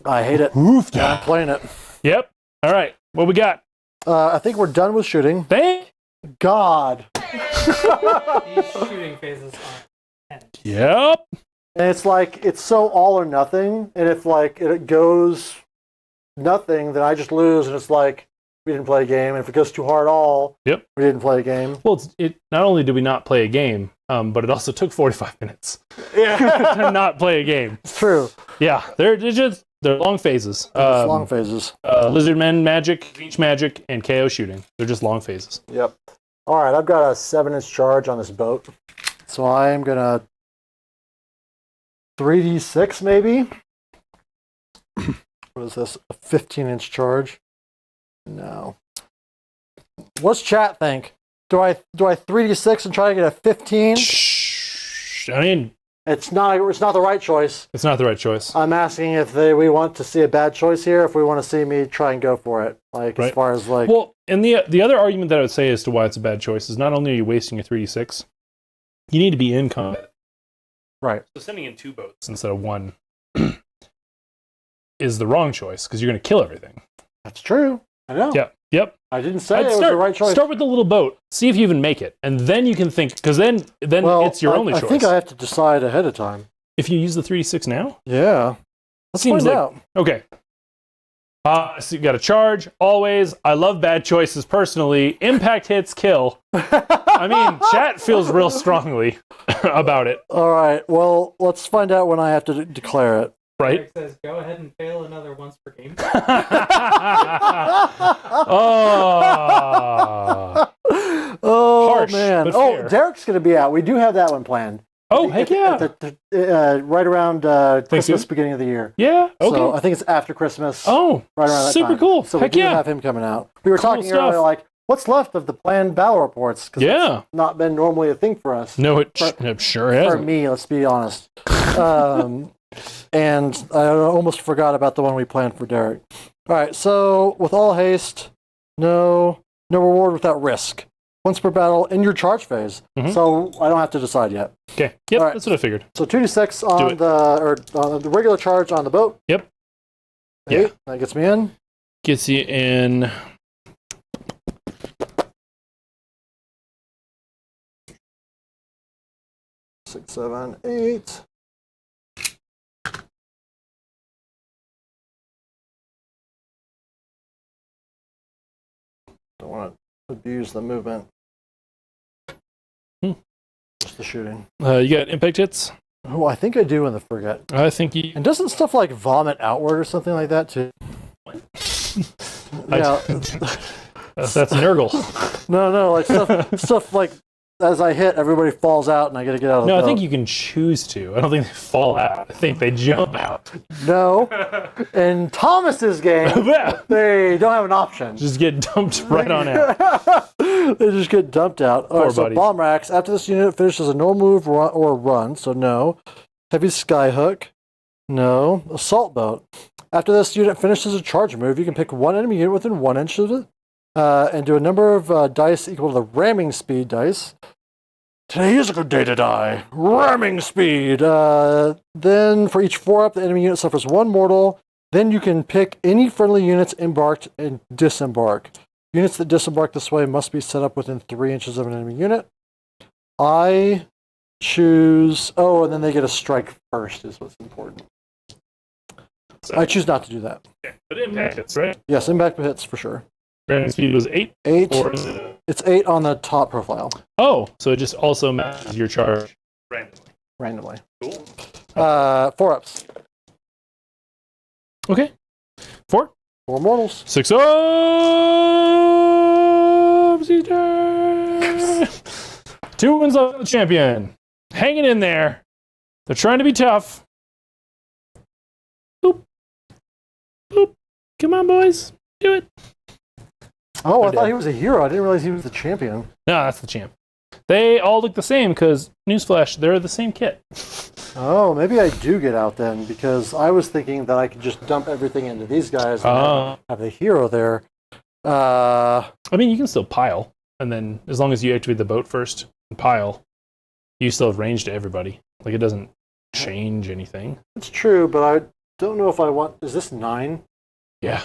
I hate it. Oof. I'm playing it. Yep. All right. What we got? I think we're done with shooting. Thank God. These shooting phases are Yep. And it's like, it's so all or nothing. And if like it goes nothing, then I just lose. And it's like, we didn't play a game. And if it goes too hard all, Yep. we didn't play a game. Well, it not only did we not play a game, but it also took 45 minutes Yeah. to not play a game. It's true. Yeah, they're long phases. It's long phases. Lizardmen magic, Leech magic, and KO shooting. They're just long phases. Yep. All right, I've got a 7-inch charge on this boat. So I am going to 3d6 maybe. What is this? A 15-inch charge? No. What's chat think? Do I 3d6 and try to get a 15? Shh. I mean, It's not the right choice. it's not the right choice. I'm asking if we want to see a bad choice here, if we want to see me try and go for it. Like, Right. as far as like... Well, and the other argument that I would say as to why it's a bad choice is not only are you wasting a 3d6, you need to be in combat. Right. So sending in 2 boats instead of 1 is the wrong choice because you're going to kill everything. That's true. I know. Yep. I didn't say I'd it was the right choice. Start with the little boat. See if you even make it, and then you can think. Because then Well, it's your only choice. I think I have to decide ahead of time. If you use the 3d6 now, Yeah. Let's Seems find like- out. okay. So you got to charge always. I love bad choices personally. Impact hits, kill. I mean, chat feels real strongly about it, All right. Well, let's find out when I have to declare it. right? Eric says, go ahead and fail another once per game. Oh. Oh, Harsh, man. but Oh, fair. Derek's going to be out. We do have that one planned. Oh, heck yeah. Right around Christmas, Thanksgiving? beginning of the year. Yeah. Okay. So I think it's after Christmas. Oh, right around that super time. cool. So we Heck do yeah. have him coming out. We were Cool talking stuff. earlier, like, what's left of the planned battle reports? Because Yeah. it's not been normally a thing for us. No, it For- sure For hasn't. me, let's be honest. And I almost forgot about the one we planned for Derek. All right, so with all haste, no reward without risk. Once per battle in your charge phase. Mhm. So I don't have to decide yet. Okay. Yep, All right. that's what I figured. So 2d6 Do on it. the regular charge on the boat. Yep. 8, Yeah. that gets me in. Gets you in. Six, 7, 8. Don't want to abuse the movement. Just the shooting. You got impact hits? Oh, I think I do in the frigate. I think you. And doesn't stuff like vomit outward or something like that too? Yeah. That's an Nurgle. No, like stuff like as I hit, everybody falls out and I get to get out of the No, I boat. think you can choose to. I don't think they fall out. I think they jump out. No. In Thomas's game, they don't have an option. Just get dumped right on out. They just get dumped out. All Poor right, so buddies. bomb racks. After this unit finishes a normal move or run, so no. Heavy skyhook, no. Assault boat. After this unit finishes a charge move, you can pick one enemy unit within 1 inch of it, and do a number of dice equal to the ramming speed dice. Today is a good day to die. Ramming speed. Then for each 4-up, the enemy unit suffers 1 mortal. Then you can pick any friendly units embarked and disembark. Units that disembark this way must be set up within 3 inches of an enemy unit. I choose... Oh, and then they get a strike first is what's important. I choose not to do that. Okay, but impact hits, right? Yes, impact hits for sure. Ramming speed was 8. 8. Or is it It's 8 on the top profile, Oh, so it just also matches your charge randomly. randomly. Cool. 4-ups. Okay. 4. 4 mortals. 6 up! 2 wins off the champion. Hanging in there. They're trying to be tough. Boop. Boop. Come on, boys. Do it. Oh, I thought he was a hero. I didn't realize he was the champion. No, that's the champ. They all look the same because, newsflash, they're the same kit. Oh, maybe I do get out then, because I was thinking that I could just dump everything into these guys and have the hero there. I mean, you can still pile, and then as long as you activate the boat first and pile, you still have range to everybody. Like, it doesn't change anything. It's true, but I don't know if I want... Is this 9? Yeah.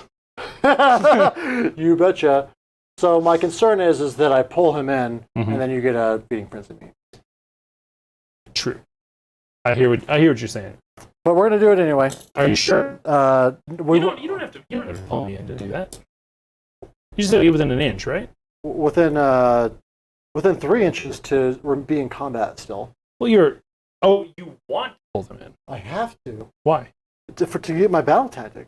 You betcha. So my concern is that I pull him in, and then you get a beating prince of me. True. I hear what you're saying. But we're gonna do it anyway. Are you sure? You You don't have to pull me in to do that. You just have to be within an inch, right? within 3 inches to be in combat still. Well, you want to pull them in. I have to. Why? To get my battle tactic.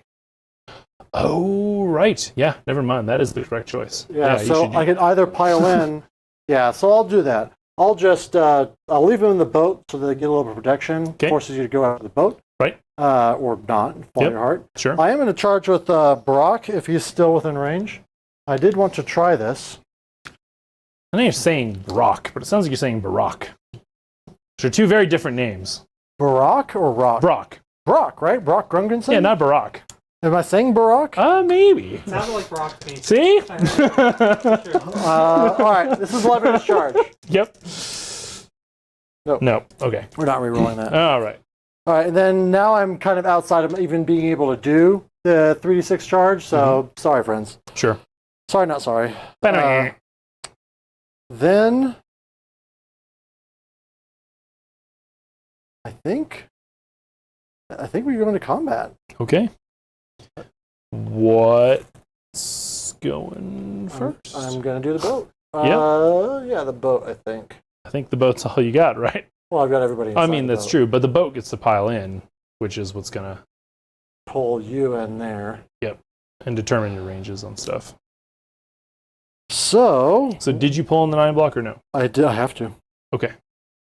Oh, right. Yeah, never mind. That is the correct choice. Yeah, so I can either pile in. Yeah, so I'll do that. I'll just I'll leave them in the boat so that they get a little bit of protection. Okay. Forces you to go out of the boat. Right. Or not. Follow your heart. Sure. I am going to charge with Brock if he's still within range. I did want to try this. I know you're saying Brock, but it sounds like you're saying Barack. Which are 2 very different names. Barack or Rock? Brock. Brock, right? Brock Grungensen? Yeah, not Barack. Am I saying Barack? Maybe. Sounded like Brock to me. See? All right, this is leverage charge. Yep. Nope. No. Okay. We're not re-rolling that. All right. All right, and then now I'm kind of outside of even being able to do the 3d6 charge, so sorry, friends. Sure. Sorry, not sorry. Then Then I think we go into combat. okay. What's going first? I'm gonna do the boat. Yeah, the boat. I think. I think the boat's all you got, right? Well, I've got everybody. I inside mean, the that's boat. true, but the boat gets to pile in, which is what's gonna Pull you in there. and determine your ranges on stuff. So Did you pull in the 9 block or no? I have to. Okay.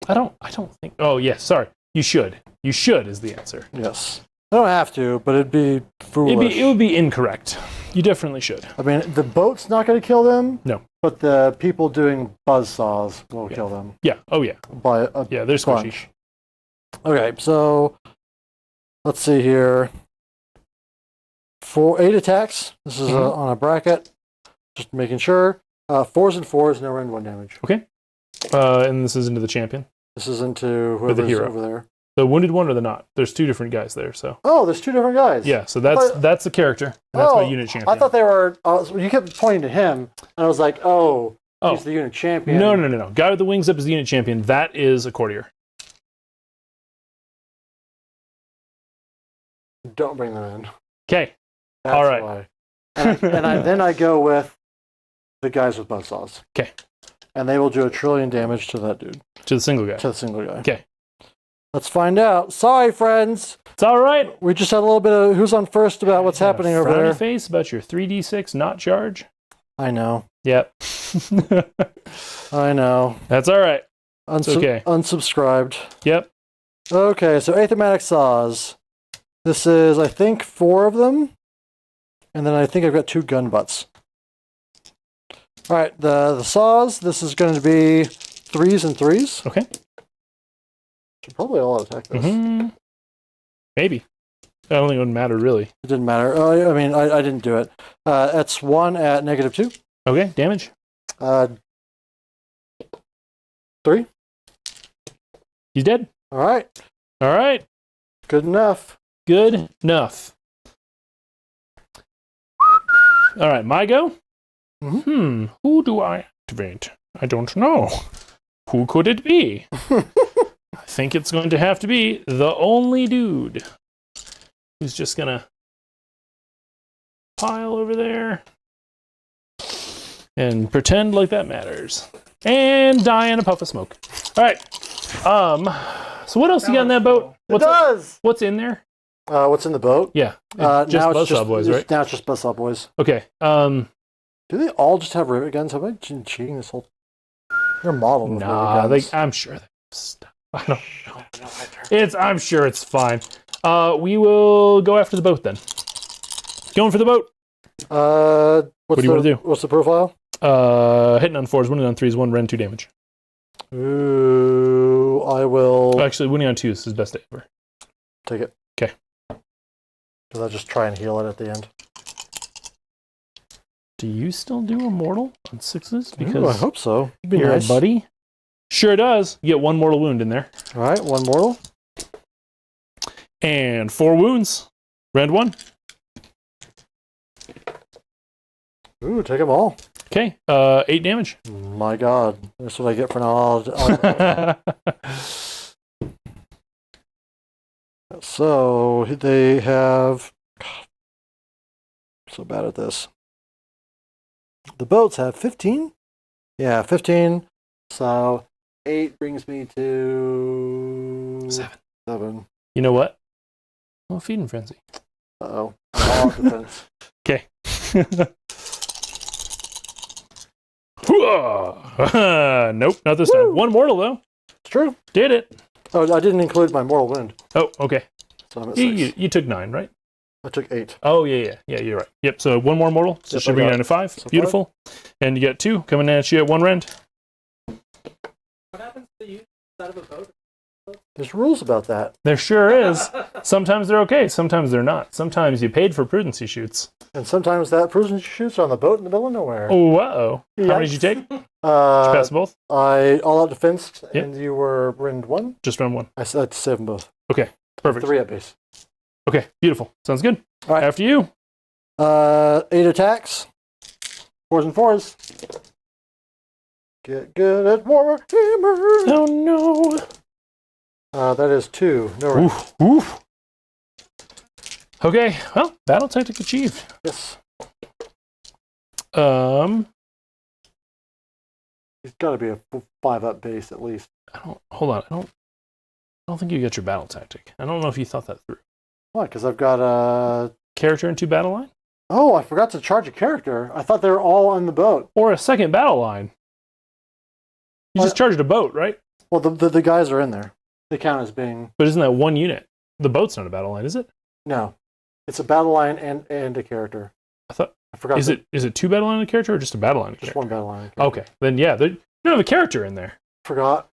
I don't think. Oh, yes. Sorry. You should. You should is the answer. Yes. I don't have to, but it'd be foolish. It would be incorrect. You definitely should. I mean, the boat's not going to kill them. No. But the people doing buzzsaws will kill them. Yeah. Oh, yeah. By a Yeah, they're squishy. bunch. Okay, so let's see here. 8 attacks. This is on a bracket. Just making sure. 4s and 4s, no rend 1 damage. Okay. And this is into the champion. This is into whoever's hero. over there. The wounded one or the not? There's 2 different guys there, so. Oh, there's 2 different guys. Yeah, so that's the character. And that's my unit champion. I thought they were. So you kept pointing to him, and I was like, he's the unit champion. No. Guy with the wings up is the unit champion. That is a courtier. Don't bring them in. Okay. That's All right. why. Then I go with the guys with buzzsaws. Okay. And they will do 1 trillion damage to that dude. To the single guy. To the single guy. Okay. Let's find out. Sorry, friends. It's all right. We just had a little bit of who's on first about what's happening over there. Face about your 3d6 not charge. I know. Yep. I know. That's all right. It's okay. Unsubscribed. Yep. Okay, so Aethematic Saws. This is, I think, 4 of them. And then I think I've got 2 gun butts. All right, the saws. This is going to be 3s and 3s. Okay. Should probably all attack this. Maybe. I don't think it would matter, really. It didn't matter. Oh, I mean, I didn't do it. That's 1 at -2. Okay, damage. 3. He's dead. All right. All right. Good enough. Good enough. All right, my go? Who do I activate? I don't know. Who could it be? I think it's going to have to be the only dude who's just going to pile over there and pretend like that matters. And die in a puff of smoke. All right. So what else you got in that boat? What's in What's in there? What's in the boat? Yeah. Now Just it's Buzzsaw Boys, right? Now it's just Buzzsaw Boys. Okay. Do they all just have rivet guns? Have I been cheating this whole? They're modeled with Nah, rivet guns. I'm sure they stuff. I don't know. I'm sure it's fine. We will go after the boat then. Going for the boat. What do you want to do? What's the profile? Hitting on 4s, winning on 3s, 1 rend, 2 damage. Ooh, I will Actually, winning on 2s is his best day ever. take it. Okay. Because I'll just try and heal it at the end. Do you still do Immortal on 6s? Because Ooh, I hope so. It'd be you're nice. a buddy. Sure does. You get 1 mortal wound in there. All right, 1 mortal. And 4 wounds. Rend 1. Ooh, take them all. Okay. 8 damage. My God, that's what I get for now. So they have. God, I'm so bad at this. The boats have 15. Yeah, 15. So 8 brings me to 7. You know what? Oh, feeding frenzy. Uh-oh. All defense. Okay. Nope, not this time. 1 mortal though. It's true. Did it. Oh, I didn't include my mortal wound. Oh, okay. So I'm at 6. You took 9, right? I took 8. Oh, yeah, you're right. Yep, so 1 more mortal. So Yep, should I bring you got down to 5. So Beautiful. And you get 2 coming at you at 1 rend. What happens to you out of a boat? There's rules about that. There sure is. Sometimes they're okay, sometimes they're not. Sometimes you paid for prudency shoots. And sometimes that person shoots on the boat in the middle of nowhere. Oh, uh-oh. How many did you take? Did you pass them both? I all out defense, Yep. and you were rend 1. Just round 1. I said to save them both. Okay, perfect. 3 at base. Okay, beautiful. Sounds good. All right. After you. 8 attacks. 4s and 4s. Get good at Warhammer. Oh, no. That is 2. No rend. Oof, oof. Okay, well, battle tactic achieved. Yes. Um, It's got to be a 5 up base at least. hold on. I don't think you got your battle tactic. I don't know if you thought that through. Why? Because I've got a. Character and 2 battle line? Oh, I forgot to charge a character. I thought they were all on the boat. Or a second battle line. You just charged a boat, right? Well, the guys are in there. They count as being. But isn't that 1 unit? The boat's not a battle line, is it? No. It's a battle line and a character. I thought. I forgot. Is it 2 battle line and a character or just a battle line and a Just character? 1 battle line. Okay, then yeah, you don't have a character in there. Forgot.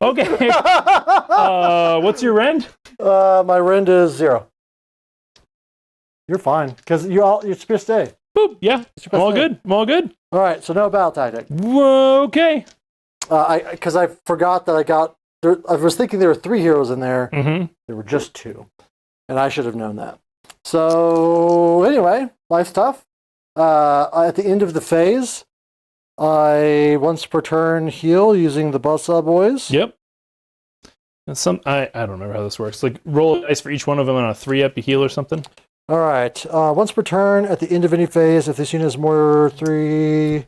Okay. What's your rend? My rend is 0. You're fine because it's your stay. Boop. Yeah. It's your I'm all best good. I'm all good. All right, so no battle tactic. Whoa, okay. Because I forgot that I got. I was thinking there were 3 heroes in there. Mm-hmm. There were just 2, and I should have known that. So anyway, life's tough. At the end of the phase, I once per turn heal using the Buzzsaw Boys. Yep. And I don't remember how this works. Like roll a dice for each one of them on a 3-up, you heal or something. All right. Once per turn, at the end of any phase, if this unit is more 3,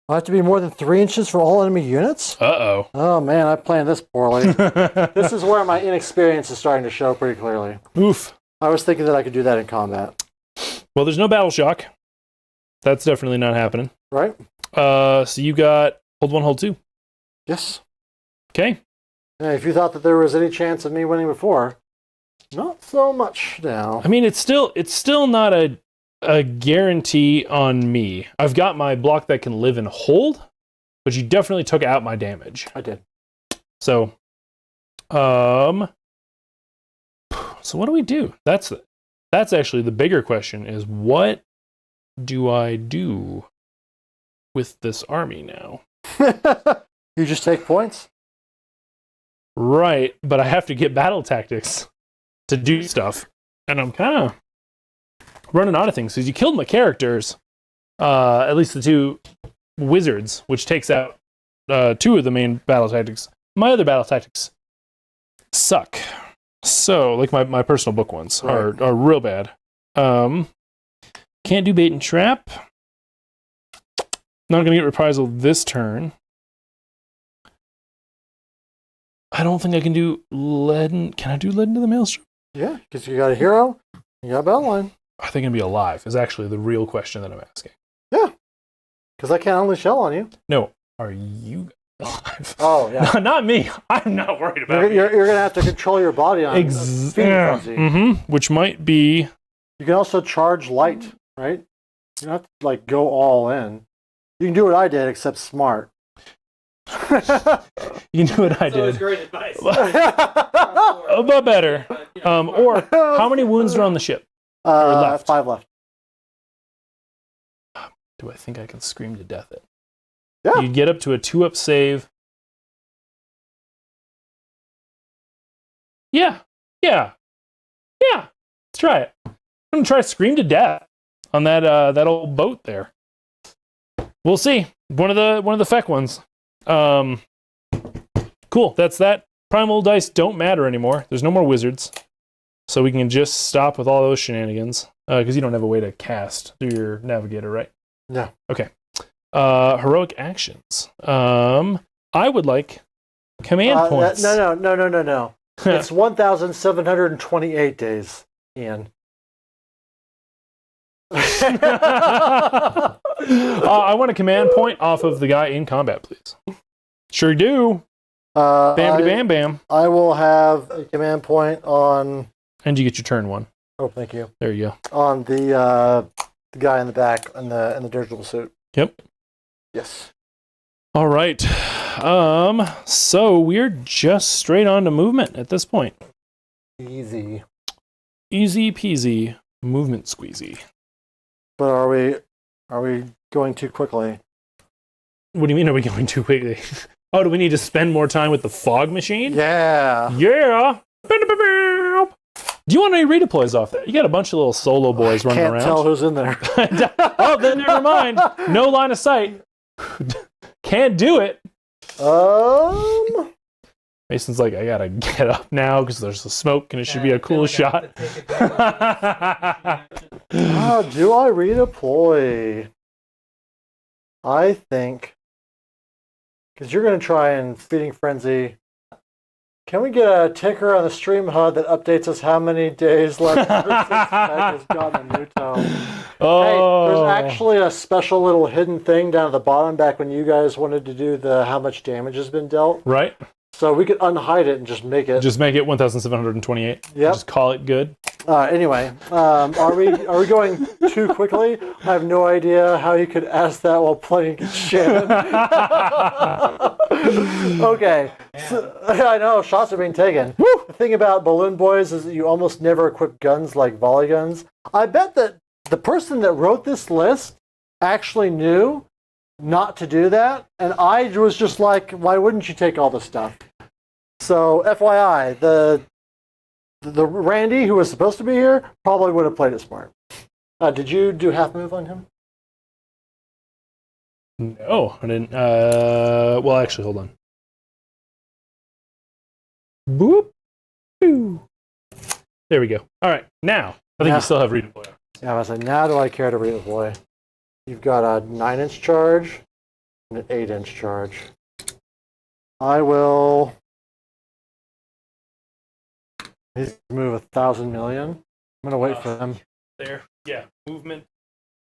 I have to be more than 3 inches from all enemy units. Uh-oh. Oh man, I planned this poorly. This is where my inexperience is starting to show pretty clearly. Oof. I was thinking that I could do that in combat. Well, there's no battle shock. That's definitely not happening. Right? So you got hold 1, hold 2. Yes. Okay. Hey, if you thought that there was any chance of me winning before, not so much now. I mean, it's still not a guarantee on me. I've got my block that can live and hold, but you definitely took out my damage. I did. So, so what do we do? That's actually the bigger question is what do I do with this army now? You just take points? Right, but I have to get battle tactics to do stuff. And I'm kind of running out of things because you killed my characters, at least the 2 wizards, which takes out 2 of the main battle tactics. My other battle tactics suck. So, like my personal book ones are real bad. Can't do bait and trap. Not going to get reprisal this turn. I don't think I can do lead. Can I do lead into the maelstrom? Yeah, because you got a hero, you got a battle line. Are they going to be alive? Is actually the real question that I'm asking. Yeah, because I can't unleash shell on you. No, are you alive? Oh, yeah. Not me. I'm not worried about You're you. going to have to control your body on feeding frenzy. Mm-hmm. Which might be... You can also charge light, right? You don't have to, like, go all in. You can do what I did, except smart. You knew what I So it's did. great advice. But better. Or how many wounds are on the ship? left? 5 left. Do I think I can scream to death it? Yeah. You get up to a 2-up save. Yeah. Let's try it. I'm gonna try scream to death on that old boat there. We'll see. One of the feck ones. Cool. That's that. Primal dice don't matter anymore. There's no more wizards, so we can just stop with all those shenanigans. Because you don't have a way to cast through your navigator, right? No. Okay. Heroic actions. I would like command points. No. It's 1,728 days, Ian. I want a command point off of the guy in combat, please. Sure do. Bam, bam. I will have a command point on. And you get your turn one. Oh, thank you. There you go. On the guy in the back in the dirigible suit. Yep. Yes. All right. So we're just straight on to movement at this point. Easy. Easy peasy, movement squeezy. But are we going too quickly? What do you mean? Are we going too quickly? Oh, do we need to spend more time with the fog machine? Yeah. Yeah. Do you want any redeploys off there? You got a bunch of little solo boys running around. Can't tell who's in there. Oh, then never mind. No line of sight. Can't do it. Mason's like, I gotta get up now because there's the smoke and it should be a cool shot. Do I redeploy? I think, because you're going to try and feeding frenzy. Can we get a ticker on the stream HUD that updates us how many days left since Spec has gotten a new tome? Oh. Hey, there's actually a special little hidden thing down at the bottom back when you guys wanted to do the how much damage has been dealt. Right. So we could unhide it and just make it. Just make it 1,728. Yep. Just call it good. Anyway, are we going too quickly? I have no idea how you could ask that while playing against Shannon. Okay, so, I know shots are being taken. Woo! The thing about Balloon Boys is that you almost never equip guns like volley guns. I bet that the person that wrote this list actually knew not to do that, and I was just like, why wouldn't you take all this stuff? So, FYI, the Randy, who was supposed to be here, probably would have played it smart. Did you do half move on him? No, I didn't. Well, actually, hold on. Boop. Boo. There we go. All right, now I think you still have redeploy. Yeah, I was like, now do I care to redeploy? You've got a 9-inch charge and an 8-inch charge. I will move 1,000 million. I'm gonna wait for them. There, yeah, movement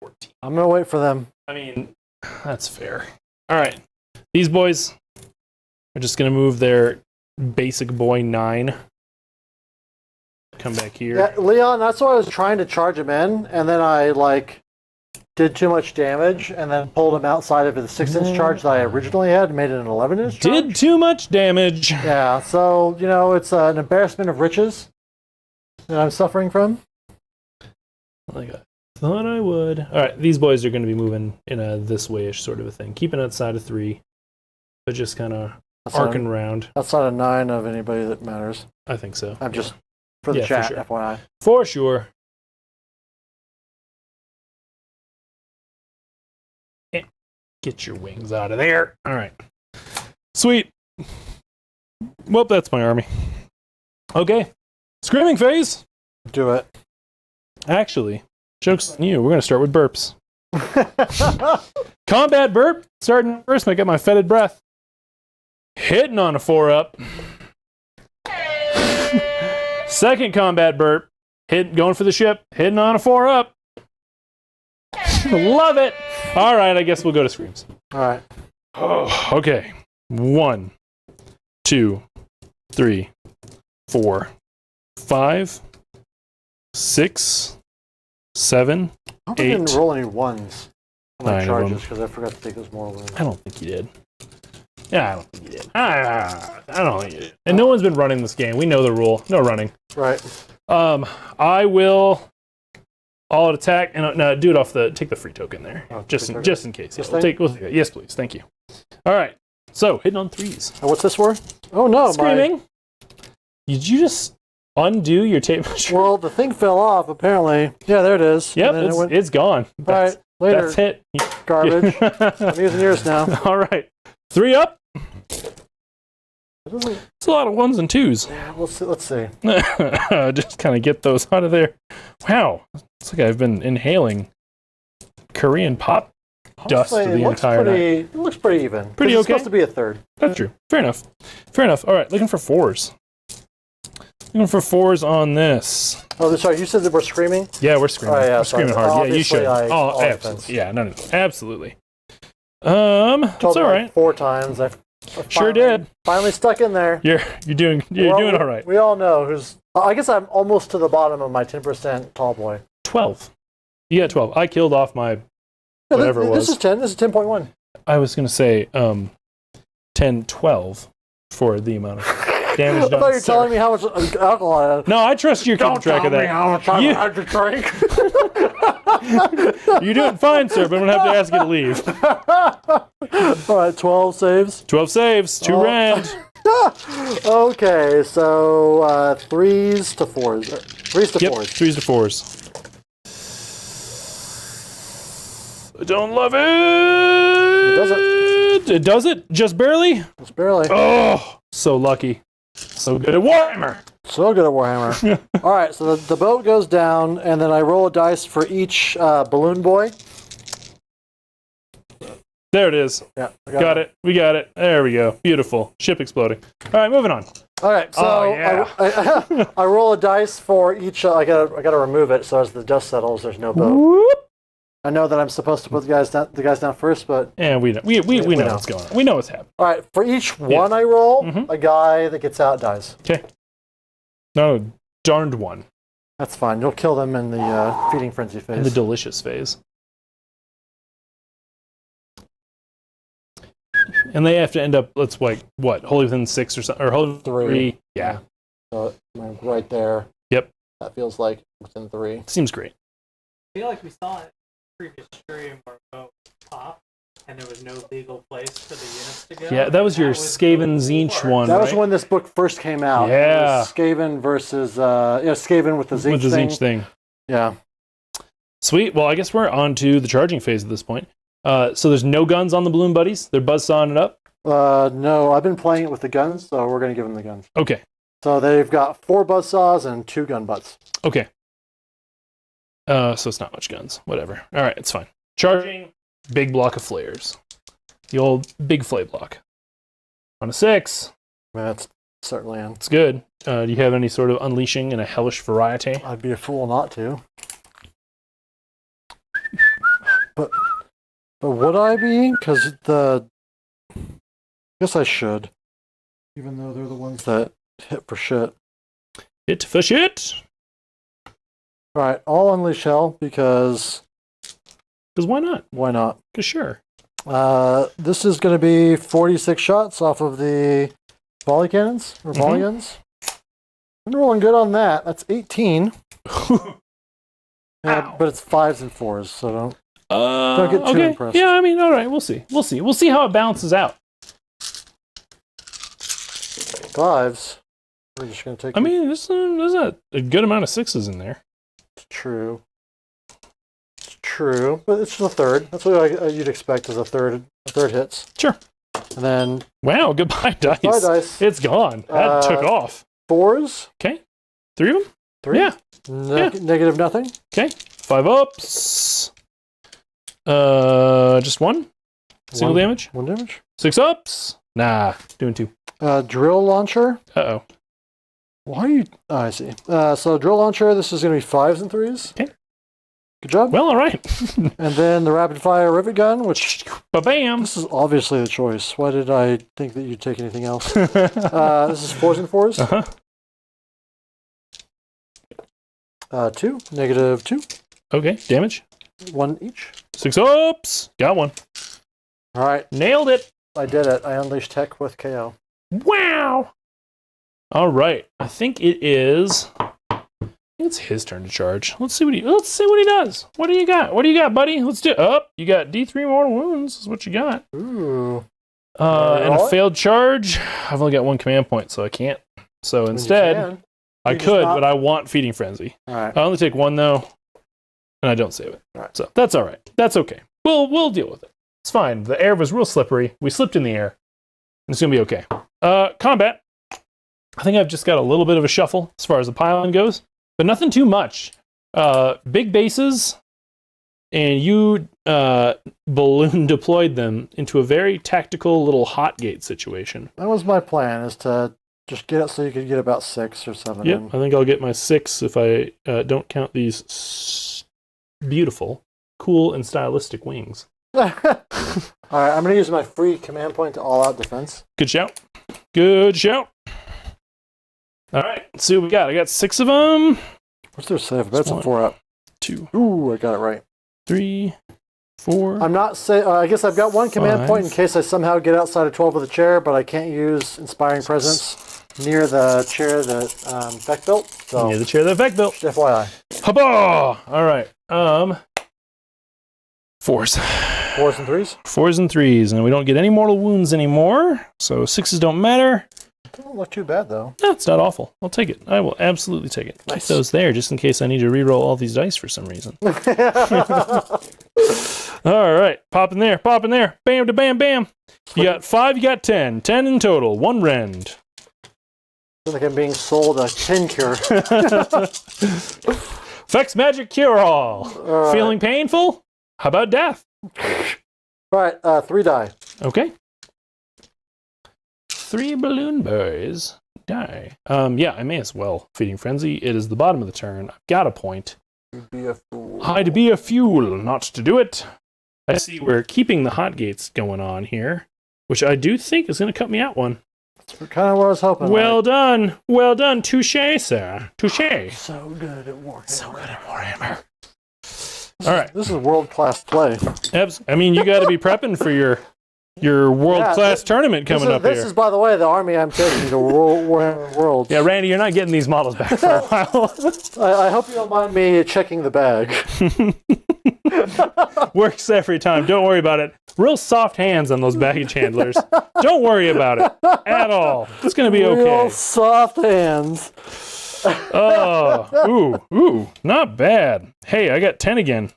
14. I'm gonna wait for them. I mean, that's fair. All right, these boys are just gonna move their basic boy 9. Come back here. Yeah, Leon, that's why I was trying to charge him in, and then I did too much damage, and then pulled him outside of the 6-inch charge that I originally had, and made it an 11-inch charge. Did too much damage. Yeah, so it's an embarrassment of riches that I'm suffering from. Like I thought I would. All right, these boys are going to be moving in a this way-ish sort of a thing, keeping outside of 3, but just kind of arcing around. That's not a 9 of anybody that matters. I think so. I'm just for the Yeah, chat, for sure. FYI. For sure. Get your wings out of there. All right. Sweet. Well, that's my army. Okay. Screaming phase. Do it. Actually, joke's on you. We're going to start with burps. Combat burp. Starting first, I get my fetid breath. Hitting on a 4-up. Second combat burp. Going for the ship. Hitting on a 4 up. Love it. All right, I guess we'll go to screams. All right. Oh, okay. 1, 2, 3, 4, 5, 6, 7, I hope I 8. didn't roll any ones on my 9 of charges them. because I forgot to take those moral wounds. I don't think you did. Yeah, I don't think you did. I don't think you did. And no one's been running this game. We know the rule. No running. Right. I will all out attack and no, do it off the take the free token there. Oh, just in case. This Yeah, thing? we'll take it. Yes, please. Thank you. All right. So, hitting on 3s. And what's this for? Oh no, Screaming. Did you just undo your tape measure? Well, the thing fell off apparently. Yeah, there it is. Yep, And then it's gone. all right, later. That's hit. Garbage. I'm using yours now. All right. 3 up. It doesn't- It's a lot of 1s and 2s. Yeah, let's see. Just kind of get those out of there. Wow. It's like I've been inhaling Korean pop dust Honestly, the entire night. It looks pretty even. Pretty It's okay. supposed to be a third. That's true. Fair enough. Fair enough. All right, looking for 4s. Looking for 4s on this. Oh, sorry. You said that we're screaming. Yeah, we're screaming. Oh, yeah, we're screaming sorry. hard. Yeah, you should. Obviously, all Absolutely. defense. Yeah, no. Absolutely. It's Told all me right. like 4 times. I Sure did. Finally stuck in there. You're doing all right. We all know who's. I guess I'm almost to the bottom of my 10% tall boy. 12. You got 12. I killed off my No, whatever it was. This is 10. This is 10.1. I was going to say 10, 12 for the amount of damage I done. thought you were sir. telling me how much alcohol I had. No, I trust you're keeping Don't track tell of me that. how much I You- had to drink. You're doing fine, sir, but I'm going to have to ask you to leave. All right, 12 saves. 12 saves, 2 Oh. rand. Okay, so 3s to 4s. 3s to Yep, 4s. 3s to 4s. I don't love it. does it. It does it? Just barely? Just barely. Oh, so lucky. So good at Warhammer. So good at Warhammer. All right, so the boat goes down, and then I roll a dice for each balloon boy. There it is. Yeah, I Got it. We got it. There we go. Beautiful. Ship exploding. All right, moving on. All right, so Oh, yeah. I roll a dice for each. I gotta remove it so as the dust settles, there's no boat. Whoop. I know that I'm supposed to put the guys down first, but And we know. We know know. what's going on. We know what's happening. all right, for each one I roll, Mhm. a guy that gets out dies. Okay. No, darned one. That's fine. You'll kill them in the feeding frenzy phase. In the delicious phase. And they have to end up, let's like, what? Wholly within 6 or something? Or wholly within 3. Yeah. So right there. Yep. That feels like within 3. Seems great. I feel like we saw it in the previous stream where boat popped and there was no legal place for the units to go. Yeah, that was your Skaven boat Zinch war. one, That was right? when this book first came out. Yeah. It was Skaven versus Skaven with the Zinch With the thing. Zinch thing. Yeah. Sweet. Well, I guess we're on to the charging phase at this point. So there's no guns on the balloon buddies. They're buzzsawing it up. No, I've been playing it with the guns, so we're going to give them the guns. Okay. So they've got 4 buzzsaws and 2 gun butts. Okay. So it's not much guns. Whatever. All right, it's fine. Charging. Big block of flares. The old big flay block. On a 6. That's certainly in. It's good. Do you have any sort of unleashing in a hellish variety? I'd be a fool not to. But would I be? Because guess I should. Even though they're the ones that hit for shit. Hit for shit. All right, I'll unleash hell because Because why not? why not? Because sure. This is going to be 46 shots off of the volley cannons or volley guns. I'm rolling good on that. That's 18. Yeah, but it's 5s and 4s, so don't get too okay. impressed. Yeah, I mean, all right. We'll see. We'll see. We'll see how it balances out. 5s. We're just going to take. I mean, there's a good amount of 6s in there. It's true. It's true, but it's just a third. That's what you'd expect as a third hits. Sure. And then Wow, goodbye dice. Goodbye, dice. It's gone. That took off. 4s. Okay. 3 of them? 3. Yeah. Negative nothing. Okay. 5 ups. Just 1? Single One- damage? 1 damage. 6 ups? Nah. Doing 2. Drill launcher. Uh-oh. Why are you... Oh, I see. So drill launcher, this is going to be 5s and 3s. Okay. Good job. Well, all right. And then the rapid fire rivet gun, which... Ba-bam. This is obviously the choice. Why did I think that you'd take anything else? This is 4s and 4s. Uh-huh. 2, -2. Okay, damage. 1 each. 6 ups. Got one. All right. Nailed it. I did it. I unleashed tech with KO. Wow. All right. I think it is... It's his turn to charge. Let's see what he does. What do you got? What do you got, buddy? Let's do it. Oh, you got D3 mortal wounds. Is what you got. Ooh. And a failed charge. I've only got 1 command point, so I can't. So instead, I could, but I want feeding frenzy. All right. I only take 1 though, and I don't save it. All right. So that's all right. That's okay. We'll deal with it. It's fine. The air was real slippery. We slipped in the air. And it's gonna be okay. Combat. I think I've just got a little bit of a shuffle as far as the pylon goes, but nothing too much. Big bases, and you balloon deployed them into a very tactical little hot gate situation. That was my plan, is to just get it so you could get about 6 or 7 Yep, in. I think I'll get my 6 if I don't count these beautiful, cool, and stylistic wings. All right, I'm going to use my free command point to all-out defense. Good shout. Good shout. All right, let's see what we got. I got 6 of them. What's their save? That's a 1, 4 up. 2, Ooh, I got it right. 3, 4. I'm not say. I guess I've got 1 command 5. point in case I somehow get outside of 12 with a chair, but I can't use Inspiring Presence near the chair that Beck built. So, Near the chair that Beck built. just FYI. Hubba! All right. 4s. 4s and 3s? 4s and 3s, and we don't get any mortal wounds anymore, so 6s don't matter. Don't look too bad, though. No, it's not awful. I'll take it. I will absolutely take it. Nice. Keep those there just in case I need to reroll all these dice for some reason. All right. Pop in there. Pop in there. Bam to bam bam. You got 5, you got 10. 10 in total. 1 rend. I feel like I'm being sold a 10 cure. Fex Magic Cure All. right. Feeling painful? How about death? All right, 3 die. Okay. 3 balloon boys die. Yeah, I may as well. Feeding Frenzy. It is the bottom of the turn. I've got a point. You'd be a fool. I'd be a fool not to do it. I see we're keeping the hot gates going on here, which I do think is going to cut me out one. That's kind of what I was hoping. Well done. Well done. Touche, sir. Touche. So good at Warhammer. So good at Warhammer. All right. This is world-class play. I mean, you got to be prepping for your world-class tournament coming up This here. is, by the way, the army I'm taking to Warhammer Worlds. Yeah, Randy, you're not getting these models back for a while. I hope you don't mind me checking the bag. Works every time. Don't worry about it. Real soft hands on those baggage handlers. Don't worry about it at all. It's going to be okay. Real soft hands. Oh, ooh, not bad. Hey, I got 10 again.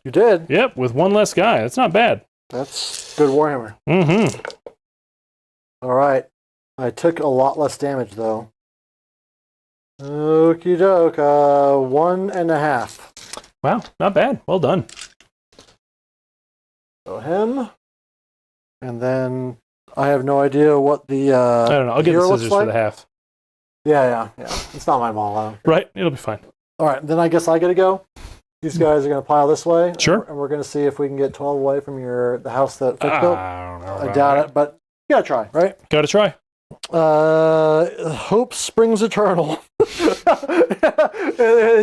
You did. Yep, with 1 less guy. That's not bad. That's good Warhammer. Mm-hmm. All right. I took a lot less damage, though. Okie doke. 1.5. Wow, not bad. Well done. So him. And then I have no idea what the I don't know. I'll get the hero looks scissors for like. the half. Yeah. It's not my model. Right? It'll be fine. All right, then I guess I got to go. These guys are going to pile this way. Sure. And we're going to see if we can get 12 away from the house that Fitz built. I I doubt it, but you got to try, right? Gotta try. Hope springs eternal. and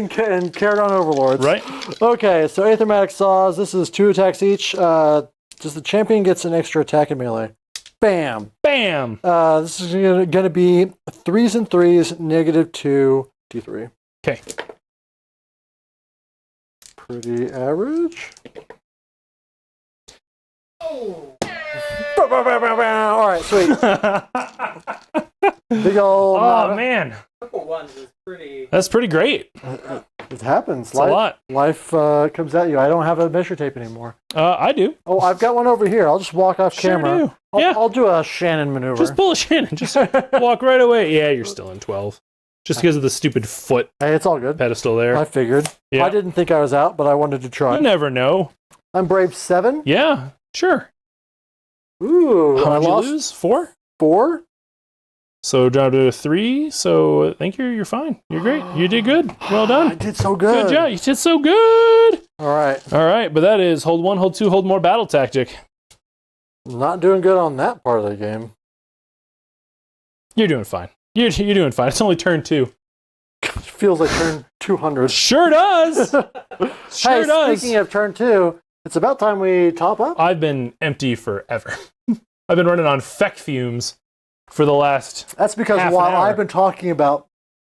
Kharadron Overlords. Right? Okay, so Aethermatic Saws. This is 2 attacks each. Just the champion gets an extra attack in melee. Bam. Bam! This is going to be 3s and 3s, -2, D3. Okay. Pretty average. Oh, All right, sweet. Big old. Oh, man. triple ones is pretty. That's pretty great. It happens. It's a lot. Life comes at you. I don't have a measure tape anymore. I do. Oh, I've got one over here. I'll just walk off Sure camera. do. Yeah. I'll do a Shannon maneuver. Just pull a Shannon. Just walk right away. Yeah, you're still in 12. Just because of the stupid foot Hey, it's all good. pedestal there. I figured. Yeah. I didn't think I was out, but I wanted to try. You never know. I'm brave 7. Yeah, sure. Ooh, How I much you lost lose? 4? 4. So down to 3. So I think you're fine. You're great. You did good. Well I done. did so good. Good job. You did so good. All right. All right, but that is hold 1, hold 2, hold more battle tactic. Not doing good on that part of the game. You're doing fine. You're doing fine. It's only turn 2. Feels like turn 200. Sure does. Sure Hey, does. speaking of turn 2, it's about time we top up. I've been empty forever. I've been running on feck fumes for the last. That's because half an while hour. I've been talking about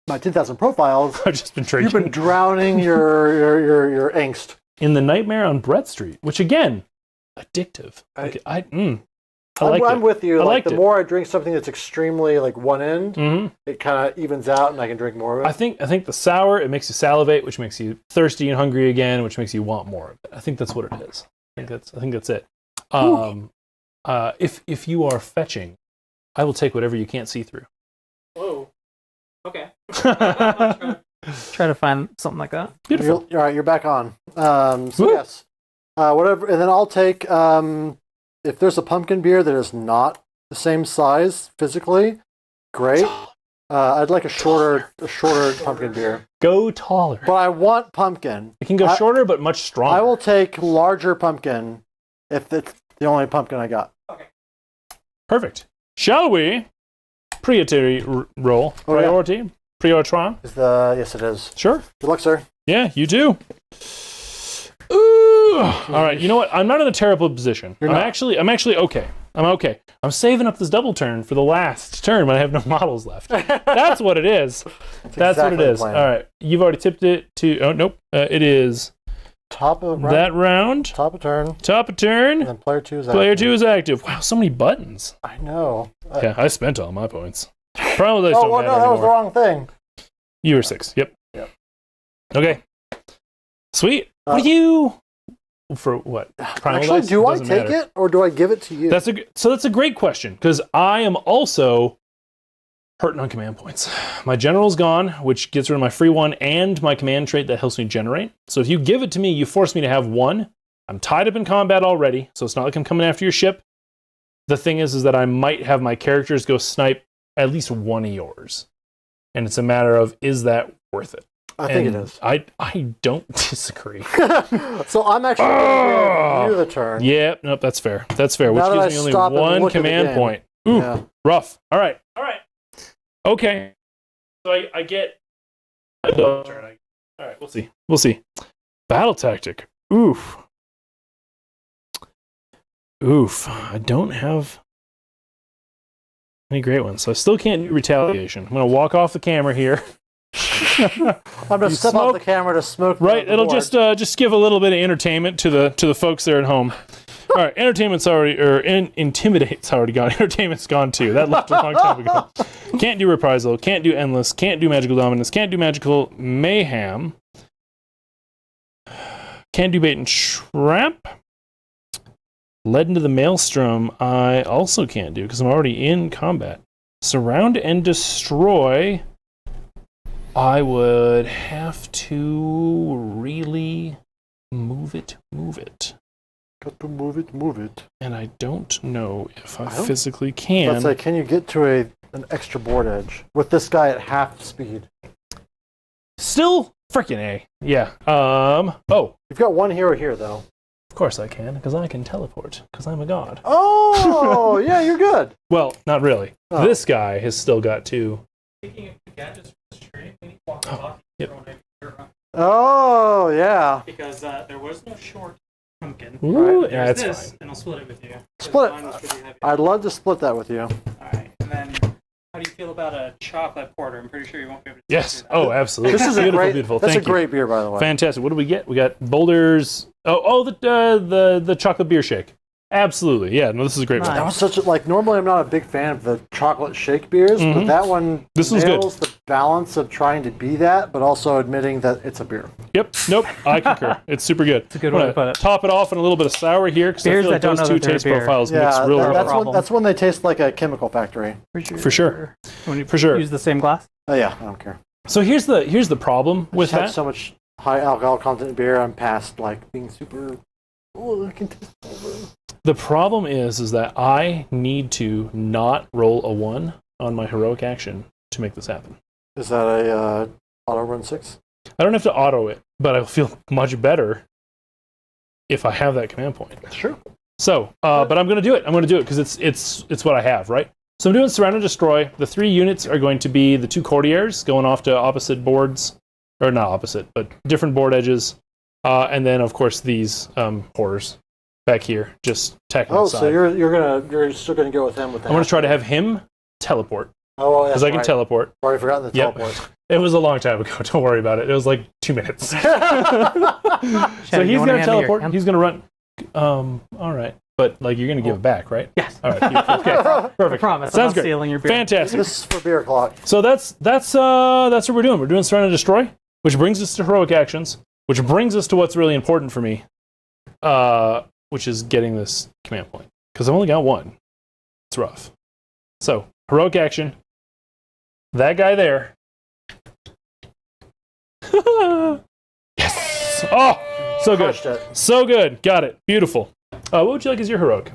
my 10,000 profiles, I've just been you've drinking been drowning your angst. in the Nightmare on Brett Street, which again, addictive. I liked I'm it. with you. I Like liked the it. more I drink something that's extremely like one end, Mhm. it kind of evens out, and I can drink more of it. I think the sour, it makes you salivate, which makes you thirsty and hungry again, which makes you want more of it. I think that's what it is. I think that's it. If you are fetching, I will take whatever you can't see through. Whoa. Okay. Try to find something like that. Beautiful. All right, you're back on. So Woo. yes, whatever, and then I'll take if there's a pumpkin beer that is not the same size physically, great. I'd like a shorter pumpkin beer, Go taller. but I want pumpkin. It can go shorter, but much stronger. I will take larger pumpkin if it's the only pumpkin I got. Perfect. Shall we? Priority roll. Oh, yeah. Priority. Prioritron. Yes, it is. Sure. Good luck, sir. Yeah, you do. Ooh. All right. You know what? I'm not in a terrible position. You're I'm not. actually okay. I'm okay. I'm saving up this double turn for the last turn when I have no models left. That's what it is. That's exactly what it the is. plan. All right. You've already tipped it to. Oh nope. It is Top of round, that round. top of turn, Top of turn. and then player 2 is Player active. 2 is active. Wow, so many buttons. I know. Yeah, I spent all my points. Probably Oh, don't well, matter no, that was the anymore. wrong thing. You were 6. Yep. Yep. Okay. Sweet. What do you for what? Primal Actually, dice? do I Doesn't take matter. it or do I give it to you? That's a great question because I am also hurting on command points. My general's gone, which gets rid of my free one and my command trait that helps me generate. So if you give it to me, you force me to have one. I'm tied up in combat already, so it's not like I'm coming after your ship. The thing is that I might have my characters go snipe at least one of yours. And it's a matter of, is that worth it? I think it is. I don't disagree. So I'm actually going to give you the turn. Yeah, nope, that's fair. That's fair. Which Now that gives I me only stop and one look at the command game. point. Ooh, Yeah. rough. All right. Okay. So I get a double turn. All right, we'll see. Battle tactic. Oof. I don't have any great ones, so I still can't do retaliation. I'm gonna walk off the camera here. I'm going to step off the camera to smoke. Right, the it'll board. just give a little bit of entertainment to the folks there at home. All right, entertainment's already intimidate's already gone. Entertainment's gone too. That left a long time ago. Can't do reprisal. Can't do endless. Can't do magical dominance. Can't do magical mayhem. Can't do bait and trap. Led into the maelstrom. I also can't do because I'm already in combat. Surround and destroy. I would have to really move it. Got to move it. And I don't know if I I don't- physically can. Let's say, can you get to an extra board edge with this guy at half speed? Still freaking A. Yeah. Oh, You've got one hero here, though. of course I can, because I can teleport, because I'm a god. Oh, yeah, you're good. Well, not really. Oh. This guy has still got two. Speaking of gadgets for the stream, we need to walk off yep. Oh, yeah. because there was no short pumpkin. Ooh, Right. yeah, There's that's this, fine. and I'll split it with you. Split it. Mine was pretty heavy. I'd love to split that with you. All right, and then how do you feel about a chocolate porter? I'm pretty sure you won't be able to. Yes. do that. Oh, absolutely. This is beautiful. That's Thank a great beer, by the way. you. Fantastic. What do we get? We got boulders. The chocolate beer shake. Absolutely. Yeah. No, this is a great Nice. That was such a, normally I'm not a big fan of the chocolate shake beers, but that one This was good. nails the balance of trying to be that, but also admitting that it's a beer. one. Yep. Nope. I concur. It's super good. It's a good way to put it. Top it off in a little bit of sour here because I Beers feel like that don't those know two that they're taste beer. profiles mix Yeah, really that's well. problem. that's when they taste like a chemical factory. For sure. When you For sure. use the same glass. Oh yeah, I don't care. So here's the problem with Just have that. so much high alcohol content beer. I'm past being super. Oh, I can taste over. The problem is that I need to not roll a 1 on my heroic action to make this happen. Is that a auto run 6? I don't have to auto it, but I feel much better if I have that command point. Sure. So, but I'm going to do it. I'm going to do it because it's what I have, right? So I'm doing Surround and Destroy. The 3 units are going to be the 2 courtiers going off to opposite boards, or not opposite, but different board edges. And then, of course, these horrors back here, just tacking aside. So you're still gonna go with him with that. I'm going to try to have him teleport. Oh, well, because I can teleport. Already forgotten the Yep. teleport. It was a long time ago. Don't worry about it. It was like 2 minutes. So Shannon, he's you going wanna to hand me your teleport. gun? He's going to run. All right. But like you're going to give it back, right? Yes. All right. Beautiful. Okay. Perfect. Promise. Sounds I'm not great. stealing your beer. Fantastic. This is for beer clock. So that's what we're doing. We're doing Surround and Destroy, which brings us to heroic actions, which brings us to what's really important for me, which is getting this command point. Because I've only got 1. It's rough. So heroic action. That guy there. Yes. Oh, so good. Crushed it. So good. Got it. Beautiful. What would you like as your heroic?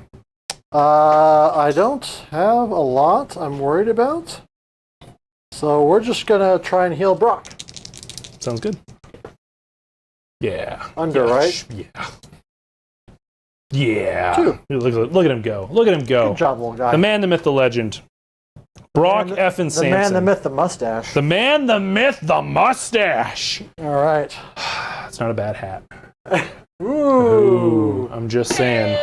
I don't have a lot I'm worried about. So we're just gonna try and heal Brock. Sounds good. Yeah. Under, right? Yeah. Yeah. 2. Look at him go. Look at him go. Good job, little guy. The man, the myth, the legend. Brock effing Sampson. The man, the myth, the mustache. The man, the myth, the mustache. All right. It's not a bad hat. Ooh. I'm just saying.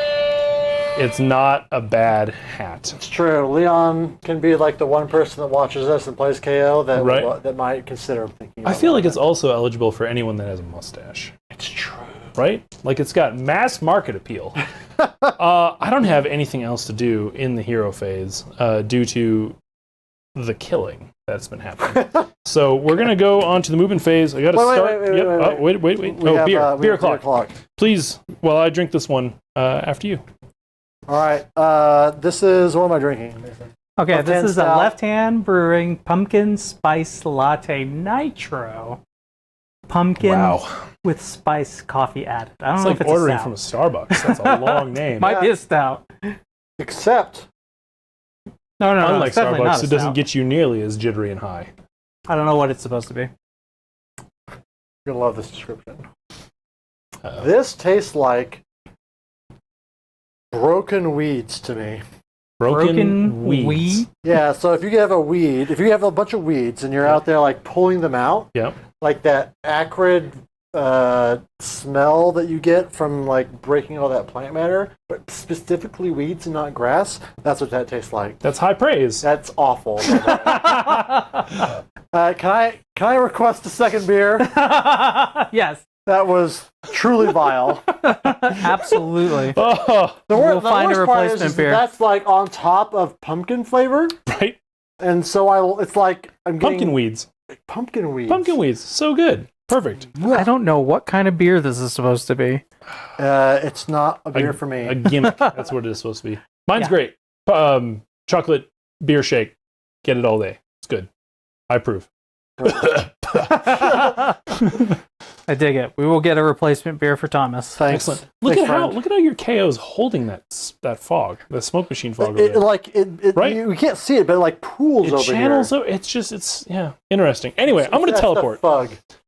It's not a bad hat. It's true. Leon can be like the one person that watches this and plays KO that Right. that might consider thinking. I feel like it's also eligible for anyone that has a mustache. It's true. Right? Like it's got mass market appeal. I don't have anything else to do in the hero phase due to the killing that's been happening. So we're gonna go on to the movement phase. I gotta start. Wait. We Beer have clock. Please, while I drink this one after you. All right. This is, what am I drinking? Okay, Left this Hand is a Stout. Left Hand Brewing Pumpkin Spice Latte Nitro. Pumpkin with spice coffee added. I don't It's know like if it's ordering a stout. from a Starbucks. That's a long name. Might be a stout. Except, No, Unlike it's definitely not Starbucks, a it doesn't stout. get you nearly as jittery and high. I don't know what it's supposed to be. you're going to love this description. Uh-oh. This tastes like broken weeds to me. Broken weeds. weed? Yeah, so if you have a bunch of weeds and you're out there like pulling them out, Yep. like that acrid smell that you get from like breaking all that plant matter, but specifically weeds and not grass, that's what that tastes like. That's high praise. That's awful. Can I request a second beer? Yes, That was truly vile. absolutely. Oh, We'll find a worst part replacement is beer. That's like on top of pumpkin flavor, right? and so it's like I'm getting Pumpkin weeds. Pumpkin weeds. Pumpkin weeds. So good. Perfect. I don't know what kind of beer this is supposed to be. It's not a beer for me. A gimmick. That's what it is supposed to be. Mine's Yeah. great. Chocolate beer shake. Get it all day. It's good. I approve. I dig it. We will get a replacement beer for Thomas. Thanks. Excellent. Look Thanks, at how friend. your KO's holding that fog, the smoke machine fog. It, over there. right? You can't see it, but it like pools It over channels. here. It's interesting. Anyway, I'm gonna That's teleport. The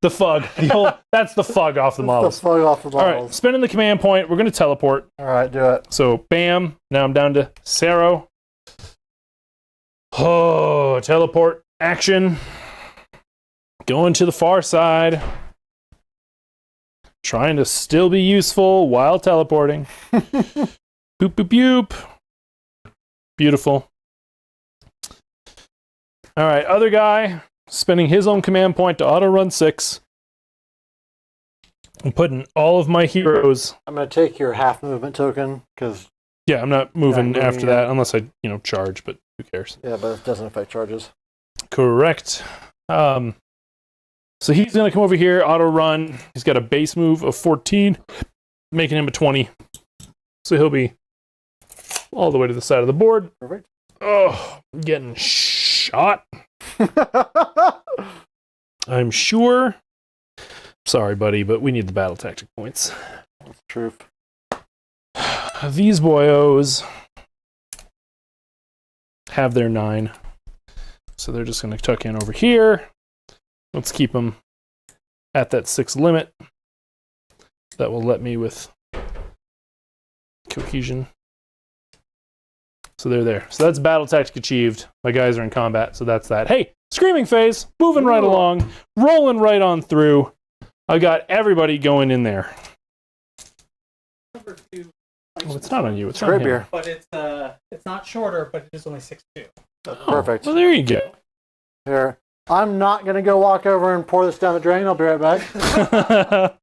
fug. The fog. That's the fog off the The models. fug off the All right, models. spending the command point. We're gonna teleport. All right, do it. So bam. Now I'm down to Saro. Oh, teleport action. Going to the far side. Trying to still be useful while teleporting. Boop, boop, boop. Beautiful. All right, other guy spending his own command point to auto run 6. I'm putting all of my heroes. I'm gonna take your half movement token because Yeah, I'm not moving moving after yet. that unless I, charge, but who cares? yeah, but it doesn't affect charges. Correct. So he's going to come over here, auto run. He's got a base move of 14, making him a 20. So he'll be all the way to the side of the board. Perfect. Oh, getting shot. I'm sure. Sorry, buddy, but we need the battle tactic points. That's true. These boyos have their 9. So they're just going to tuck in over here. Let's keep them at that 6 limit. That will let me with cohesion. So they're there. So that's battle tactic achieved. My guys are in combat, so that's that. Hey, screaming phase, moving right along, rolling right on through. I got everybody going in there. Number 2. Oh, it's not on you. It's Great on him. beer. But it's not shorter, but it is only 6'2". Perfect. Well, there you go. Here. I'm not going to go walk over and pour this down the drain. I'll be right back.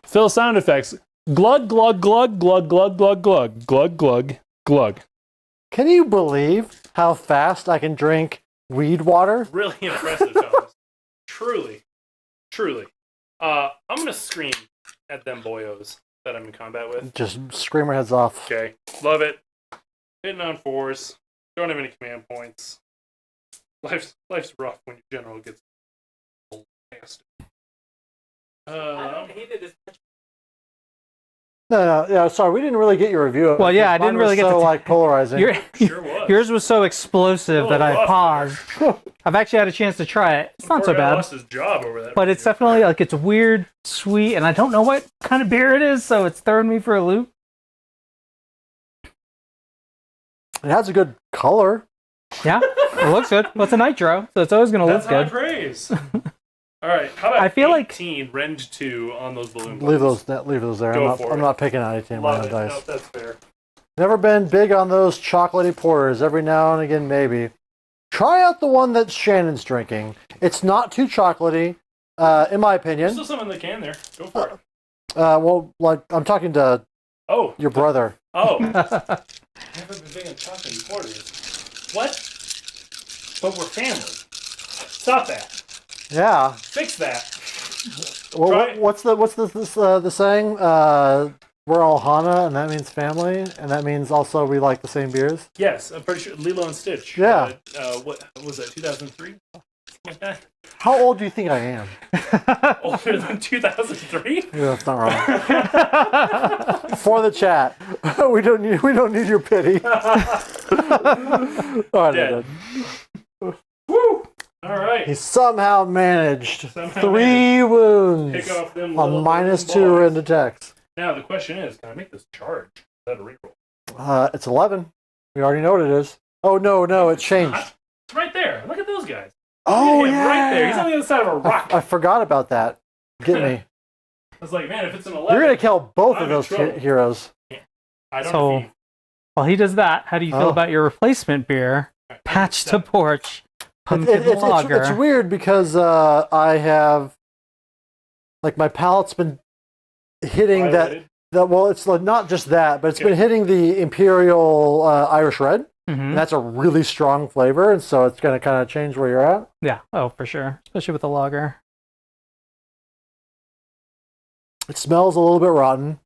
Phil sound effects. Glug, glug, glug, glug, glug, glug, glug, glug, glug, glug. Can you believe how fast I can drink weed water? Really impressive, fellas. Truly. Truly. I'm going to scream at them boyos that I'm in combat with. Just scream our heads off. Okay. Love it. Hitting on 4s. Don't have any command points. Life's rough when your general gets blasted. I don't hate it as much. No, yeah, sorry, we didn't really get your review of it. Well, yeah, I Mine didn't really was get so, to like, polarizing. Sure was. Yours was so explosive that I rough paused. I've actually had a chance to try it. It's not so Poor guy bad. lost his job over that. But it's definitely like it's weird, sweet, and I don't know what kind of beer it is, so it's throwing me for a loop. It has a good color. Yeah, it looks good. Well, it's a nitro, so it's always going to That's look high good. praise. All right, how about I feel like 18 Rend 2 on those balloon Leave buttons? those there. Go for I'm it. not picking on anything Love on it. dice. No, that's fair. Never been big on those chocolatey porters. Every now and again, maybe. Try out the one that Shannon's drinking. It's not too chocolatey, in my There's opinion. still some in the can there. Go for it. Well, like I'm talking to Oh. your brother. Oh. Never been big on chocolate porters. What? But we're family. Stop that. Yeah. Fix that. Well, Try- what's the saying? We're all Hana, and that means family, and that means also we like the same beers. Yes, I'm pretty sure Lilo and Stitch. Yeah. What was that? 2003? Something like that. How old do you think I am? Older than 2003? Yeah, that's not wrong. For the chat, we don't need your pity. Oh, Dead. Woo! All right. He somehow managed Somehow 3 wounds Pick off them on little -2 boys. into text. Now the question is, can I make this charge? Is that a reroll? It's 11. We already know what it is. Oh no, it changed. It's right there. Look at those guys. Oh Look at him yeah, right there. He's on the other side of a rock. I forgot about that. Get me. I was like, man, if it's an 11, You're gonna kill both I'm of in those trouble. heroes. I don't So, know. while he does that, how do you feel Oh. about your replacement beer, Patch to Porch, Pumpkin Lager? It's weird because I have, like, my palate's been hitting that. Well, it's like not just that, but it's been hitting the Imperial Irish Red. Mhm. And that's a really strong flavor, and so it's going to kind of change where you're at. Yeah, oh, for sure. Especially with the lager. It smells a little bit rotten.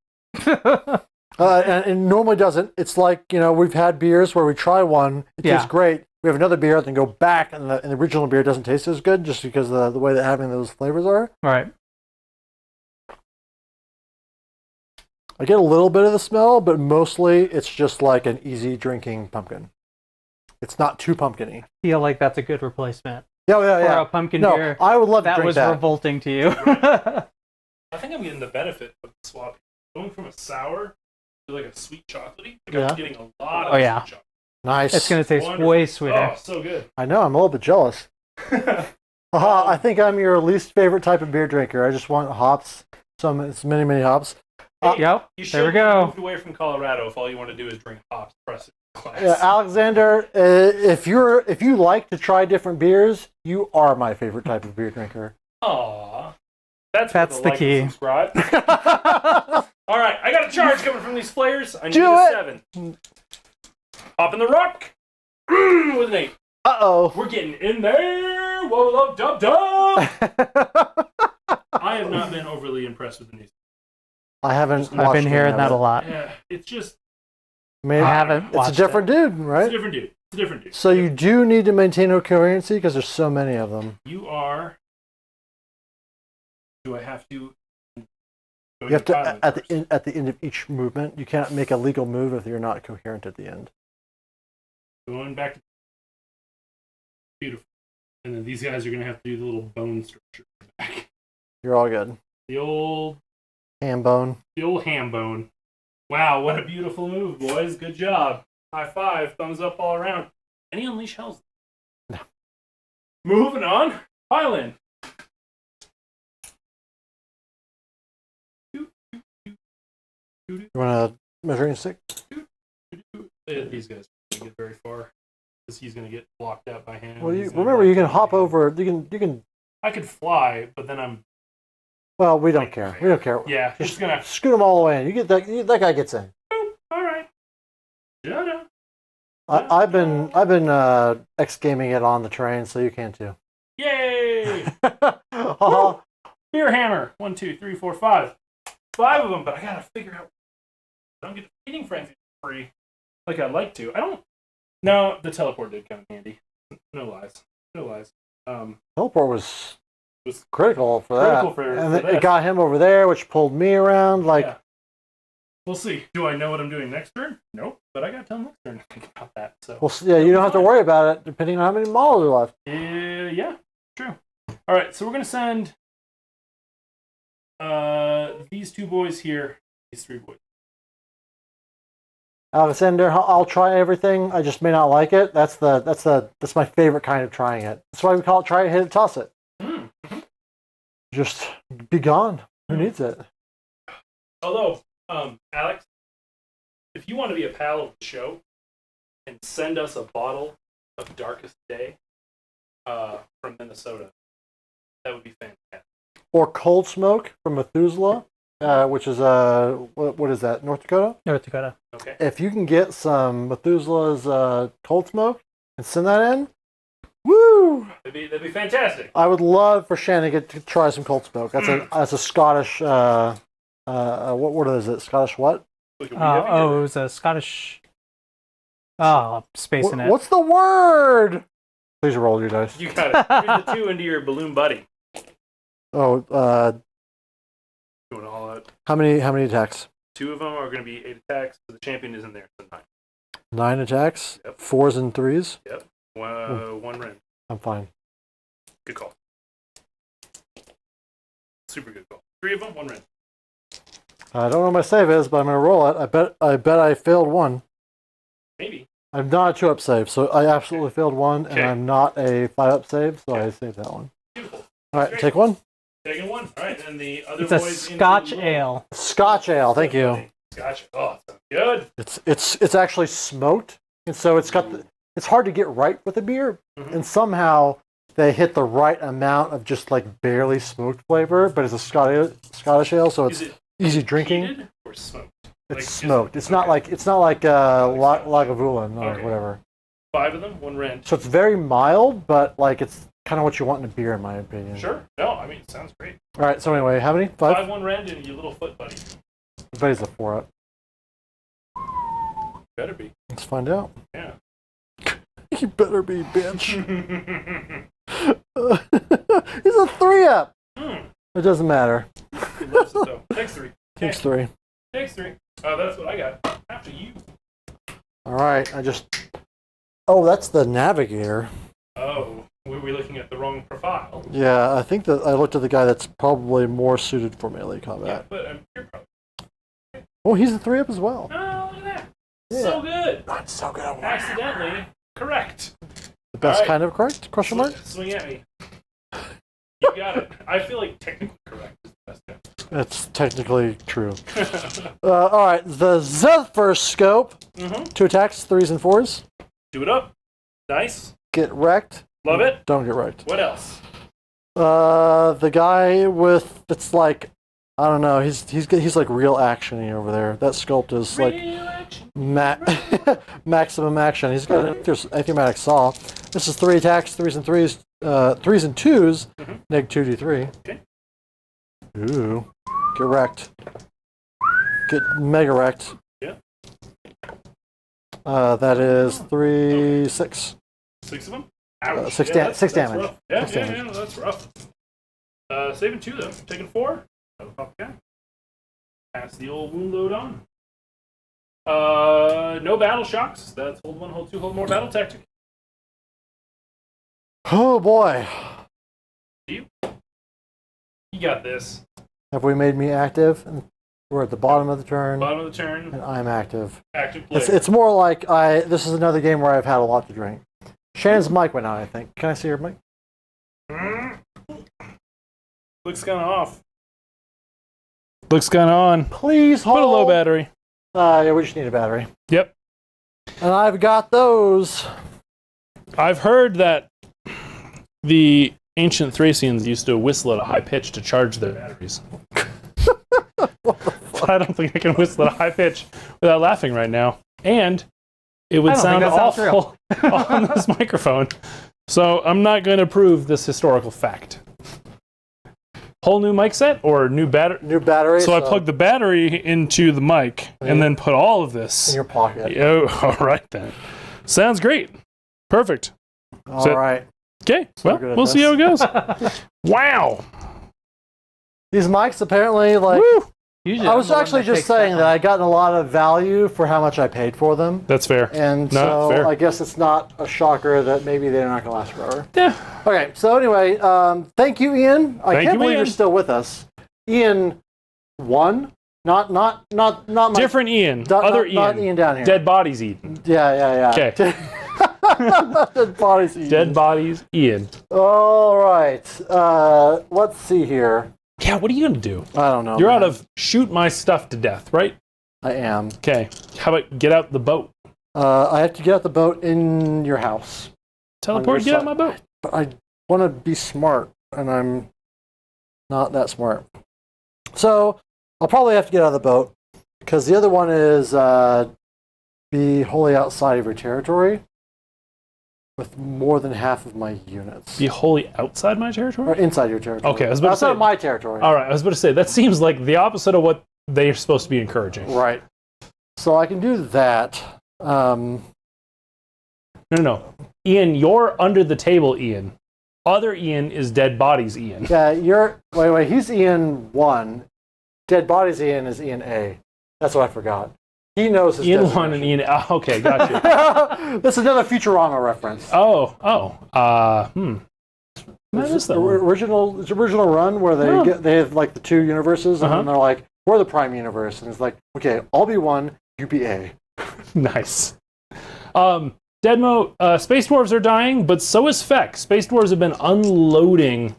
And it normally doesn't. It's like, we've had beers where we try one, it tastes great. We have another beer, then go back, and the original beer doesn't taste as good just because of the way that having those flavors are. Right. I get a little bit of the smell, but mostly it's just like an easy drinking pumpkin. It's not too pumpkin-y. Feel like that's a good replacement Yeah. for a pumpkin No, beer. I would love to That drink was that. revolting to you. I think I'm getting the benefit of the swap. Going from a sour to like a sweet chocolatey. Like I'm getting a lot of Oh, yeah. sweet chocolate. Nice. It's going to taste Wonderful. way sweeter. Oh, so good. I know, I'm a little bit jealous. Haha, I think I'm your least favorite type of beer drinker. I just want hops. It's many, many hops. Yep, You should there we have go. moved away from Colorado if all you want to do is drink hops. Press it. Class. Yeah, Alexander, if you like to try different beers, you are my favorite type of beer drinker. Aww. That's That's for the like key. and subscribe. All right, I got a charge coming from these flares. I need Do a it. 7. Hop in the rock. With an 8. Uh-oh. We're getting in there. Whoa, up, dub, dub. I have not been overly impressed with the news. I haven't I've watched been any hearing of that it. a lot. Yeah, it's just I mean, I haven't it's a watched different dude, right? it's a different dude. It's a different dude. So you do need to maintain a coherency because there's so many of them. You are. Do I have to? You have to at the end of each movement. You can't make a legal move if you're not coherent at the end. Going back to Beautiful. And then these guys are going to have to do the little bone structure back. You're all good. The old Ham bone. ham bone. Wow, what a beautiful move, boys. Good job. High five. Thumbs up all around. Any unleash hells? No. Moving on. Pile in. You want a measuring stick? These guys can't get very far because he's going to get blocked out by him. Well, remember you can hop over. You can. I could fly, but then I'm. Well, we don't care. We don't care. Yeah, just just gonna scoot them all the way in. You get that. That guy gets in. Boop, all right. Yeah. I've been X gaming it on the train, so you can too. Yay! Haha. Beer hammer. 1, 2, 3, 4, 5. 5 of them, but I gotta figure out. I don't get feeding frenzy free like I'd like to. I don't. No, the teleport did come in handy. No lies. No lies. Teleport was Was critical for that. critical for and this. it got him over there, which pulled me around. Like, Yeah. We'll see. Do I know what I'm doing next turn? Nope. But I got till next turn to think about that. So. well, yeah, you don't have to worry about it depending on how many models are left. Yeah. True. All right. So we're gonna send these 2 boys here. These 3 boys. Alexander, I'll try everything. I just may not like it. That's my favorite kind of trying it. That's why we call it try it, hit it, toss it. Mm-hmm. Just be gone. Who needs it? Although, Alex, if you want to be a pal of the show and send us a bottle of Darkest Day from Minnesota, that would be fantastic. Or Cold Smoke from Methuselah, which is what is that? North Dakota. North Dakota. Okay. If you can get some Methuselah's Cold Smoke and send that in, woo! That'd be fantastic. I would love for Shannon to try some Cold Smoke. That's a Scottish. What is it? Scottish what? Look, It was a Scottish. Oh, spacing it. What's the word? Please roll your dice. You got it. Here's the 2 into your balloon buddy. Oh, Doing all that. how many attacks? 2 of them are going to be 8 attacks, so the champion is in there sometime. 9 attacks. Yep. 4s and 3s. Yep. One rend. I'm fine. Good call. Super good call. 3 of them, 1 rend. I don't know what my save is, but I'm gonna roll it. I bet I failed 1. Maybe. I'm not a 2-up save, so I absolutely failed 1, and Okay. I'm not a 5-up save, so Okay. I saved that one. Beautiful. All right, Great. take 1. Taking 1. All right, and the other It's a boys into Scotch the ale. Scotch ale, thank you. Scotch. Oh, it sounds good. It's actually smoked, and so it's hard to get right with a beer, Mhm. and somehow they hit the right amount of just like barely smoked flavor, but it's a Scottish ale, so it's Is it easy drinking. heated or smoked? It's Like, just- smoked. It's not okay. like Lagavulin or Okay. whatever. 5 of them, 1 rend. So it's very mild, but like it's kind of what you want in a beer, in my opinion. Sure. No, I mean, it sounds great. All right. So anyway, how many? 5. 5, 1 rend, and your little foot buddy. Everybody's a 4-up. Better be. Let's find out. Yeah. You better be, bitch. He's a 3-up. It doesn't matter. He loves it, though. Takes 3. Takes 3. Takes 3. Oh, that's what I got. After you. All right. Oh, that's the navigator. Oh, were we looking at the wrong profile? Yeah, I think that I looked at the guy that's probably more suited for melee Yeah, combat. but you're probably. Oh, he's a 3-up as well. Oh, look at that. Yeah. So good. Not so good. Accidentally correct. The best All right. kind of correct? Question mark? Swing at me. You got it. I feel like technically correct is the best That's technically true. answer. All right, the Zephyr scope. Mm-hmm. 2 attacks, 3s and 4s. Do it up. Nice. Get wrecked. Love it. Don't get wrecked. What else? The guy with it's like I don't know. He's like real actiony over there. That sculpt is like Real action. maximum action. He's got an athematic saw. This is 3 attacks, 3s and 3s, 3s and 2s. Mhm. Neg 2d3. Okay. Ooh, get wrecked. Get mega wrecked. Yeah. That is 3, 6. 6 of them? Ouch. 6 that's damage. rough. Yeah, 6 yeah, damage. yeah, that's rough. Saving 2 though. Taking 4. That'll pop the guy. Pass the old wound load on. No battle shocks. That's hold 1, hold 2, hold more battle tactic. Oh boy. You got this. Have we made me active? We're at the bottom of the turn, Bottom of the turn. and I'm active. Active player. It's more like this is another game where I've had a lot to drink. Shannon's mic went out, I think. Can I see your mic? Looks kind of off. Looks kind of on. Please hold. Put a low battery. Yeah, we just need a battery. Yep. And I've got those. I've heard that the ancient Thracians used to whistle at a high pitch to charge their batteries. I don't think I can whistle at a high pitch without laughing right now. And it would sound awful on this microphone. So I'm not going to prove this historical fact. Whole new mic set or new battery? New battery. So I plugged the battery into the mic and then put all of this in your pocket. Oh, all right then. Sounds great. Perfect. All right. Okay. So Well, we'll see how it goes. Wow. These mics apparently Woo. Usually I was actually just saying that I gotten a lot of value for how much I paid for them. That's fair. And No, so fair. I guess it's not a shocker that maybe they're not going to last forever. Yeah. Okay, so anyway, thank you, Ian. I Thank can't you, believe Ian. you're still with us. Ian won. Not my Different Ian. not- Other not- Ian. not Ian down here. Dead bodies Ian. Yeah. Okay. Dead bodies. Ian. Dead bodies Ian. All right. Let's see here. Yeah, what are you going to do? I don't know. You're man. out of shoot my stuff to death, right? I am. Okay. How about get out the boat? I have to get out the boat in your house. Teleport, get out my boat. But I want to be smart, and I'm not that smart. So I'll probably have to get out of the boat, because the other one is be wholly outside of your territory with more than half of my units. Be wholly outside my Or territory? inside your territory. Okay, I was about to outside say. of my territory. All right, I was about to say, that seems like the opposite of what they're supposed to be encouraging. Right. So I can do that. No. Ian, you're under the table, Ian. Other Ian is dead bodies, Ian. Yeah, wait, he's Ian 1. Dead Bodies Ian is Ian A. That's what I forgot. He knows his Ian designation. 1 and Ian... Oh, okay, gotcha. That's another Futurama reference. I missed that one. Original run where they have like the two universes, and then they're like, we're the prime universe, and it's like, okay, I'll be 1, you be A. Nice. Deadmo, Space Dwarves are dying, but so is Feck. Space Dwarves have been unloading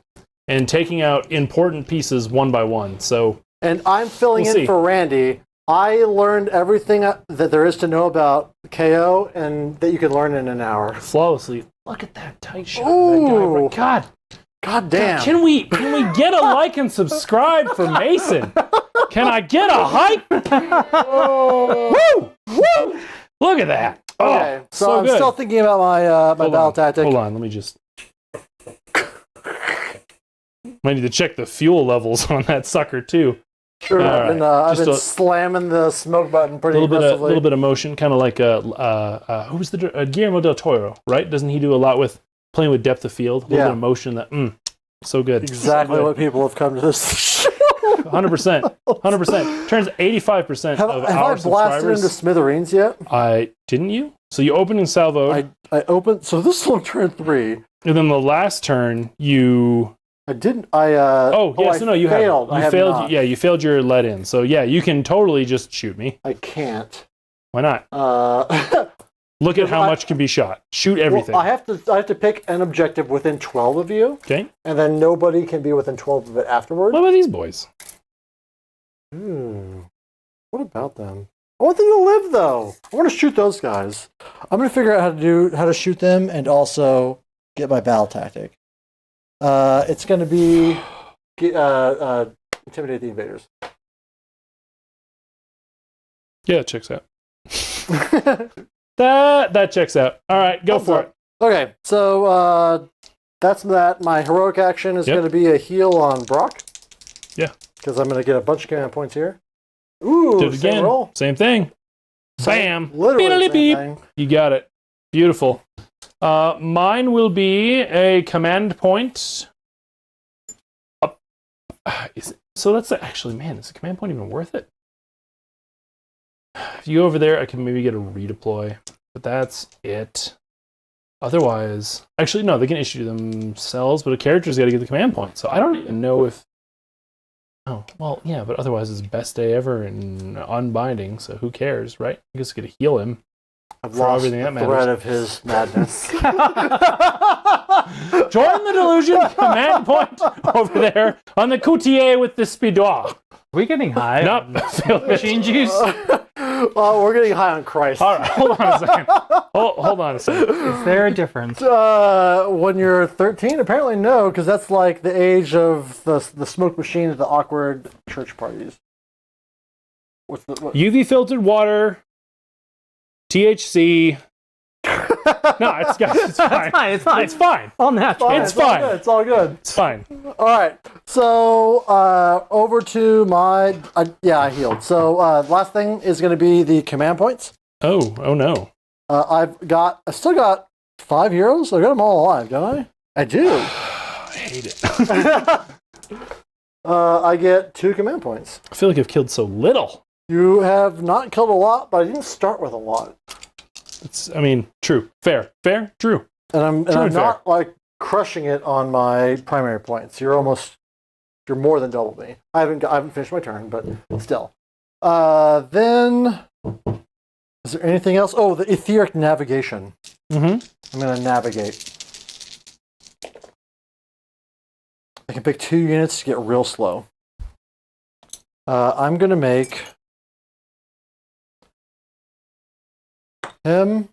and taking out important pieces one by one, so... And I'm filling We'll in see. for Randy. I learned everything that there is to know about KO, and that you can learn in an hour. Flawlessly. Look at that tight shot. Ooh. God. God damn. Can we get a like and subscribe for Mason? Can I get a hype? Woo! Woo! Look at that. Okay, Oh, so I'm good. still thinking about my battle tactic. Hold on, let me just... Might need to check the fuel levels on that sucker, too. Sure, All I've been, right. I've Just been a- slamming the smoke button pretty A aggressively. little bit of motion, kind of like who's the Guillermo del Toro, right? Doesn't he do a lot with playing with depth of field? A little Yeah. bit of motion that so good. Exactly So what people have come to this. 100%. 100%. Turns 85% have of I our blasted subscribers. into smithereens yet? Didn't you? So you opened and salvoed, I opened. So this one turn 3. and then the last turn you. I didn't. I You failed. I You have failed. not. Yeah, you failed your let in. So yeah, you can totally just shoot me. I can't. Why not? Well, Look at how much can be shot. Shoot everything. I have to pick an objective within 12 of you, Okay. and then nobody can be within 12 of it afterwards. What about these boys? What about them? I want them to live, though. I want to shoot those guys. I'm going to figure out how to shoot them and also get my battle tactic. It's going to be intimidate the invaders. Yeah, it checks out. That checks out. All right, go for it. Okay, so that's that. My heroic action is Yep. going to be a heal on Brock. Yeah. Because I'm going to get a bunch of command points here. Ooh, Do it same again. roll. Same thing. Bam. Literally the same Beep. thing. You got it. Beautiful. Mine will be a command point. Up. So that's actually, man, is a command point even worth it? If you go over there, I can maybe get a redeploy, but that's it. Otherwise, actually, no, they can issue themselves, but a character's got to get the command point. So I don't even know if. Oh, well, yeah, but otherwise it's best day ever and unbinding, so who cares, right? I guess it's going to heal him. I've for lost everything that the thread of his madness. Join the delusion command point over there on the coutier with the speedoir. Are we getting high? Nope. Machine juice? Well, we're getting high on Christ. All right, hold on a second. Hold on a second. Is there a difference? When you're 13, apparently no, because that's like the age of the smoke machine at the awkward church parties. What's the what? UV filtered water, THC. No, it's fine. It's fine. It's fine. All natural. It's fine. It's all good. It's fine. All right. So over to my I healed. So last thing is going to be the command points. Oh no. I still got 5 heroes. I got them all alive, don't I? I do. I hate it. I get 2 command points. I feel like I've killed so little. You have not killed a lot, but I didn't start with a lot. True. Fair, true. And I'm fair. not like crushing it on my primary points. You're more than double me. I haven't finished my turn, but still. Then is there anything else? Oh, the etheric navigation. Mm-hmm. I'm gonna navigate. I can pick 2 units to get real slow. I'm gonna make him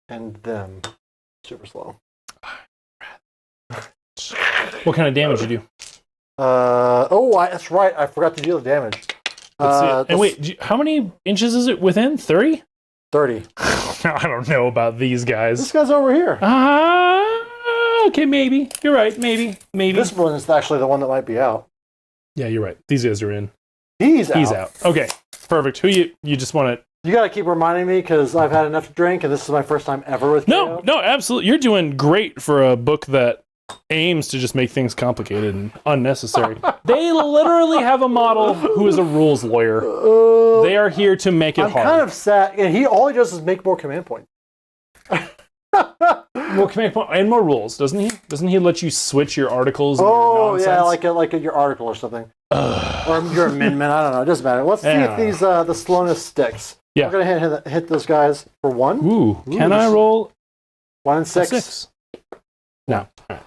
and them super slow. What kind of damage you do? That's right. I forgot to deal the damage. Let's see it. And wait, how many inches is it within? 30? 30. I don't know about these guys. This guy's over here. Okay, maybe. You're right. Maybe. This one is actually the one that might be out. Yeah, you're right. These guys are in. He's out. Okay, perfect. Who you just want to... You got to keep reminding me because I've had enough to drink and this is my first time ever with KO. No, absolutely. You're doing great for a book that aims to just make things complicated and unnecessary. They literally have a model who is a rules lawyer. They are here to make it hard. I'm kind of sad. And all he does is make more command points. More command point and more rules, doesn't he? Doesn't he let you switch your articles? Oh, and yeah, like your article or something. Or your amendment. I don't know. It doesn't matter. Let's see if these the slowness sticks. Yeah. We're going to hit those guys for 1. Ooh, can I roll 1 and 6? 6? No. All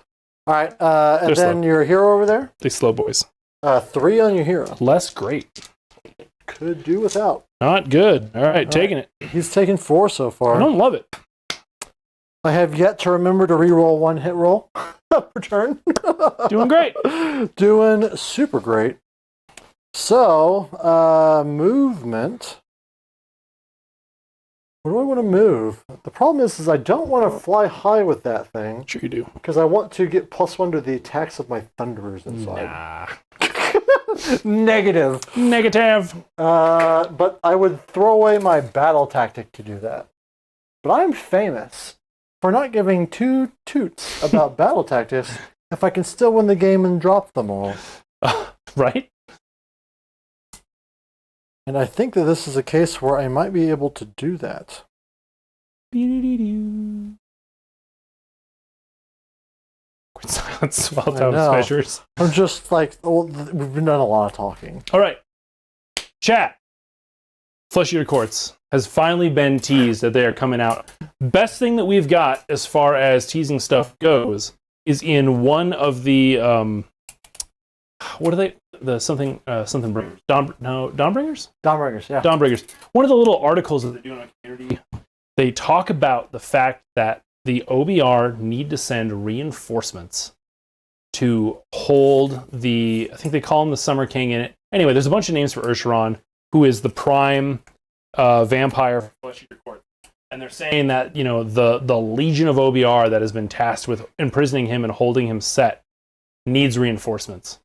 right. And then slow. your hero over there? They slow boys. 3 on your hero. Less great. Could do without. Not good. All right, taking it. He's taken 4 so far. I don't love it. I have yet to remember to re-roll 1 hit roll per turn. Doing great. Doing super great. So, movement. Where do I want to move? The problem is I don't want to fly high with that thing. Sure you do. Because I want to get +1 to the attacks of my thunderers inside. Nah. Negative. But I would throw away my battle tactic to do that. But I'm famous for not giving 2 toots about battle tactics if I can still win the game and drop them all. Right? And I think that this is a case where I might be able to do that. Quick silence while Thomas measures. I'm just like, we've been done a lot of talking. All right. Chat. Flesh Eater Courts has finally been teased that they are coming out. Best thing that we've got as far as teasing stuff goes is in one of the what are they? The something bringers. Dawnbringers? Dawnbringers, yeah. Dawnbringers. One of the little articles that they do on Community, they talk about the fact that the OBR need to send reinforcements to hold the, I think they call him the Summer King in it. Anyway, there's a bunch of names for Ursharon, who is the prime vampire for Flesh Eater Court. And they're saying that, you know, the legion of OBR that has been tasked with imprisoning him and holding him set needs reinforcements.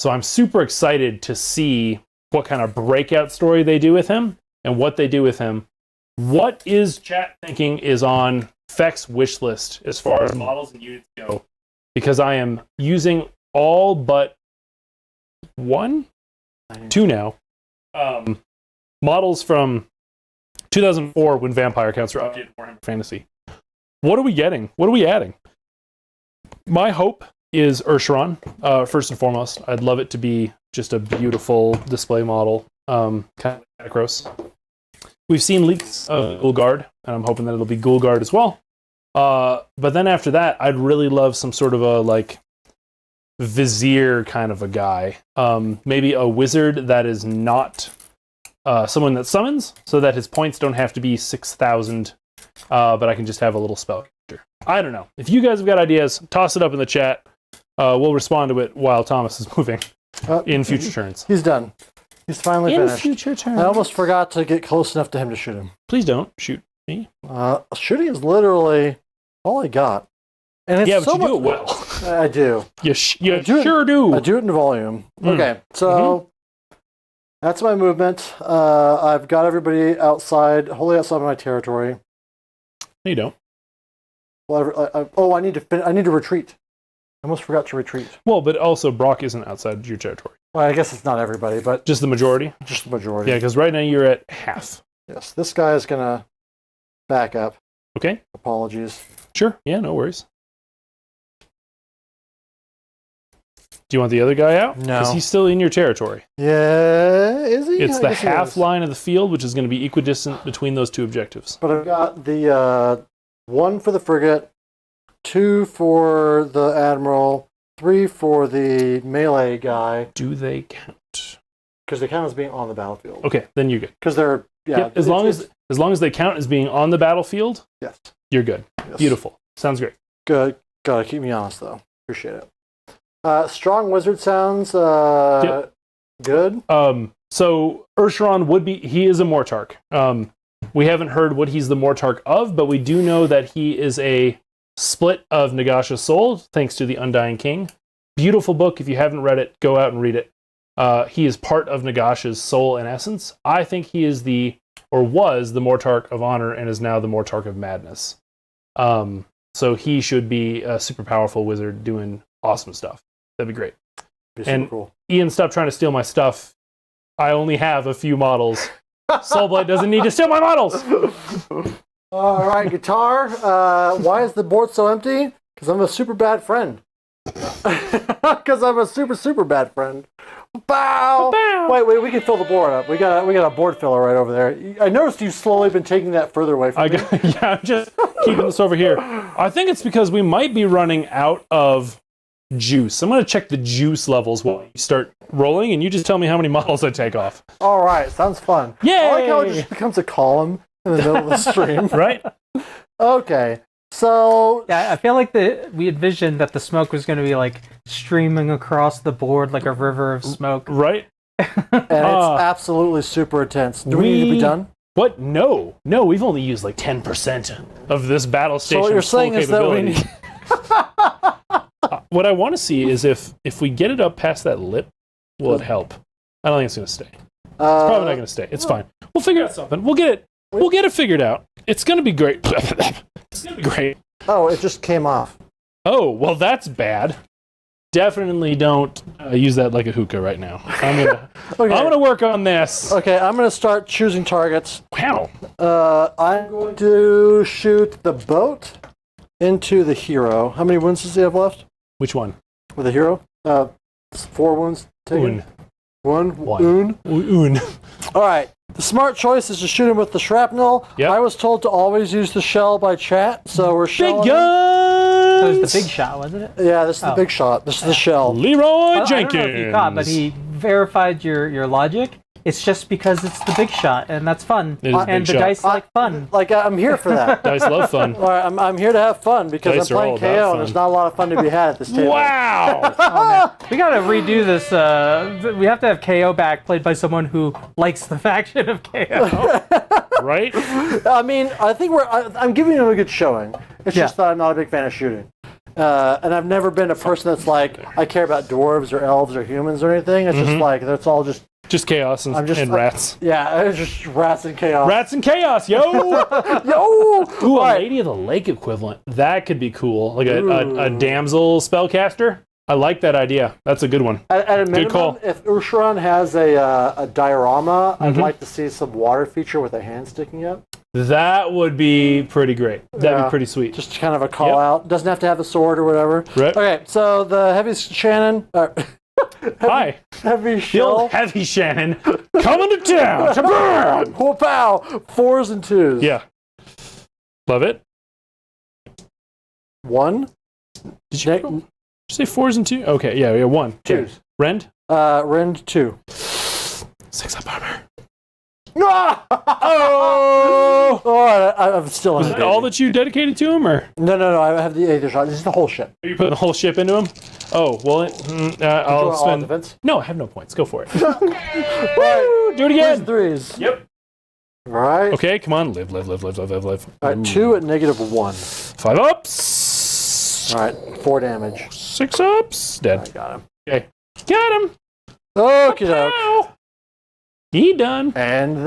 So I'm super excited to see what kind of breakout story they do with him and what they do with him. What is chat thinking is on Feck's wish list as far as models and units go? Because I am using all but 2 now models from 2004 when vampire counts were updated for Warhammer Fantasy. What are we getting? What are we adding? My hope is Ursharon, first and foremost. I'd love it to be just a beautiful display model, kind of like Necros. We've seen leaks of Ghoulguard, and I'm hoping that it'll be Ghoulguard as well. But then after that, I'd really love some sort of a like vizier kind of a guy. Maybe a wizard that is not someone that summons, so that his points don't have to be 6,000, but I can just have a little spell character. I don't know. If you guys have got ideas, toss it up in the chat. We'll respond to it while Thomas is moving in future turns. He's done. He's finally finished. Future turns. I almost forgot to get close enough to him to shoot him. Please don't shoot me. Shooting is literally all I got. And it's Yeah, but so you do it much- well. I do. You do it- sure do. I do it in volume. Okay, so that's my movement. I've got everybody outside, wholly outside of my territory. No, you don't. Well, I need to retreat. I almost forgot to retreat. Well, but also Brock isn't outside your territory. Well, I guess it's not everybody, but Just the majority? just the majority. Yeah, because right now you're at half. Yes, this guy is gonna back up. Okay? Apologies. Sure. Yeah, no worries. Do you want the other guy out? No. Because he's still in your territory. Yeah, is he? It's I the guess he half is. line of the field, which is going to be equidistant between those two objectives. But I've got the 1 for the frigate, 2 for the admiral, 3 for the melee guy, Do they count? because they count as being on the battlefield. Okay, then you're good. Because they're Yep, as long as they count as being on the battlefield, yes, you're good. yes. Beautiful. Sounds great. Good. Gotta keep me honest though. Appreciate it. Strong wizard sounds Yep. good. So Ursharon he is a Mortarch. We haven't heard what he's the Mortarch of, but we do know that he is a split of Nagasha's soul, thanks to the Undying King. Beautiful book. If you haven't read it, go out and read it. He is part of Nagasha's soul and essence. I think he is was the Mortarch of Honor and is now the Mortarch of Madness. So he should be a super powerful wizard doing awesome stuff. That'd be great. Be super And cool. Ian, stop trying to steal my stuff. I only have a few models. Soulblight doesn't need to steal my models. All right, guitar. Why is the board so empty? Because I'm a super bad friend. Because I'm a super bad friend. Bow. Bow. Wait, we can fill the board up. We got a board filler right over there. I noticed you've slowly been taking that further away from me. I'm just keeping this over here. I think it's because we might be running out of juice. I'm going to check the juice levels while you start rolling, and you just tell me how many models I take off. All right, sounds fun. Yay! I like how it just becomes a column in the middle of the stream. Right? Okay, so Yeah, I feel like we envisioned that the smoke was going to be like streaming across the board like a river of smoke. Right? and it's absolutely super intense. Do we need to be done? What? No, we've only used like 10% of this battle So station's what you're full saying is that we capability. need. What I want to see is if we get it up past that lip, will it help? I don't think it's going to stay. It's probably not going to stay. It's fine. We'll figure out something. We'll get it figured out. It's going to be great. It's going to be great. Oh, it just came off. Oh, well, that's bad. Definitely don't use that like a hookah right now. I'm gonna work on this. Okay, I'm gonna start choosing targets. Wow. I'm going to shoot the boat into the hero. How many wounds does he have left Which one? with the hero? 4 wounds taken. One. One. Un. All right. The smart choice is to shoot him with the shrapnel. Yep. I was told to always use the shell by chat, so we're shelling. Big guns. That was the big shot, wasn't it? Yeah, this is the big shot. This is the shell. Leroy I Jenkins. don't know if you caught, but he verified your logic. It's just because it's the big shot, and that's fun. It is a And big the shot. dice like fun. Like I'm here for that. Dice love fun. All right, I'm here to have fun because Dice I'm are playing all KO about and fun. there's not a lot of fun to be had at this table. Wow. Oh, man. We gotta redo this. We have to have KO back, played by someone who likes the faction of KO. Right? I mean, I think I'm giving him a good showing. It's just that I'm not a big fan of shooting. And I've never been a person that's like, I care about dwarves or elves or humans or anything. It's just like, that's all just... Just chaos and rats. Yeah, it's just rats and chaos. Rats and chaos, yo! Yo! Ooh, a Right. Lady of the Lake equivalent. That could be cool. Like a damsel spellcaster. I like that idea. That's a good one. At a minimum, call. if Usharan has a diorama, I'd like to see some water feature with a hand sticking up. That would be pretty great. That'd be pretty sweet. Just kind of a call out. Doesn't have to have a sword or whatever. Right. Okay, so the heavy Shannon. Hi. Heavy The shell. old heavy Shannon coming to town to burn. Whoop-ow! 4s and 2s. Yeah. Love it. 1. Did you say 4s and 2? Okay, yeah, 1. 2s. Rend? Rend 2. 6 up armor. Ah! Oh! I'm still in Is it. that all that you dedicated to him, or No. I have the Aether shot. This is the whole ship. are you putting the whole ship into him? Oh, well, I'll All spend. defense. No, I have no points. Go for it. Right. Do it again. 3s. Yep. All right. Okay, come on. Live. All right, 2 at -1. 5 ups. All right, 4 damage. 6 ups. Dead. I got him. Okay. Got him. Okie doke. Ow. He done. And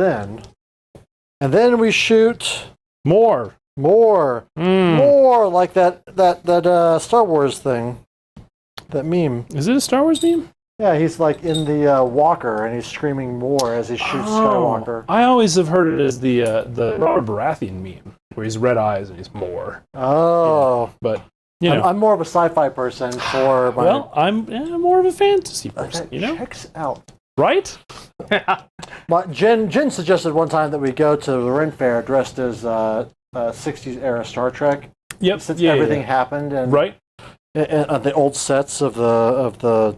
then we shoot More. more like that Star Wars thing, that meme. Is it a Star Wars meme? Yeah, he's like in the walker and he's screaming more as he shoots Skywalker. I always have heard it as the Robert Baratheon meme, where he's red eyes and he's more. Oh, But you know, I'm more of a sci-fi person for my. well, I'm more of a fantasy person. that You know, checks out. right? Jen suggested one time that we go to the Ren Fair dressed as 60s era Star Trek. Yep. Since everything happened and Right. the old sets of the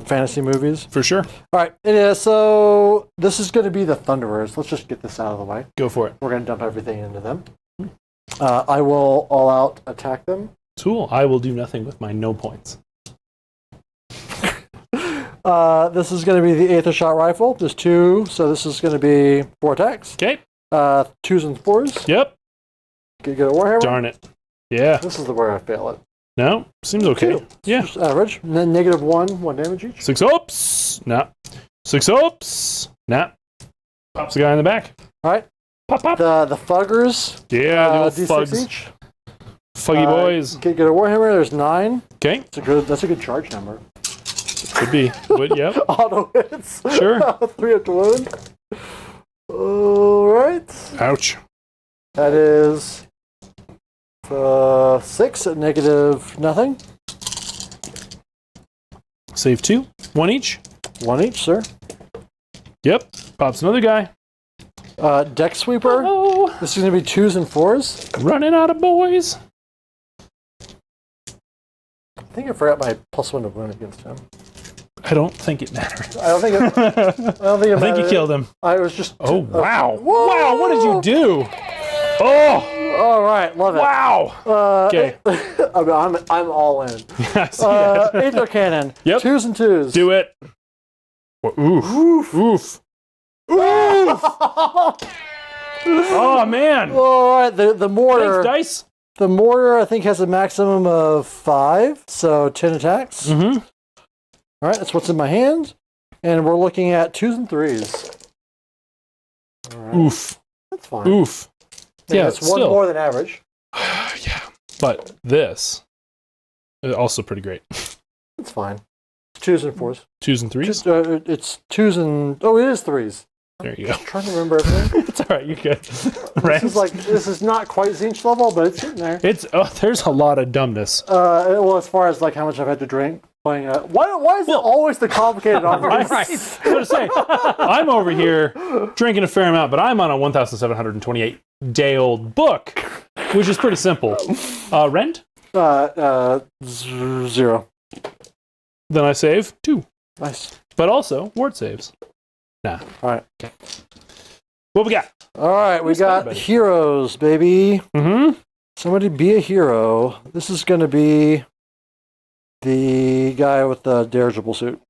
fantasy movies. For sure. All right, so this is going to be the Thunderers. Let's just get this out of the way. Go for it. We're going to dump everything into them. I will all out attack them. Cool. I will do nothing with my no points. This is going to be the Aether Shot Rifle. There's 2, so this is going to be 4 attacks. Okay. 2s and 4s. Yep. Get a Warhammer. Darn it. Yeah. This is where I fail it. No. Seems okay. 2. Yeah. Just average. And then -1 damage each. 6 ups. Nah. 6 ups. Nah. Pops the guy in the back. All right. Pop, pop. The Fuggers. Yeah, the old D6 fugs. each. Fuggy boys. Get a Warhammer. There's 9. Okay. That's a good charge number. Could be. But, yep. Auto hits. Sure. 3 up to wound. All right. Ouch. That is 6 at -0. Save 2. 1 each. 1 each, sir. Yep. Pops another guy. Deck Sweeper. Oh. This is going to be 2s and 4s. Running out of boys. I think I forgot my +1 to wound against him. I don't think it matters. I don't think it I think you killed him. I was just. Oh, wow. Whoa! Wow, what did you do? Oh, All right, love it. wow. Okay. I'm all in. I see that. Aether Cannon. Yep. 2s and 2s. Do it. Oof. Oof. Oof. Oh, man. All right, the mortar. Thanks, dice. The mortar, I think, has a maximum of 5, so 10 attacks. Mm-hmm. All right, that's what's in my hand. And we're looking at 2s and 3s. All right. Oof. That's fine. Oof. Yeah, it's one still. more than average. Yeah. But this is also pretty great. It's fine. 2s and 4s. 2s and 3s? It's 2s and... Oh, it is 3s. There you go. I'm trying to remember everything. It's all right. You're good. This is not quite Zinch level, but it's in there. There's a lot of dumbness. Well, as far as like how much I've had to drink playing. Why is it always the complicated offers? Right. I was going to say, I'm over here drinking a fair amount, but I'm on a 1,728-day-old book, which is pretty simple. Rend? 0. Then I save 2. Nice. But also, ward saves. Nah. All right. What we got? All right, we got everybody? heroes, baby. Mm-hmm. Somebody be a hero. This is going to be the guy with the dirigible suit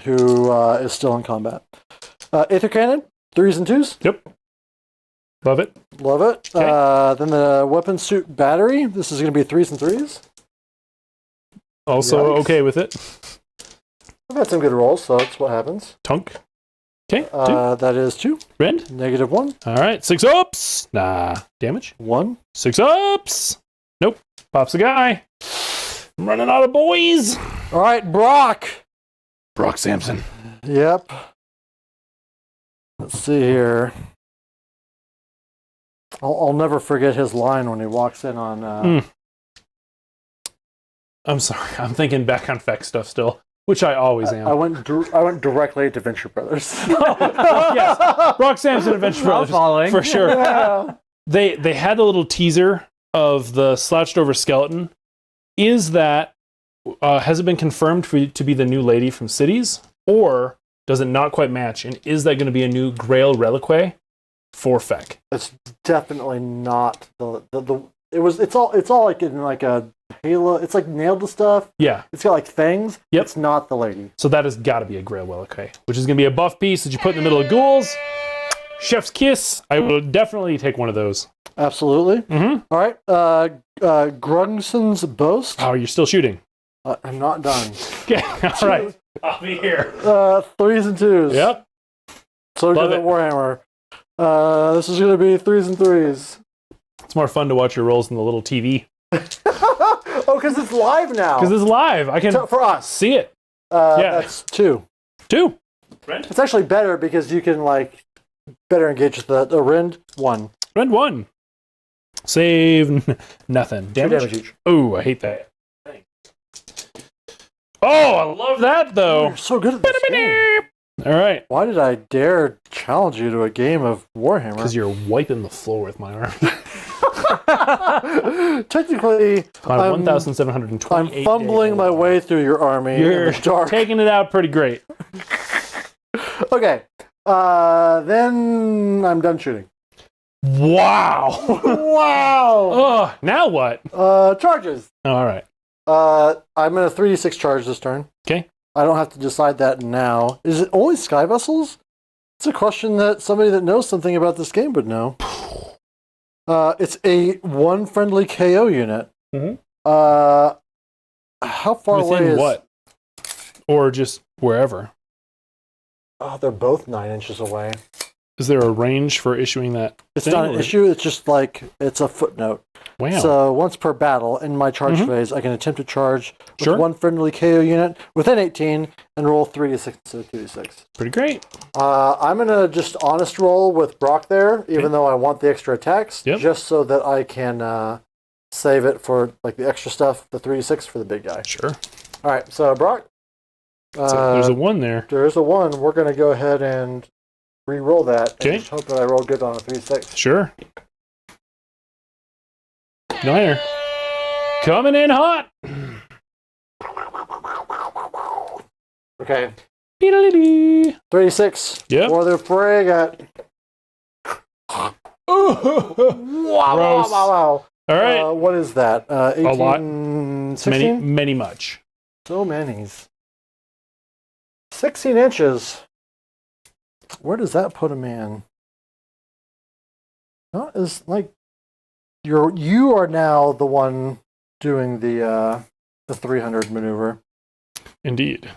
who is still in combat. Aether Cannon, 3s and 2s. Yep. Love it. Love it. Okay. Then the weapon suit battery. This is going to be 3s and 3s. Also Yikes. okay with it. I've had some good rolls, so that's what happens. Tunk. Okay. 2. That is 2. Rend. -1. All right. 6 ups. Nah. Damage. 1. 6 ups. Nope. Pops a guy. I'm running out of boys. All right, Brock. Brock Sampson. Yep. Let's see here. I'll never forget his line when he walks in on. I'm sorry. I'm thinking back on Feck stuff still, which I always am. I went directly to Venture Brothers. Yes, Brock Sampson, Adventure Brothers, following. for sure. Yeah. They had a little teaser of the slouched over skeleton. Is that has it been confirmed to be the new lady from Cities, or does it not quite match? And is that going to be a new Grail Reliquary for Feck? It's definitely not it's all like in like a halo. It's like nailed to stuff. Yeah. It's got like things. Yep. It's not the lady. So that has got to be a Grail Reliquary, which is going to be a buff piece that you put in the middle of ghouls. Chef's kiss. I will definitely take one of those. Absolutely. Mm-hmm. All right. Grungson's Boast. Oh, you're still shooting. I'm not done. Okay. All right. I'll be here. 3s and 2s. Yep. So Love good at it. Warhammer. This is going to be 3s and 3s. It's more fun to watch your rolls in the little TV. Oh, because it's live now. Because it's live. I can For us. see it. That's 2. 2. It's actually better because you can like better engage with the Rind. 1. Rend 1. Save nothing. 2 Damage. damage each. Oh, I hate that. Oh, I love that though. You're so good at this game. All right. Why did I dare challenge you to a game of Warhammer? Because you're wiping the floor with my arm. Technically, On 1,728. I'm fumbling my way through your army You're in the dark. taking it out pretty great. Okay. Then I'm done shooting. Wow. Wow. Oh, now what? Charges. All right. I'm in a 3d6 charge this turn. Okay. I don't have to decide that now. Is it only sky vessels? It's a question that somebody that knows something about this game would know. It's a 1 friendly KO unit. Mm-hmm. How far away Within is what? Or just wherever. Oh, they're both 9 inches away. Is there a range for issuing that? It's thing, not an or- issue. It's just like it's a footnote. Wow. So once per battle in my charge Mhm. phase, I can attempt to charge with Sure. 1 friendly KO unit within 18 and roll 3d6 instead of 2d6. Pretty great. I'm gonna just honest roll with Brock there, even though I want the extra attacks, Yep. just so that I can save it for like the extra stuff, the 3d6 for the big guy. Sure. All right, so Brock, So there's a 1 there. there is a 1. We're gonna go ahead and re-roll that. Okay. And just hope that I roll good on a 3d6. Sure. Niner. Coming in hot. Okay, Beedle-dee-dee. 3d6 Yep. for the frigate. Wow, Gross. wow. All right. What is that? 18, lot. 16? many much. So many's. 16 inches. Where does that put a man? Not as like you are now the one doing the 300 maneuver. Indeed.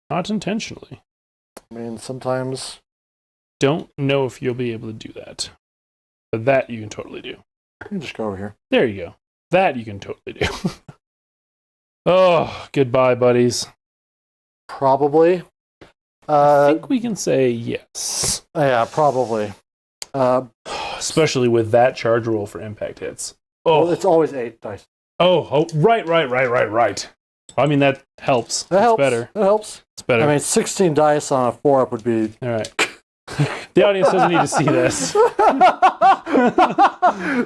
Not intentionally. I mean, sometimes Don't know if you'll be able to do that. But that you can totally do. you can just go over here. There you go. That you can totally do. Oh, goodbye, buddies. Probably. I think we can say yes. Yeah, probably. Especially with that charge roll for impact hits. Well, Oh, it's always 8 dice. right. I mean, that helps. That It's helps. better. That helps. It's better. I mean, 16 dice on a 4-up would be. All right. The audience doesn't need to see this.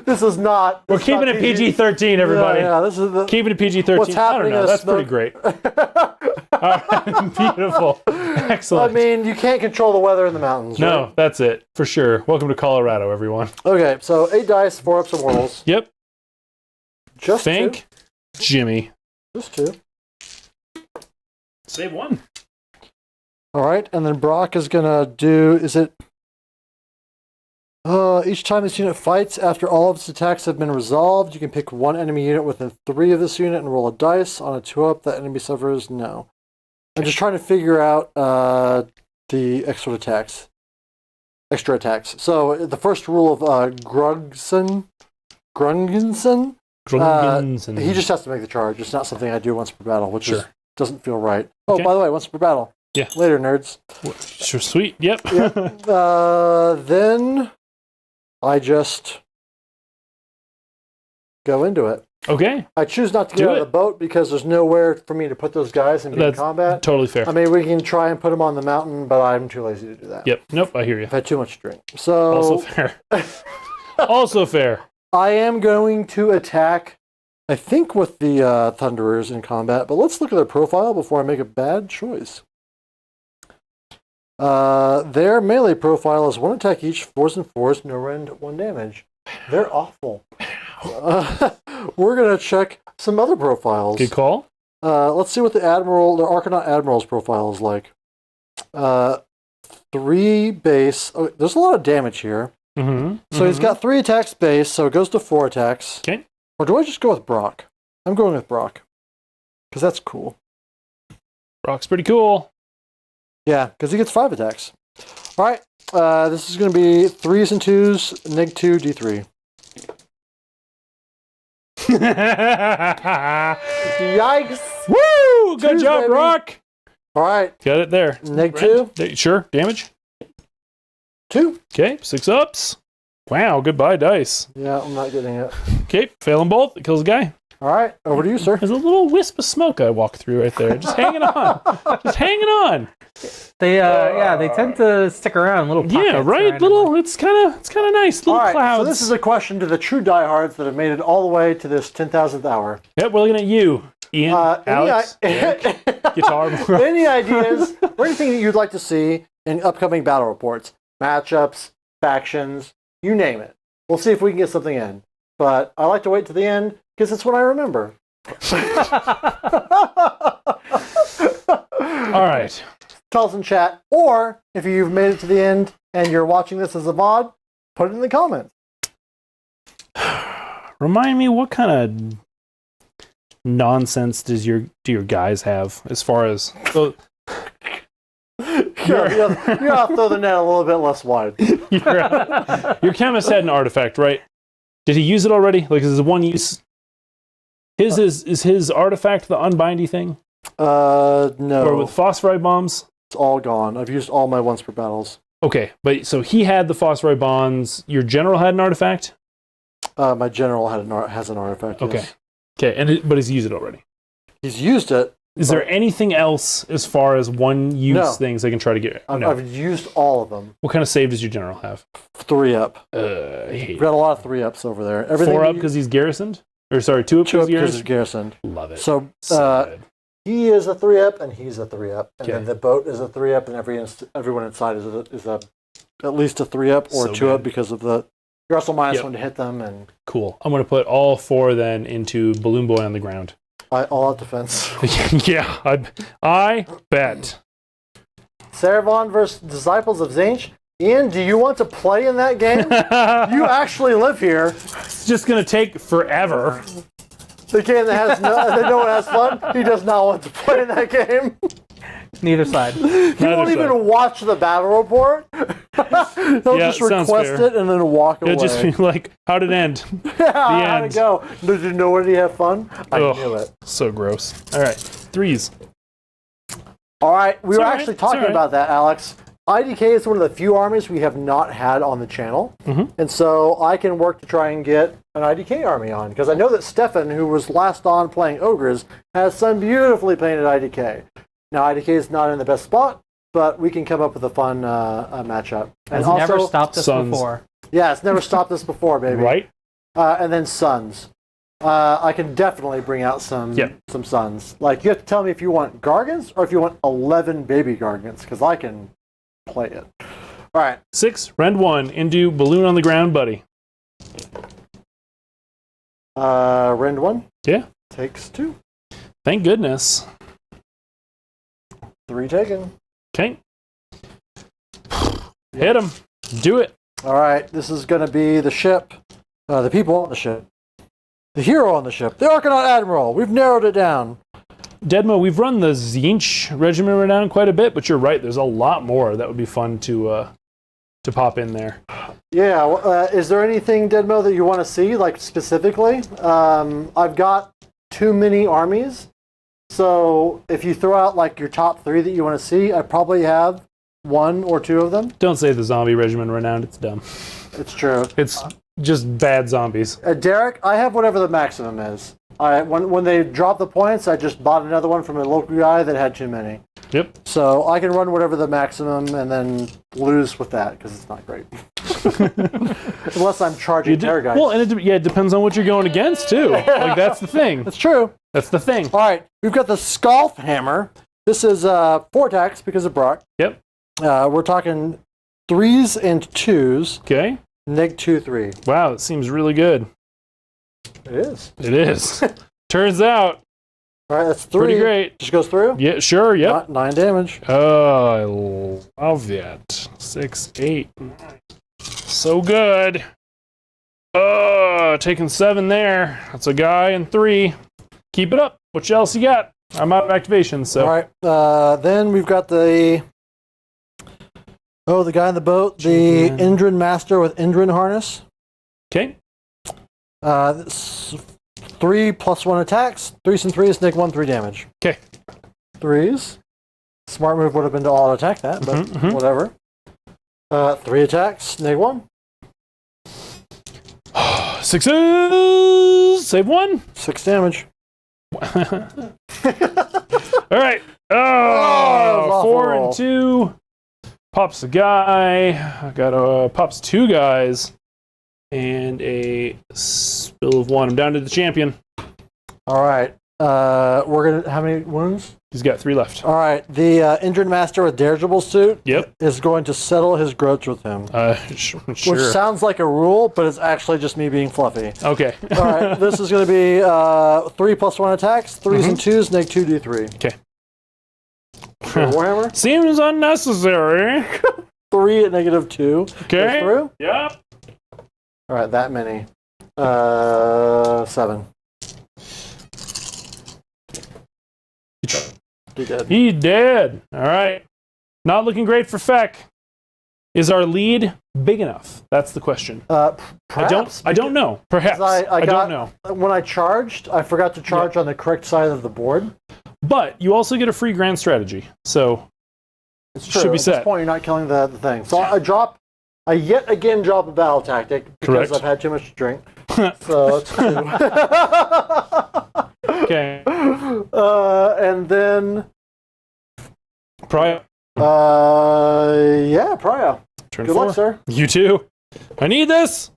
This is not. We're keeping it PG-13, everybody. Yeah, this is the. Keeping it PG-13. What's I don't happening know. is That's the- pretty great. All right. Beautiful. Excellent. I mean, you can't control the weather in the mountains. no, Right? that's it. For sure. Welcome to Colorado, everyone. Okay, so 8 dice, 4-ups and rolls. Yep. Just Thank Jimmy. 2. Just 2. Save 1. All right, and then Brock is gonna do. Is it? Each time this unit fights, after all of its attacks have been resolved, you can pick 1 enemy unit within 3 of this unit and roll a dice. On a 2-up, that enemy suffers no. I'm just trying to figure out the extra attacks. So the first rule of Grungensen Grungans and He just has to make the charge. It's not something I do once per battle, which doesn't feel right. Oh, Okay. by the way, once per battle. Yeah. Later, nerds. Sure, sweet. Yep. Then I just go into it. Okay. I choose not to get Do out it. of the boat because there's nowhere for me to put those guys and be in That's combat. Totally fair. I mean, we can try and put them on the mountain, but I'm too lazy to do that. Yep. Nope. I hear you. I've had too much to drink. So Also fair. Also fair. I am going to attack, I think, with the Thunderers in combat, but let's look at their profile before I make a bad choice. Their melee profile is 1 attack each, 4s and 4s, no rend, 1 damage. They're awful. We're going to check some other profiles. Good call. Let's see what the Arcanaut Admiral's profile is like. 3 base. Oh, there's a lot of damage here. Mm-hmm. So he's got 3 attacks base, so it goes to 4 attacks. Okay. Or do I just go with Brock? I'm going with Brock. Because that's cool. Brock's pretty cool. Yeah, because he gets 5 attacks. Alright, this is going to be 3s and 2s, -2, D3. Yikes! Woo! Good Cheers, job, baby. Brock. Alright, Got it there. -2, Sure. Damage. 2. Okay. 6 ups. Wow. Goodbye, dice. Yeah, I'm not getting it. Okay. Failing bolt. It kills a guy. Alright, over to you, sir. There's a little wisp of smoke I walked through right there. Just hanging on. Just hanging on. They they tend to stick around little pockets. Yeah, right. Little. It's kind of nice. Little Alright, clouds. so this is a question to the true diehards that have made it all the way to this 10,000th hour. Yep. We're looking at you, Ian, Alex, Guitar. Any ideas or anything that you'd like to see in upcoming battle reports? Matchups, factions, you name it. We'll see if we can get something in. But I like to wait to the end because it's what I remember. All right. Tell us in chat, or if you've made it to the end and you're watching this as a VOD, put it in the comments. Remind me, what kind of nonsense do your guys have as far as? So, You gotta throw the net a little bit less wide. your chemist had an artifact, right? Did he use it already? Like, is it one use? Is his artifact the unbindy thing? No. Or with phosphorite bombs? It's all gone. I've used all my once per battles. Okay, but so he had the phosphorite bombs. Your general had an artifact? My general has an artifact. Okay. Yes. Okay, but he's used it already. He's used it. Is there anything else as far as one-use No. things they can try to get? No. I've used all of them. What kind of save does your general have? 3 up. I hate We've got a lot of 3 ups over there. Everything 4 up because he's garrisoned? Or sorry, 2 up 2 up because because he's garrisoned. Love it. So good. he is a 3 up and he's a 3 up, and Okay. then the boat is a 3 up, and everyone inside is at least a 3 up or So 2 up good. because of the. You're also minus Yep. 1 to hit them, and Cool. I'm going to put all 4 then into Balloon Boy on the ground. all out defense. Yeah, I bet. Saravon versus Disciples of Zinch. Ian, do you want to play in that game? You actually live here. It's just going to take forever. The game that no one has fun. He does not want to play in that game. Neither side. He won't even watch the battle report. He'll Yeah, just sounds request fair. it and then walk away. It'll just be like, how'd it end? Yeah, how'd end. it go? Did you know when he had fun? I Ugh. knew it. So gross. All right, 3s. All right, we were all right, actually it's all talking right. about that, Alex. IDK is one of the few armies we have not had on the channel, and so I can work to try and get an IDK army on, because I know that Stefan, who was last on playing Ogres, has some beautifully painted IDK. Now, IDK is not in the best spot, but we can come up with a fun matchup. And Has never stopped us Suns. before. Yeah, it's never stopped us before, baby. Right? And then Suns. I can definitely bring out some Suns. Like, you have to tell me if you want Gargants or if you want 11 baby Gargants, because I can play it. All right. 6, rend 1, into Balloon on the ground, buddy. Rend 1 Yeah. takes 2. Thank goodness. 3 taken. Okay. Hit him. Do it. All right. This is going to be the ship. The people on the ship. The hero on the ship. The Arcanaut Admiral. We've narrowed it down. Deadmo, we've run the Zinch regiment down quite a bit, but you're right. There's a lot more that would be fun to to pop in there. Yeah. Is there anything, Deadmo, that you want to see, like specifically? I've got too many armies. So if you throw out like your top 3 that you want to see, I probably have 1 or 2 of them. Don't say the zombie regiment renowned. It's dumb. It's true. It's just bad zombies. Derek, I have whatever the maximum is. When they drop the points, I just bought another one from a local guy that had too many. Yep. So I can run whatever the maximum and then lose with that because it's not great. Unless I'm charging terror guys. Well, and it depends on what you're going against too. Like that's the thing. That's true. That's the thing. All right, we've got the Scalp Hammer. This is 4 attacks because of Brock. Yep. We're talking 3s and 2s. Okay. Neg 2/3. Wow, it seems really good. It is. It is. Turns out. All right, that's 3. Pretty great. Just goes through? Yeah, sure, yep. 9 damage. Oh, I love that. 6, 8, 9. So good. Oh, taking 7 there. That's a guy and 3. Keep it up. What else you got? I'm out of activation, so. All right, then we've got the guy in the boat, the Indran Master with Indran Harness. Okay. 3 + 1 attacks. 3s and 3s, neg 1, 3 damage. Okay. 3s. Smart move would have been to auto attack that, but whatever. 3 attacks, neg 1. 6s. Save 1. 6 damage. All right. Oh, 4 and 2. Pops a guy. I got pops 2 guys. And a spill of 1. I'm down to the champion. All right. We're gonna. How many wounds? He's got 3 left. All right. The Injured Master with Dirigible Suit. Yep. Is going to settle his grudge with him. Sure. Which sounds like a rule, but it's actually just me being fluffy. Okay. All right. This is going to be 3 + 1 attacks. 3s and 2s. Neg 2 d3. Okay. Warhammer. Seems unnecessary. 3 at -2. Okay. Goes through. Yep. All right. That many. 7. He did. He did. All right. Not looking great for Feck. Is our lead big enough? That's the question. Perhaps, I don't know. Perhaps. I don't know. When I charged, I forgot to charge on the correct side of the board. But you also get a free grand strategy. So it's true. should be At set. this point, you're not killing the thing. So I yet again drop a battle tactic because Correct. I've had too much to drink. So it's 2. Okay. And then Prio. Prio. Turn Good 4. luck, sir. You too. I need this.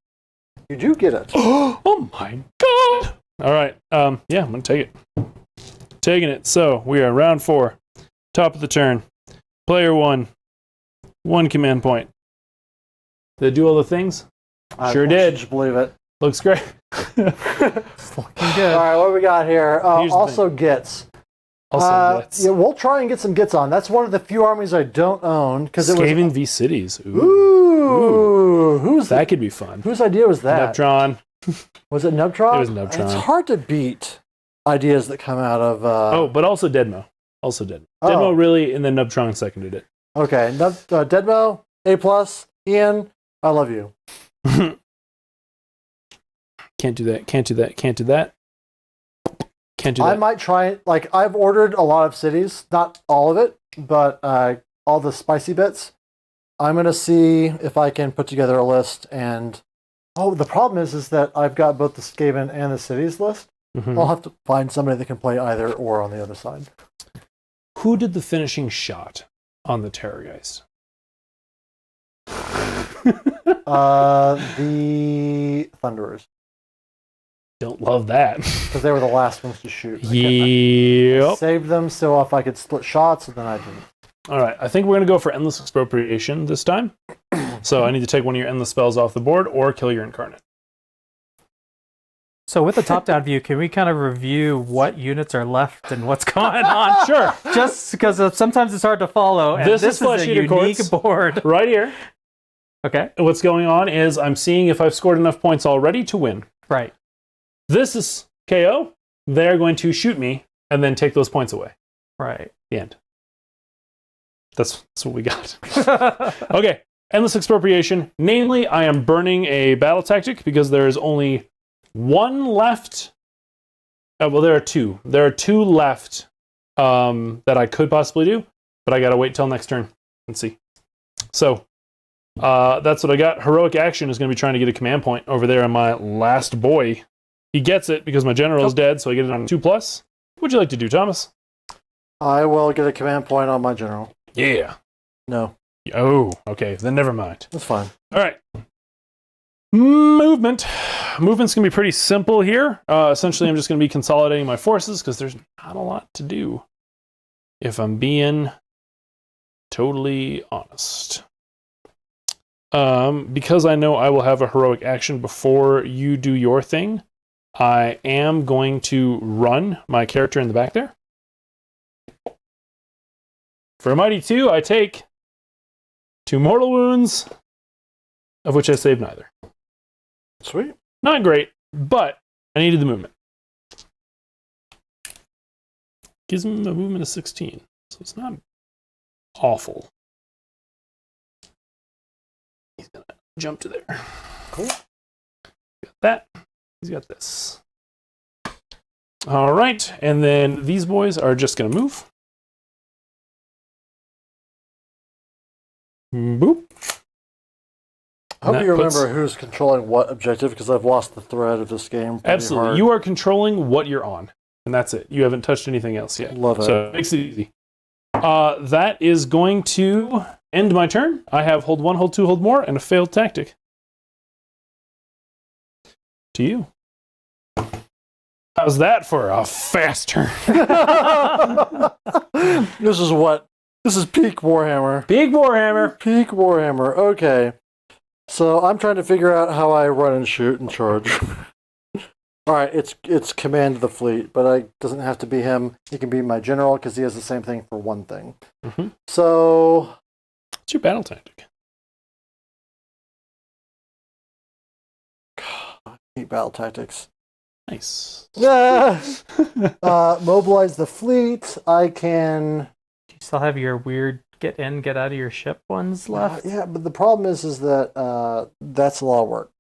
You do get it. Oh my god. All right. I'm gonna take it. Taking it. So we are round 4. Top of the turn. Player 1. 1 command point. Did it do all the things? Sure did. Just believe it. Looks great. It's looking good. All right, what do we got here? Also gets. Also, Yeah, we'll try and get some gets on. That's one of the few armies I don't own because it was. Skaven v Cities. Ooh. Who's that could be fun. Whose idea was that? Nebtron. Was it Nebtron? It was Nebtron. It's hard to beat ideas that come out of. But also Deadmo. Deadmo really, and then Nebtron seconded it. Okay, Deadmo, A+, Ian, I love you. Can't do that. I might try it. Like, I've ordered a lot of cities, not all of it, but all the spicy bits. I'm going to see if I can put together a list. And the problem is that I've got both the Skaven and the cities list. Mm-hmm. I'll have to find somebody that can play either or on the other side. Who did the finishing shot on the Terrorgeist? The Thunderers. Don't love that. Because they were the last ones to shoot. Yep. I saved them so if I could split shots, then I didn't. All right, I think we're going to go for Endless Expropriation this time. So I need to take one of your Endless spells off the board or kill your Incarnate. So with the top-down view, can we kind of review what units are left and what's going on? Sure. Just because sometimes it's hard to follow. And This is a Flesh Eater unique Courts. board. Right here. Okay. What's going on is I'm seeing if I've scored enough points already to win. Right. This is KO. They're going to shoot me and then take those points away. Right. The end. That's what we got. Okay. Endless expropriation. Namely, I am burning a battle tactic because there is only one left. Well, there are two. There are two left that I could possibly do, but I gotta wait till next turn and see. So that's what I got. Heroic action is going to be trying to get a command point over there on my last boy. He gets it because my general is dead, so I get it on 2+. What would you like to do, Thomas? I will get a command point on my general. Yeah. No. Oh, okay. Then never mind. That's fine. All right. Movement. Movement's going to be pretty simple here. Essentially, I'm just going to be consolidating my forces because there's not a lot to do, if I'm being totally honest. Because I know I will have a heroic action before you do your thing, I am going to run my character in the back there. For a mighty 2, I take 2 mortal wounds, of which I saved neither. Sweet. Not great, but I needed the movement. Gives him a movement of 16, so it's not awful. He's gonna jump to there. Cool. Got that. He's got this. All right, and then these boys are just gonna move. Boop. I hope you remember who's controlling what objective, because I've lost the thread of this game. Absolutely. Hard. You are controlling what you're on, and that's it. You haven't touched anything else yet. Love it. So it makes it easy. That is going to end my turn. I have hold 1, hold 2, hold more, and a failed tactic. To you. How's that for a fast turn? This is peak Warhammer. Big Warhammer. Peak Warhammer. Okay. So I'm trying to figure out how I run and shoot and charge. All right, it's command of the fleet, but it doesn't have to be him. He can be my general because he has the same thing for one thing. Mm-hmm. So, what's your battle tactic? I hate battle tactics. Nice. Yeah. Mobilize the fleet. I can. Do you still have your weird get in, get out of your ship ones left? Yeah, but the problem is that that's a lot of work.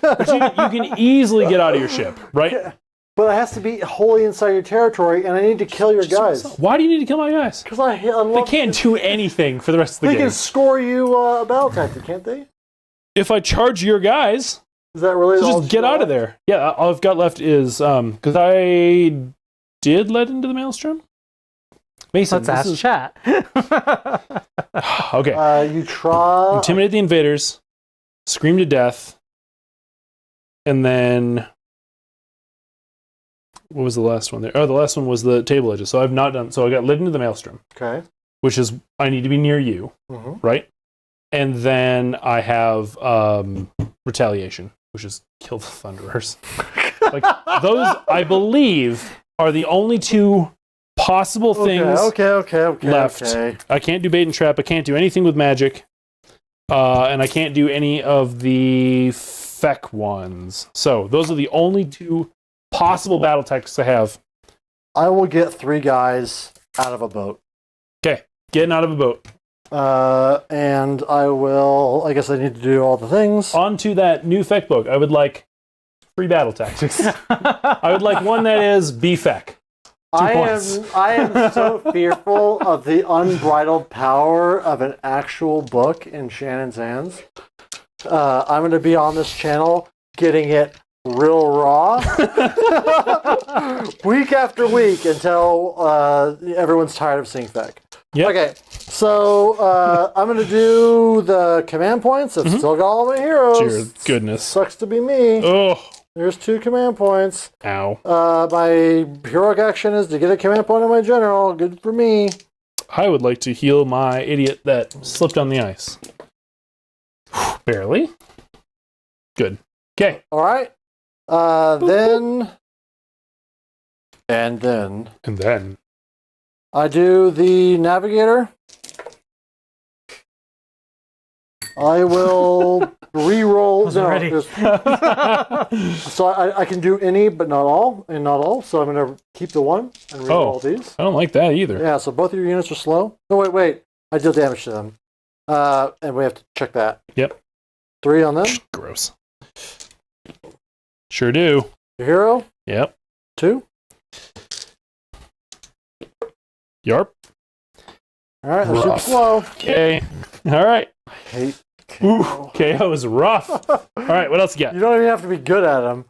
But you can easily get out of your ship, right? But it has to be wholly inside your territory, and I need to kill your guys. Why do you need to kill my guys? Because I They can't do anything for the rest of the They game. can score you a battle tactic, can't they? If I charge your guys, Is that really all? just get out of there. Yeah, all I've got left is because I did let into the maelstrom. Mason, Let's ask chat. Okay. You try. Intimidate the invaders, scream to death, and then what was the last one there? Oh, the last one was the table edges. So I've not done. So I got led into the maelstrom, Okay. which is I need to be near you, right? And then I have retaliation, which is kill the thunderers. Like those, I believe, are the only two possible things left. Okay. I can't do bait and trap. I can't do anything with magic, and I can't do any of the feck ones. So those are the only two possible battle tactics I have. I will get 3 guys out of a boat. Okay, getting out of a boat. And I will. I guess I need to do all the things. On to that new feck book. I would like 3 battle tactics. I would like one that is be feck. 2 points. I am so fearful of the unbridled power of an actual book in Shannon's hands. I'm going to be on this channel getting it real raw week after week until everyone's tired of seeing feck. Yep. Okay, so I'm going to do the command points. I've still got all my heroes. Dear goodness. Sucks to be me. Oh. There's 2 command points. Ow. My heroic action is to get a command point on my general. Good for me. I would like to heal my idiot that slipped on the ice. Barely. Good. Okay. All right. Then And then. I do the navigator. I will Reroll. Wasn't ready. So I can do any, but not all, and not all. So I'm going to keep the 1 and reroll these. I don't like that either. Yeah, so both of your units are slow. No, wait. I deal damage to them. And we have to check that. Yep. 3 on them. Gross. Sure do. Your hero. Yep. 2. Yarp. All right, they're super Rough. slow. Okay. All right. I hate Ooh, KO. KO is rough. All right, what else you got? You don't even have to be good at them.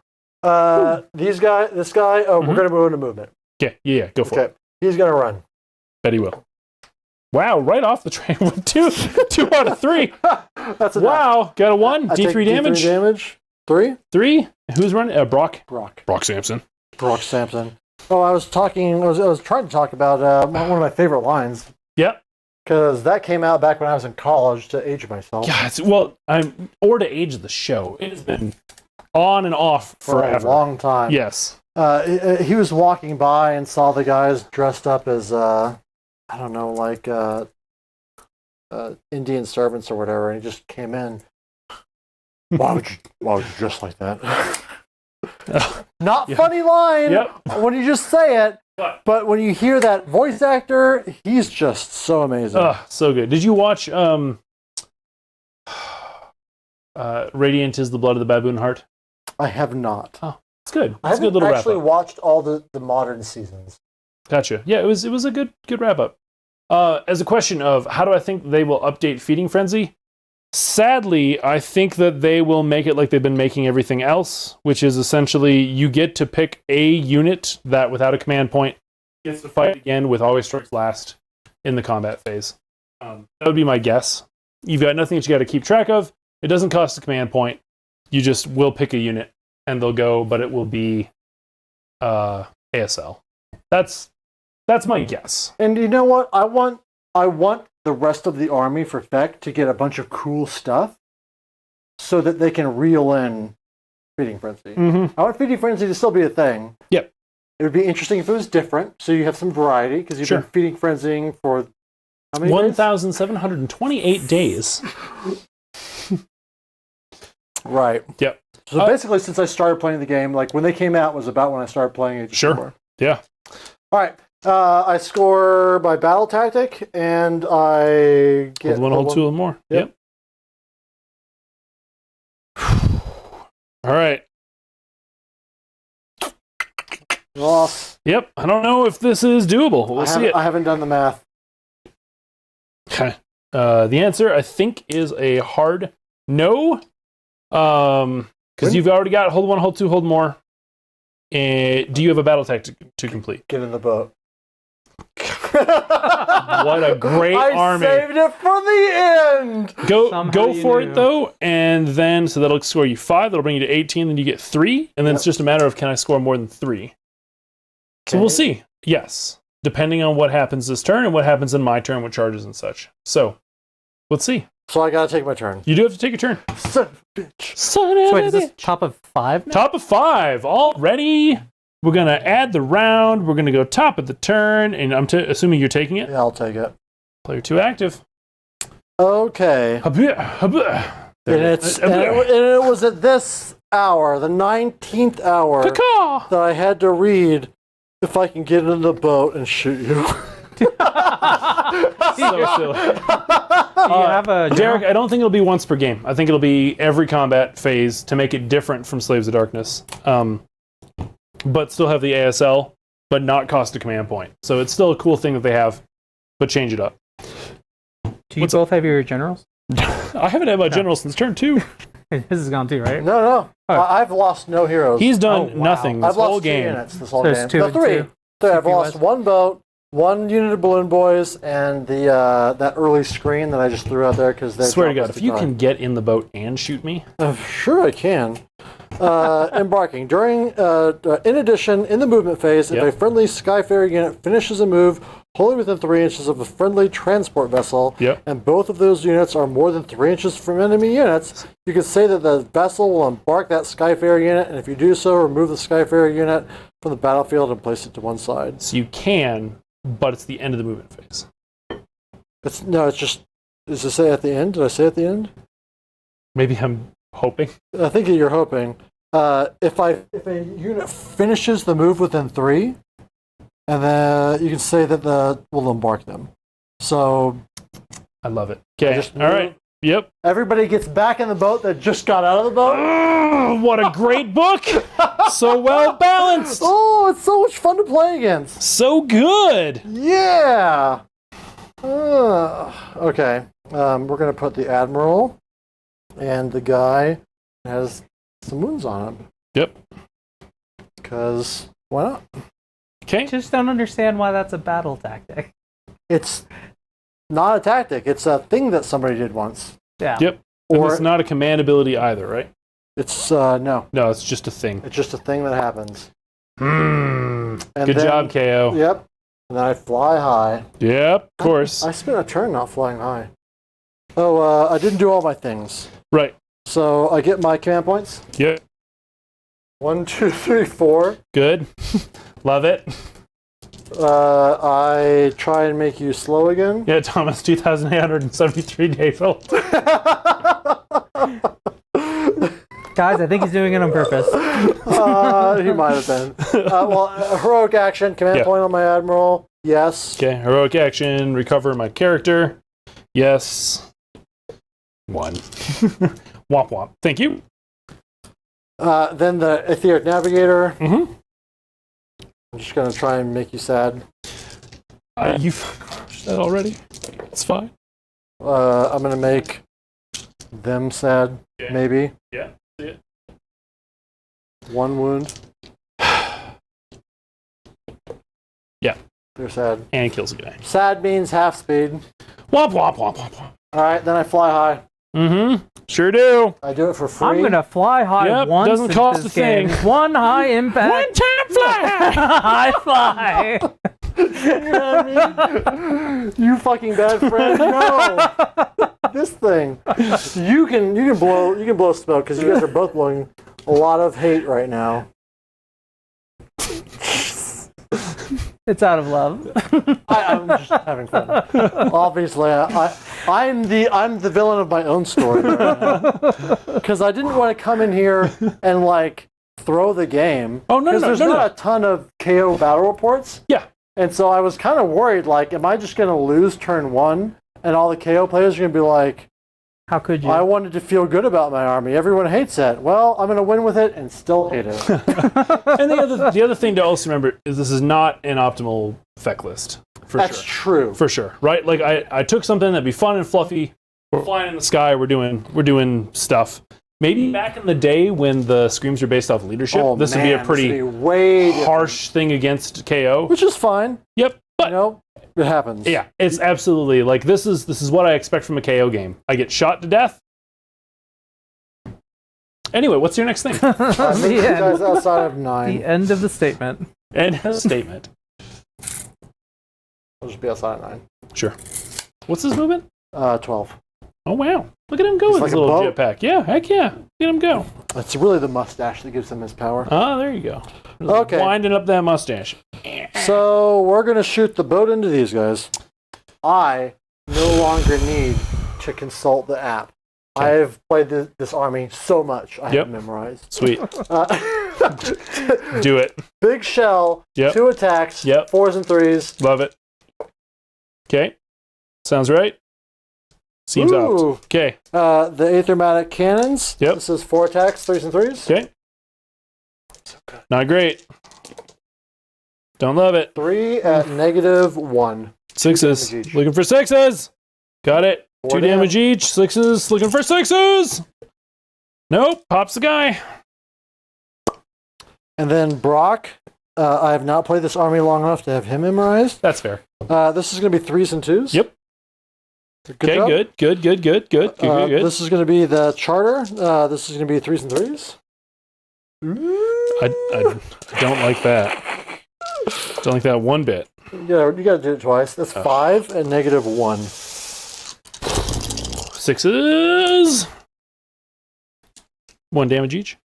This guy, we're going to move into movement. Okay, yeah, go for it. Okay, he's going to run. Bet he will. Wow, right off the train with two out of 3. That's enough. Wow, got a 1. I take D3 damage. D3 damage. 3. 3. Who's running? Brock. Brock Sampson. Brock Sampson. Oh, I was trying to talk about one of my favorite lines. Yep. Because that came out back when I was in college to age myself. Yeah, or to age the show. It has been on and off For forever. a long time. Yes. He was walking by and saw the guys dressed up as, I don't know, like Indian servants or whatever, and he just came in. Why would you dress like that? Not funny line when you just say it, but when you hear that voice actor, he's just so amazing. So good. Did you watch Radiant is the Blood of the Baboon Heart? I have not. Oh, it's good. I It's a good haven't little wrap actually up. watched all the modern seasons. Gotcha. Yeah, it was a good wrap up. As a question of how do I think they will update Feeding Frenzy? Sadly, I think that they will make it like they've been making everything else, which is essentially you get to pick a unit that, without a command point, gets to fight again with Always Strikes Last in the combat phase. That would be my guess. You've got nothing that you got to keep track of. It doesn't cost a command point. You just will pick a unit, and they'll go, but it will be ASL. That's my guess. And you know what? I want the rest of the army for Feck to get a bunch of cool stuff so that they can reel in Feeding Frenzy. Mm-hmm. I want Feeding Frenzy to still be a thing. Yep. It would be interesting if it was different, so you have some variety, because you've been Feeding Frenzying for how many days? 1,728 days. Right. Yep. So basically, since I started playing the game, like when they came out was about when I started playing Age of Sigmar. Yeah. All right. I score by battle tactic, and I get Hold 1, hold 2, and more. Yep. All right. Loss. Yep. I don't know if this is doable. We'll see it. I haven't done the math. Okay. The answer, I think, is a hard no. Because you've already got hold 1, hold 2, hold more. And do you have a battle tactic to complete? Get in the boat. What a great army. I saved it for the end. Go for it, though, and then, so that'll score you 5, that'll bring you to 18, then you get 3, and then it's just a matter of can I score more than 3? So we'll see. Yes. Depending on what happens this turn and what happens in my turn with charges and such. So, let's see. So I gotta take my turn. You do have to take a turn. Son of a bitch. Son of Wait, a is this bitch. top of 5 now? Top of 5. All ready. We're going to add the round. We're going to go top of the turn, and I'm assuming you're taking it. Yeah, I'll take it. Player 2 active. Okay. And it was at this hour, the 19th hour, Caw-caw. that I had to read if I can get in the boat and shoot you. So silly. Do you have a Derek, I don't think it'll be once per game. I think it'll be every combat phase to make it different from Slaves of Darkness. But still have the ASL, but not cost a command point. So it's still a cool thing that they have, but change it up. Do you both have your generals? I haven't had my general since turn 2. His is gone too, right? No. Oh. I've lost no heroes. He's done wow. nothing this I've lost whole 2 game. units this whole So it's game. 2 No, and 3. 2. So I've 2 lost POS. 1 boat, 1 unit of balloon boys, and the that early screen that I just threw out there because they Swear to God, if you can get in the boat and shoot me. Sure I can. Embarking. In addition, in the movement phase, if a friendly Skyfarer unit finishes a move wholly within 3 inches of a friendly transport vessel, and both of those units are more than 3 inches from enemy units, you can say that the vessel will embark that Skyfarer unit, and if you do so, remove the Skyfarer unit from the battlefield and place it to one side. So you can, but it's the end of the movement phase. It's just, does it say at the end? Did I say at the end? Maybe I'm hoping. I think you're hoping. If a unit finishes the move within 3, and then you can say that we'll embark them. So I love it. Okay. just All right. Yep. everybody gets back in the boat that just got out of the boat. Oh, what a great book! So well balanced. Oh, it's so much fun to play against. So good. Yeah. Okay. We're gonna put the admiral, and the guy has some wounds on him. Yep. Because why not? Okay. Just don't understand why that's a battle tactic. It's not a tactic. It's a thing that somebody did once. Yeah. Yep. And Or it's not a command ability either, right? it's no. No, it's just a thing. It's just a thing that happens. Mm. And Good then- job, KO. Yep. And then I fly high. Yep, of course. I spent a turn not flying high. Oh, I didn't do all my things. Right. So I get my command points. Yep. 1, 2, 3, 4. Good. Love it. I try and make you slow again. Yeah, Thomas, 2,873 days old. Guys, I think he's doing it on purpose. He might have been. Well, a heroic action, command Yeah. point on my admiral. Yes. Okay, heroic action, recover my character. Yes. 1. Womp womp. Thank you. Then the etheric navigator. Mm-hmm. I'm just gonna try and make you sad. You've crushed that already. It's fine. I'm gonna make them sad. Yeah. Maybe Yeah. See it. 1 wound. Yeah. They're sad. And kills a guy. Sad means half speed. Womp womp womp womp womp. All right, then I fly high. Mm-hmm. Sure do. I do it for free. I'm gonna fly high Yep, once. doesn't in cost this a thing. game. One high impact. One time fly. High fly. You fucking bad friend. No. This thing. You can blow smoke because you guys are both blowing a lot of hate right now. It's out of love. I'm just having fun. Obviously, I'm the villain of my own story right now. Because I didn't want to come in here and like throw the game. Oh, no, Because no, there's no, not a ton of KO battle reports. Yeah. And so I was kind of worried, like, am I just going to lose turn 1 and all the KO players are going to be like, How could you? I wanted to feel good about my army. Everyone hates it. Well, I'm going to win with it and still hate it. And the other thing to also remember is this is not an optimal feck list. For That's sure. true. For sure. Right? Like I took something that'd be fun and fluffy. We're flying in the sky, we're doing stuff. Maybe back in the day when the screams were based off leadership, this would be a pretty way harsh thing against KO. which is fine. Yep. But You know, it happens. yeah, it's absolutely like this is what I expect from a KO game. I get shot to death. Anyway, what's your next thing? I think you The guys end. outside of 9. The end of the statement. And a statement. I'll just be outside of 9. Sure. What's his movement? 12. Oh wow. Look at him go with like his a little boat. jetpack. Yeah, heck yeah. Look at him go. It's really the mustache that gives him his power. Ah, there you go. Okay. Winding up that mustache. So we're going to shoot the boat into these guys. I no longer need to consult the app. I have played this army so much, I Yep. have memorized. Sweet. Uh, Do it. Big shell, Yep. 2 attacks, Yep. 4s and 3s. Love it. Okay. Sounds right. Seems out. Ooh. Okay. The Aethermatic cannons. Yep. This is 4 attacks, 3s and 3s. Okay. Not great. Don't love it. 3 at -1. Sixes. damage each. Looking for sixes. Got it. 4 2 damage each. Sixes. Looking for sixes. Nope. Pops the guy. And then Brock. I have not played this army long enough to have him memorized. That's fair. This is going to be 3s and 2s. Yep. Good job. Good. This is going to be the charter. This is going to be 3s and 3s. I don't like that. Don't like that one bit. Yeah, you got to do it twice. That's 5 at -1. Sixes. 1 damage each.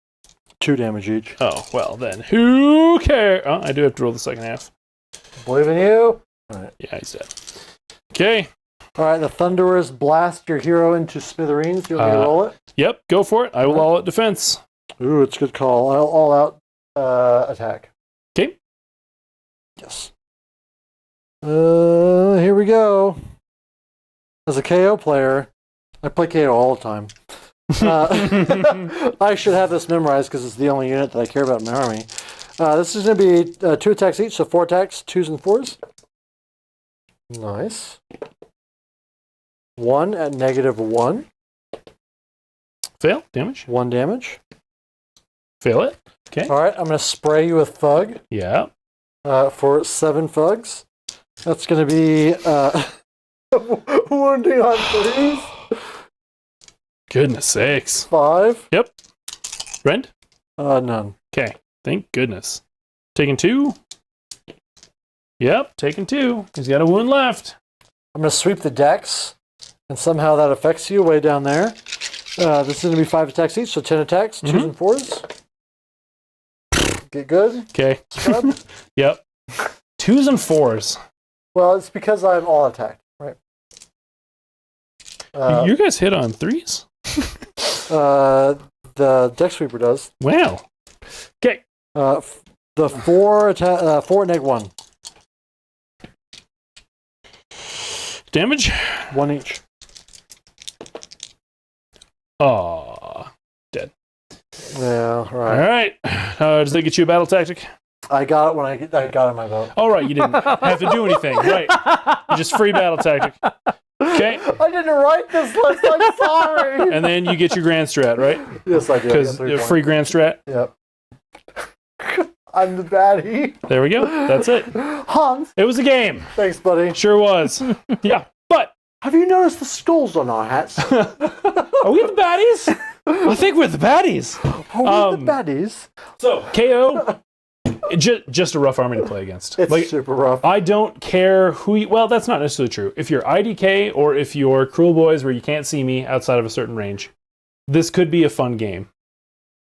2 damage each. Oh, well then. Who cares? Oh, I do have to roll the second half. Believe in you. Yeah, he's dead. Okay. All right, the Thunderers blast your hero into smithereens. You want me to roll it? Yep, go for it. I will all out defense. Ooh, it's a good call. I'll all out attack. Okay. Yes. Here we go. As a KO player, I play KO all the time. I should have this memorized because it's the only unit that I care about in my army. This is going to be 2 attacks each, so 4 attacks, 2s and 4s. Nice. 1 at -1. Fail. Damage. 1 damage. Fail it. Okay. All right, I'm going to spray you with Thug Yeah. for 7 Thugs. That's going to be wounding on 3s. Goodness sakes. 5. Yep. Rend? None. Okay. Thank goodness. Taking 2. Yep, taking 2. He's got a wound left. I'm going to sweep the decks, and somehow that affects you way down there. This is going to be 5 attacks each, so 10 attacks, 2s and 4s. Get good. Okay. Scrub. Yep. 2s and 4s. Well, it's because I'm all attacked, right? You guys hit on 3s? The deck sweeper does. Wow. Okay. The 4 attack, 4 at -1. Damage? 1 each. Aw. Dead. Yeah, All right. right. Does that get you a battle tactic? I got it when I got in my vote. All right, you didn't have to do anything. Right. You just free battle tactic. Okay. I didn't write this list. I'm sorry. And then you get your grand strat, right? Yes, I did. Because free grand strat. Yep. I'm the baddie. There we go. That's it. Hans. It was a game. Thanks, buddy. Sure was. Yeah. But Have you noticed the skulls on our hats? are we the baddies? I think we're the baddies. Are we the baddies? So KO, just a rough army to play against. It's super rough. I don't care who you... Well, that's not necessarily true. If you're IDK or if you're Cruel Boys where you can't see me outside of a certain range, this could be a fun game.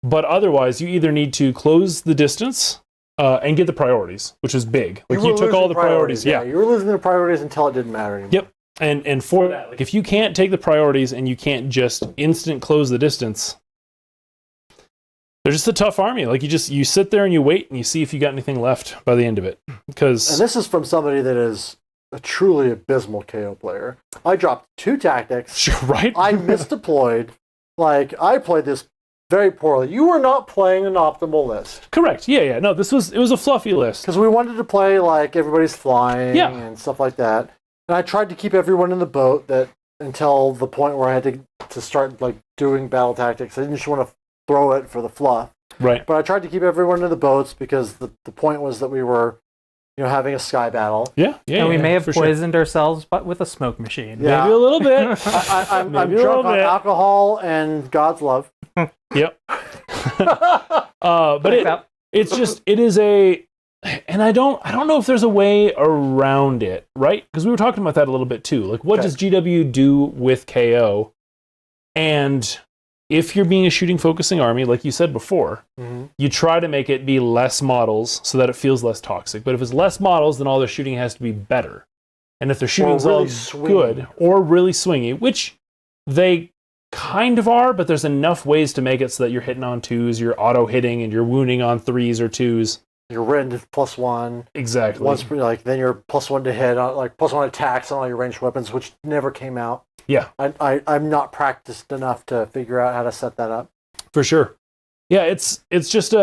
But otherwise, you either need to close the distance and get the priorities, which is big. Like you took all the priorities. Yeah, you were losing the priorities until it didn't matter anymore. Yep. And for that, like if you can't take the priorities and you can't just instant close the distance, they're just a tough army. Like you sit there and you wait and you see if you got anything left by the end of it. And Because this is from somebody that is a truly abysmal KO player. I dropped 2 tactics. right, I misdeployed. Like, I played this very poorly. You were not playing an optimal list. correct. Yeah. No, it was a fluffy list. Because we wanted to play, like, everybody's flying Yeah. and stuff like that. And I tried to keep everyone in the boat until the point where I had to start, like, doing battle tactics. I didn't just want to throw it for the fluff. Right. But I tried to keep everyone in the boats because the point was that we were, having a sky battle. Yeah. And we may have for sure. poisoned ourselves, but with a smoke machine. Yeah. Maybe a little bit. I'm Maybe a drunk little on bit. alcohol and God's love. Yep. But it is a, and I don't know if there's a way around it, right? Because we were talking about that a little bit too. Like, what does GW do with KO? And if you're being a shooting focusing army, like you said before, you try to make it be less models so that it feels less toxic. But if it's less models, then all their shooting has to be better. And if their shooting's really all swingy. good or really swingy, which they kind of are, but there's enough ways to make it so that you're hitting on 2s, you're auto hitting, and you're wounding on 3s or 2s. You're rend +1. Exactly. Then you're +1 to hit, like +1 attacks on all your ranged weapons, which never came out. Yeah. I'm not practiced enough to figure out how to set that up. For sure. Yeah, it's just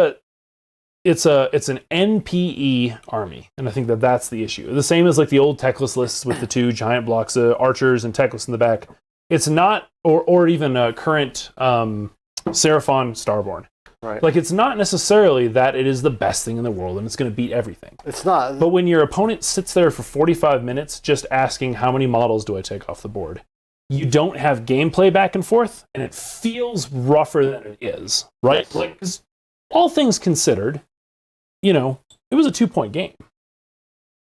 it's an NPE army, and I think that's the issue. The same as like the old techless lists with the 2 giant blocks of archers and techless in the back. It's not, or even a current Seraphon Starborn. Right. Like, it's not necessarily that it is the best thing in the world and it's going to beat everything. It's not. But when your opponent sits there for 45 minutes just asking how many models do I take off the board, you don't have gameplay back and forth, and it feels rougher than it is, right? Like, 'cause all things considered, it was a 2-point game.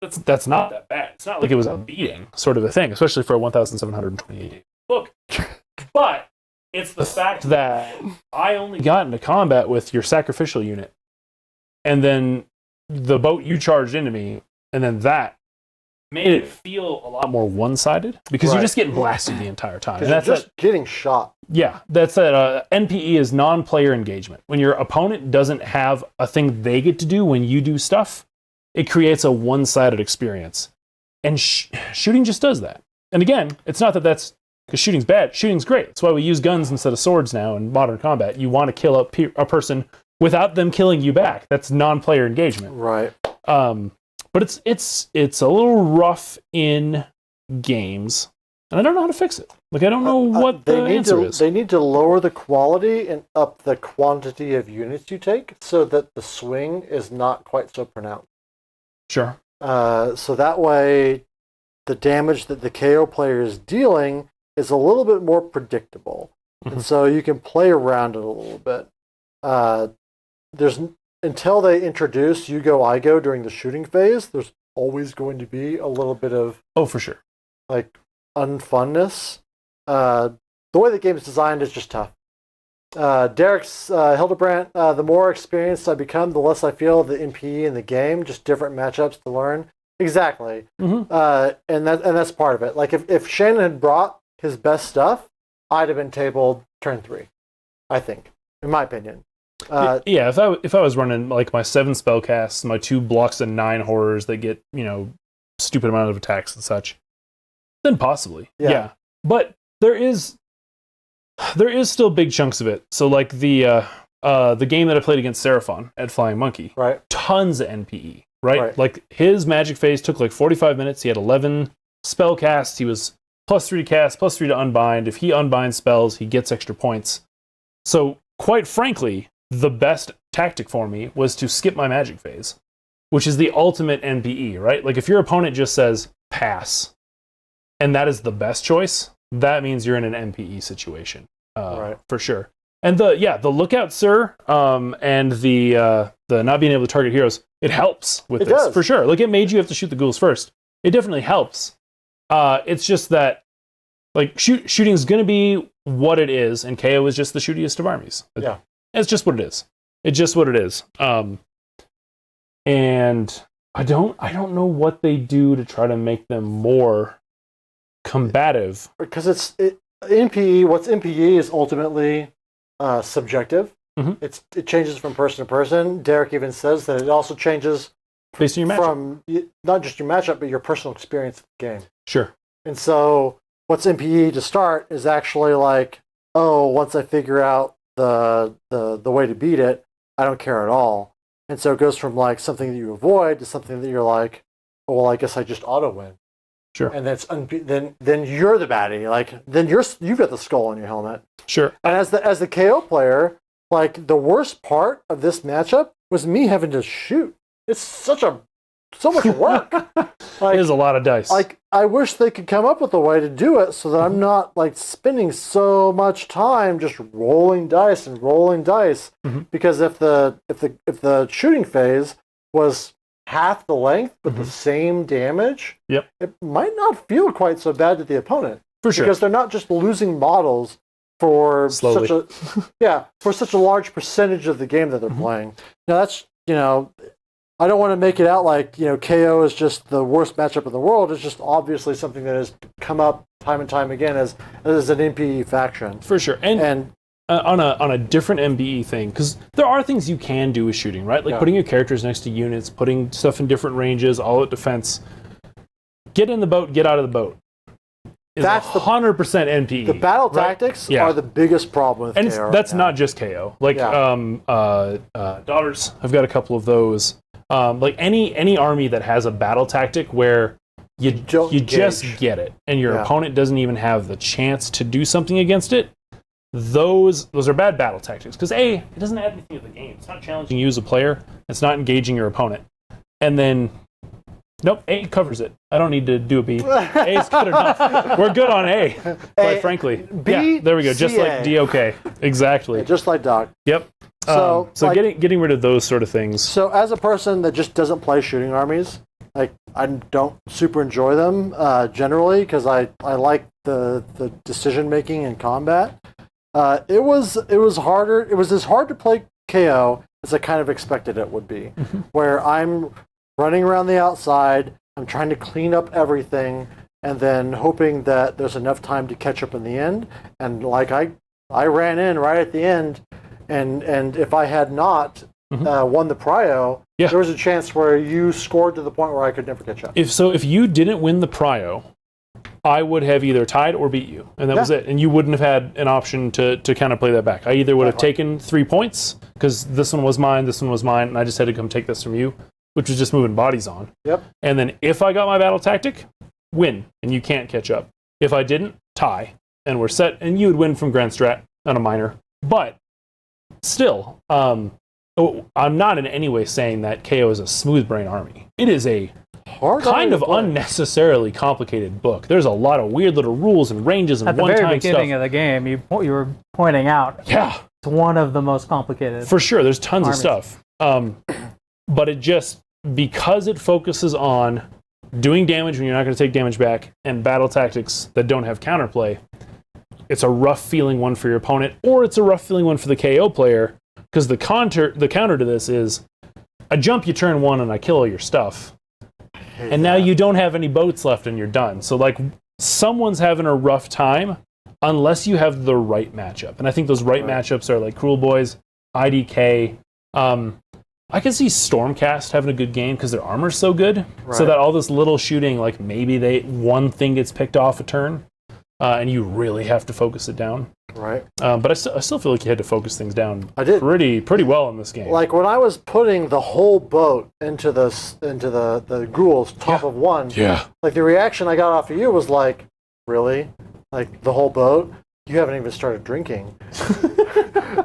That's not that bad. It's not like it was a beating sort of a thing, especially for a 1,728 book. But it's the fact that I only got into combat with your sacrificial unit, and then the boat you charged into me, and then that made it feel a lot more one-sided because Right. you're just getting blasted the entire time. And Because you're that's just getting shot. that's that NPE is non-player engagement. When your opponent doesn't have a thing they get to do when you do stuff, it creates a one-sided experience. And shooting just does that. And again, it's not that that's because shooting's bad. Shooting's great. That's why we use guns instead of swords now in modern combat. You want to kill a person without them killing you back. That's non-player engagement. Right. But it's a little rough in games, and I don't know how to fix it. Like I don't know what the answer is. They need to lower the quality and up the quantity of units you take so that the swing is not quite so pronounced. Sure. So that way, the damage that the KO player is dealing is a little bit more predictable, and so you can play around it a little bit. Until they introduce you go, I go during the shooting phase, there's always going to be a little bit of For sure. like unfunness. The way the game is designed is just tough. Derek's Hildebrandt, the more experienced I become, the less I feel the NPE in the game, just different matchups to learn. Exactly. And that's part of it. Like if Shannon had brought his best stuff, I'd have been tabled turn 3, I think, in my opinion. If I was running like my 7 spellcasts, my 2 blocks and 9 horrors that get, stupid amount of attacks and such, then possibly. Yeah. But there is still big chunks of it. So like the game that I played against Seraphon at Flying Monkey, right? Tons of NPE, right? Like his magic phase took like 45 minutes. He had 11 spell casts. He was +3 to cast, +3 to unbind. If he unbinds spells, he gets extra points. So quite frankly, the best tactic for me was to skip my magic phase, which is the ultimate NPE, right? Like if your opponent just says pass, and that is the best choice, that means you're in an NPE situation, for sure. And the lookout, sir, and the not being able to target heroes, it helps with this for sure. Like it made you have to shoot the ghouls first. It definitely helps. It's just that like shooting is going to be what it is, and KO is just the shootiest of armies. It's just what it is. It's just what it is. And I don't know what they do to try to make them more combative. Because NPE. What's NPE is ultimately subjective. It changes from person to person. Derek even says that it also changes based on your matchup. From not just your matchup, but your personal experience of the game. Sure. And so what's NPE to start is actually like, once I figure out the way to beat it, I don't care at all. And so it goes from like something that you avoid to something that you're like, well, I guess I just auto win. Sure. And that's then you're the baddie. Like then you've got the skull on your helmet. Sure. And as the KO player, like the worst part of this matchup was me having to shoot. It's so much work. It is a lot of dice. Like I wish they could come up with a way to do it so that I'm not like spending so much time just rolling dice and rolling dice. Because if the shooting phase was half the length but the same damage, it might not feel quite so bad to the opponent. For sure. Because they're not just losing models for Slowly. such a large percentage of the game that they're playing. Now that's I don't want to make it out like KO is just the worst matchup in the world. It's just obviously something that has come up time and time again as an NPE faction. For sure. And on a different MBE thing, because there are things you can do with shooting, right? Like putting your characters next to units, putting stuff in different ranges, all at defense. Get in the boat, get out of the boat. That's 100% NPE. The battle tactics are the biggest problem with KO. And that's not just KO. Like Daughters, I've got a couple of those. Like any army that has a battle tactic where you just get it, and your opponent doesn't even have the chance to do something against it, those are bad battle tactics. Because it doesn't add anything to the game. It's not challenging you as a player. It's not engaging your opponent. And then, nope, A covers it. I don't need to do a B. A is good enough. We're good on A, quite frankly. B, there we go. Just C, like DOK. Exactly. Just like Doc. Yep. So getting rid of those sort of things. So as a person that just doesn't play shooting armies, like I don't super enjoy them generally because I like the decision making in combat. It was harder. It was as hard to play KO as I kind of expected it would be, where I'm running around the outside, I'm trying to clean up everything, and then hoping that there's enough time to catch up in the end. And like I ran in right at the end, and if I had not won the prio, there was a chance where you scored to the point where I could never catch up. If you didn't win the prio, I would have either tied or beat you, and that was it. And you wouldn't have had an option to kind of play that back. I either would have taken 3 points, because this one was mine, and I just had to come take this from you, which was just moving bodies on. Yep. And then if I got my battle tactic, win, and you can't catch up. If I didn't, tie, and we're set, and you would win from Grand Strat on a minor. But still, I'm not in any way saying that KO is a smooth brain army. It is a kind of unnecessarily complicated book. There's a lot of weird little rules and ranges and one-time stuff. At the very beginning of the game, you were pointing out it's one of the most complicated. For sure, there's tons of stuff. But it just, because it focuses on doing damage when you're not going to take damage back and battle tactics that don't have counterplay, it's a rough feeling one for your opponent, or it's a rough feeling one for the KO player, because the counter to this is, I jump you turn one and I kill all your stuff. And now you don't have any boats left and you're done. So like, someone's having a rough time unless you have the right matchup. And I think those right matchups are like Cruel Boys, IDK. I can see Stormcast having a good game because their armor's so good. So that all this little shooting, like maybe one thing gets picked off a turn, and you really have to focus it down. Right. But I still feel like you had to focus things down. I did pretty well in this game. Like when I was putting the whole boat into the ghouls top of one. Yeah. Like the reaction I got off of you was like, really? Like the whole boat? You haven't even started drinking.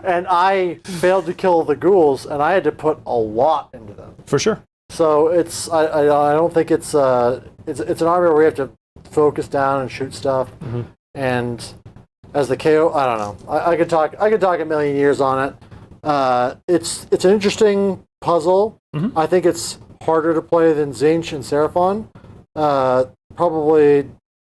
And I failed to kill the ghouls, and I had to put a lot into them. For sure. So I don't think it's an army where we have to focus down and shoot stuff. And as the KO, I don't know. I could talk a million years on it. It's an interesting puzzle. I think it's harder to play than Zinch and Seraphon. Probably,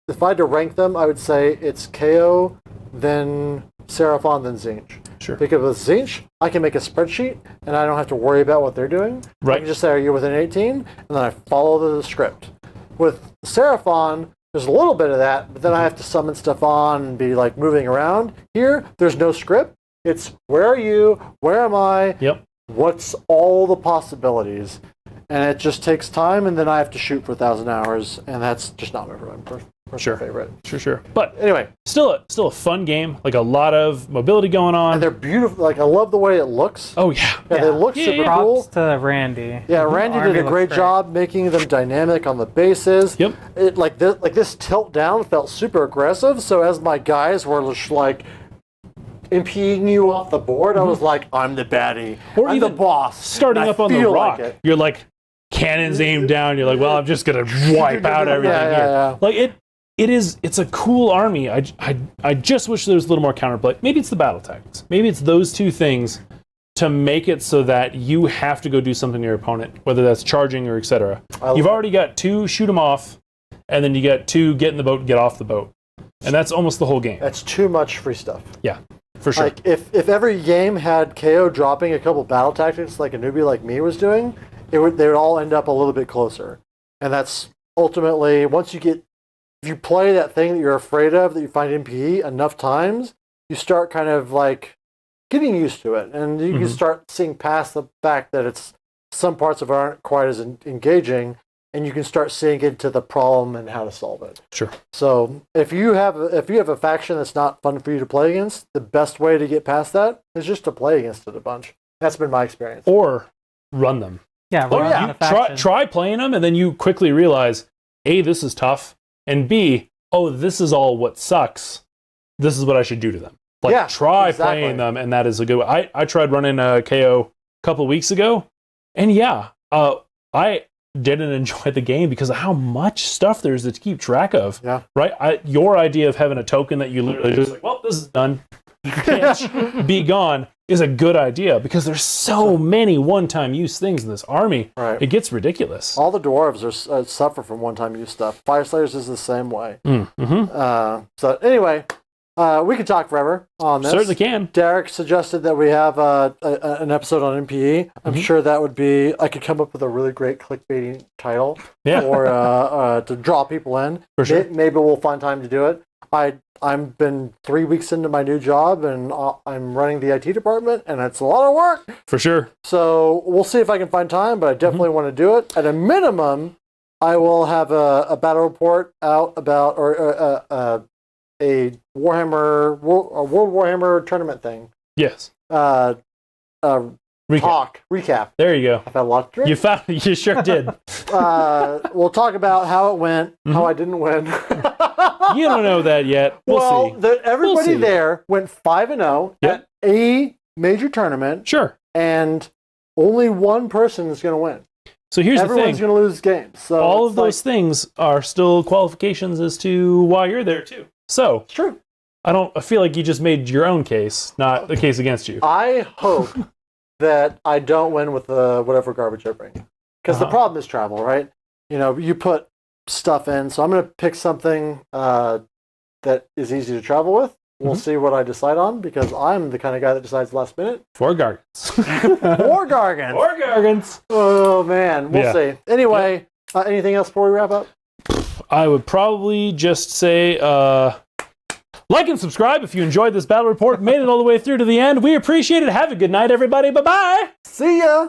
if I had to rank them, I would say it's KO, then Seraphon, then Zinch. Sure. Because with Zinch, I can make a spreadsheet, and I don't have to worry about what they're doing. Right. I can just say, are you within 18? And then I follow the script. With Seraphon, there's a little bit of that, but then I have to summon stuff on and be like moving around. Here, there's no script. It's where are you? Where am I? Yep. What's all the possibilities? And it just takes time, and then I have to shoot for 1,000 hours, and that's just not my personal favorite. Sure. But anyway, still a fun game. Like a lot of mobility going on. And they're beautiful. Like I love the way it looks. Oh yeah. They look super cool. Props to Randy. Yeah, Randy did a great job making them dynamic on the bases. Yep. It like this tilt down felt super aggressive. So as my guys were just like impeding you off the board, I was like, I'm the baddie. Or I'm even the boss. Starting up on the rock, you're like cannons aimed down. You're like, well, I'm just gonna wipe out everything here. Yeah. Like it's a cool army. I just wish there was a little more counterplay. Maybe it's the battle tactics. Maybe it's those two things to make it so that you have to go do something to your opponent, whether that's charging or etc. You've already got 2 shoot them off, and then you got 2 get in the boat and get off the boat, and that's almost the whole game. That's too much free stuff. Yeah, for sure. Like if every game had KO dropping a couple battle tactics like a newbie like me was doing, they would all end up a little bit closer. And that's ultimately, if you play that thing that you're afraid of, that you find MPE enough times, you start kind of like getting used to it. And you can start seeing past the fact that some parts of it aren't quite as engaging, and you can start seeing into the problem and how to solve it. Sure. So if you have a faction that's not fun for you to play against, the best way to get past that is just to play against it a bunch. That's been my experience. Or run them. Yeah, try playing them, and then you quickly realize, A, this is tough, and B, oh, this is all what sucks. This is what I should do to them. Like, try playing them, and that is a good way. I tried running a KO a couple of weeks ago, and I didn't enjoy the game because of how much stuff there is to keep track of. Yeah. Right? Your idea of having a token that you literally just like, well, this is done. Be gone is a good idea because there's so many one-time use things in this army. Right. It gets ridiculous. All the dwarves suffer from one-time use stuff. Fire Slayers is the same way. So anyway, We could talk forever on this. Certainly can. Derek suggested that we have an episode on MPE. I'm sure that would be. I could come up with a really great clickbaiting title or to draw people in. For sure. Maybe we'll find time to do it. I've been 3 weeks into my new job, and I'm running the IT department, and it's a lot of work. For sure. So we'll see if I can find time, but I definitely want to do it. At a minimum, I will have a battle report out about a Warhammer, a World Warhammer tournament thing. Yes. Recap. There you go. I've had a lot to drink. You sure did. We'll talk about how it went, how I didn't win. You don't know that yet. We'll see. Everybody there went 5-0 at a major tournament. Sure. And only one person is going to win. So here's the thing. Everyone's going to lose games. So all of those things are still qualifications as to why you're there too. So it's true. I feel like you just made your own case, not the case against you. I hope that I don't win with whatever garbage I bring. Because the problem is travel, right? You put stuff in. So I'm going to pick something that is easy to travel with. We'll see what I decide on, because I'm the kind of guy that decides last minute. 4 Gargants. 4 Gargants. 4 Gargants. Oh, man. We'll see. Anyway, anything else before we wrap up? I would probably just say like and subscribe if you enjoyed this battle report, made it all the way through to the end. We appreciate it. Have a good night, everybody. Bye-bye. See ya.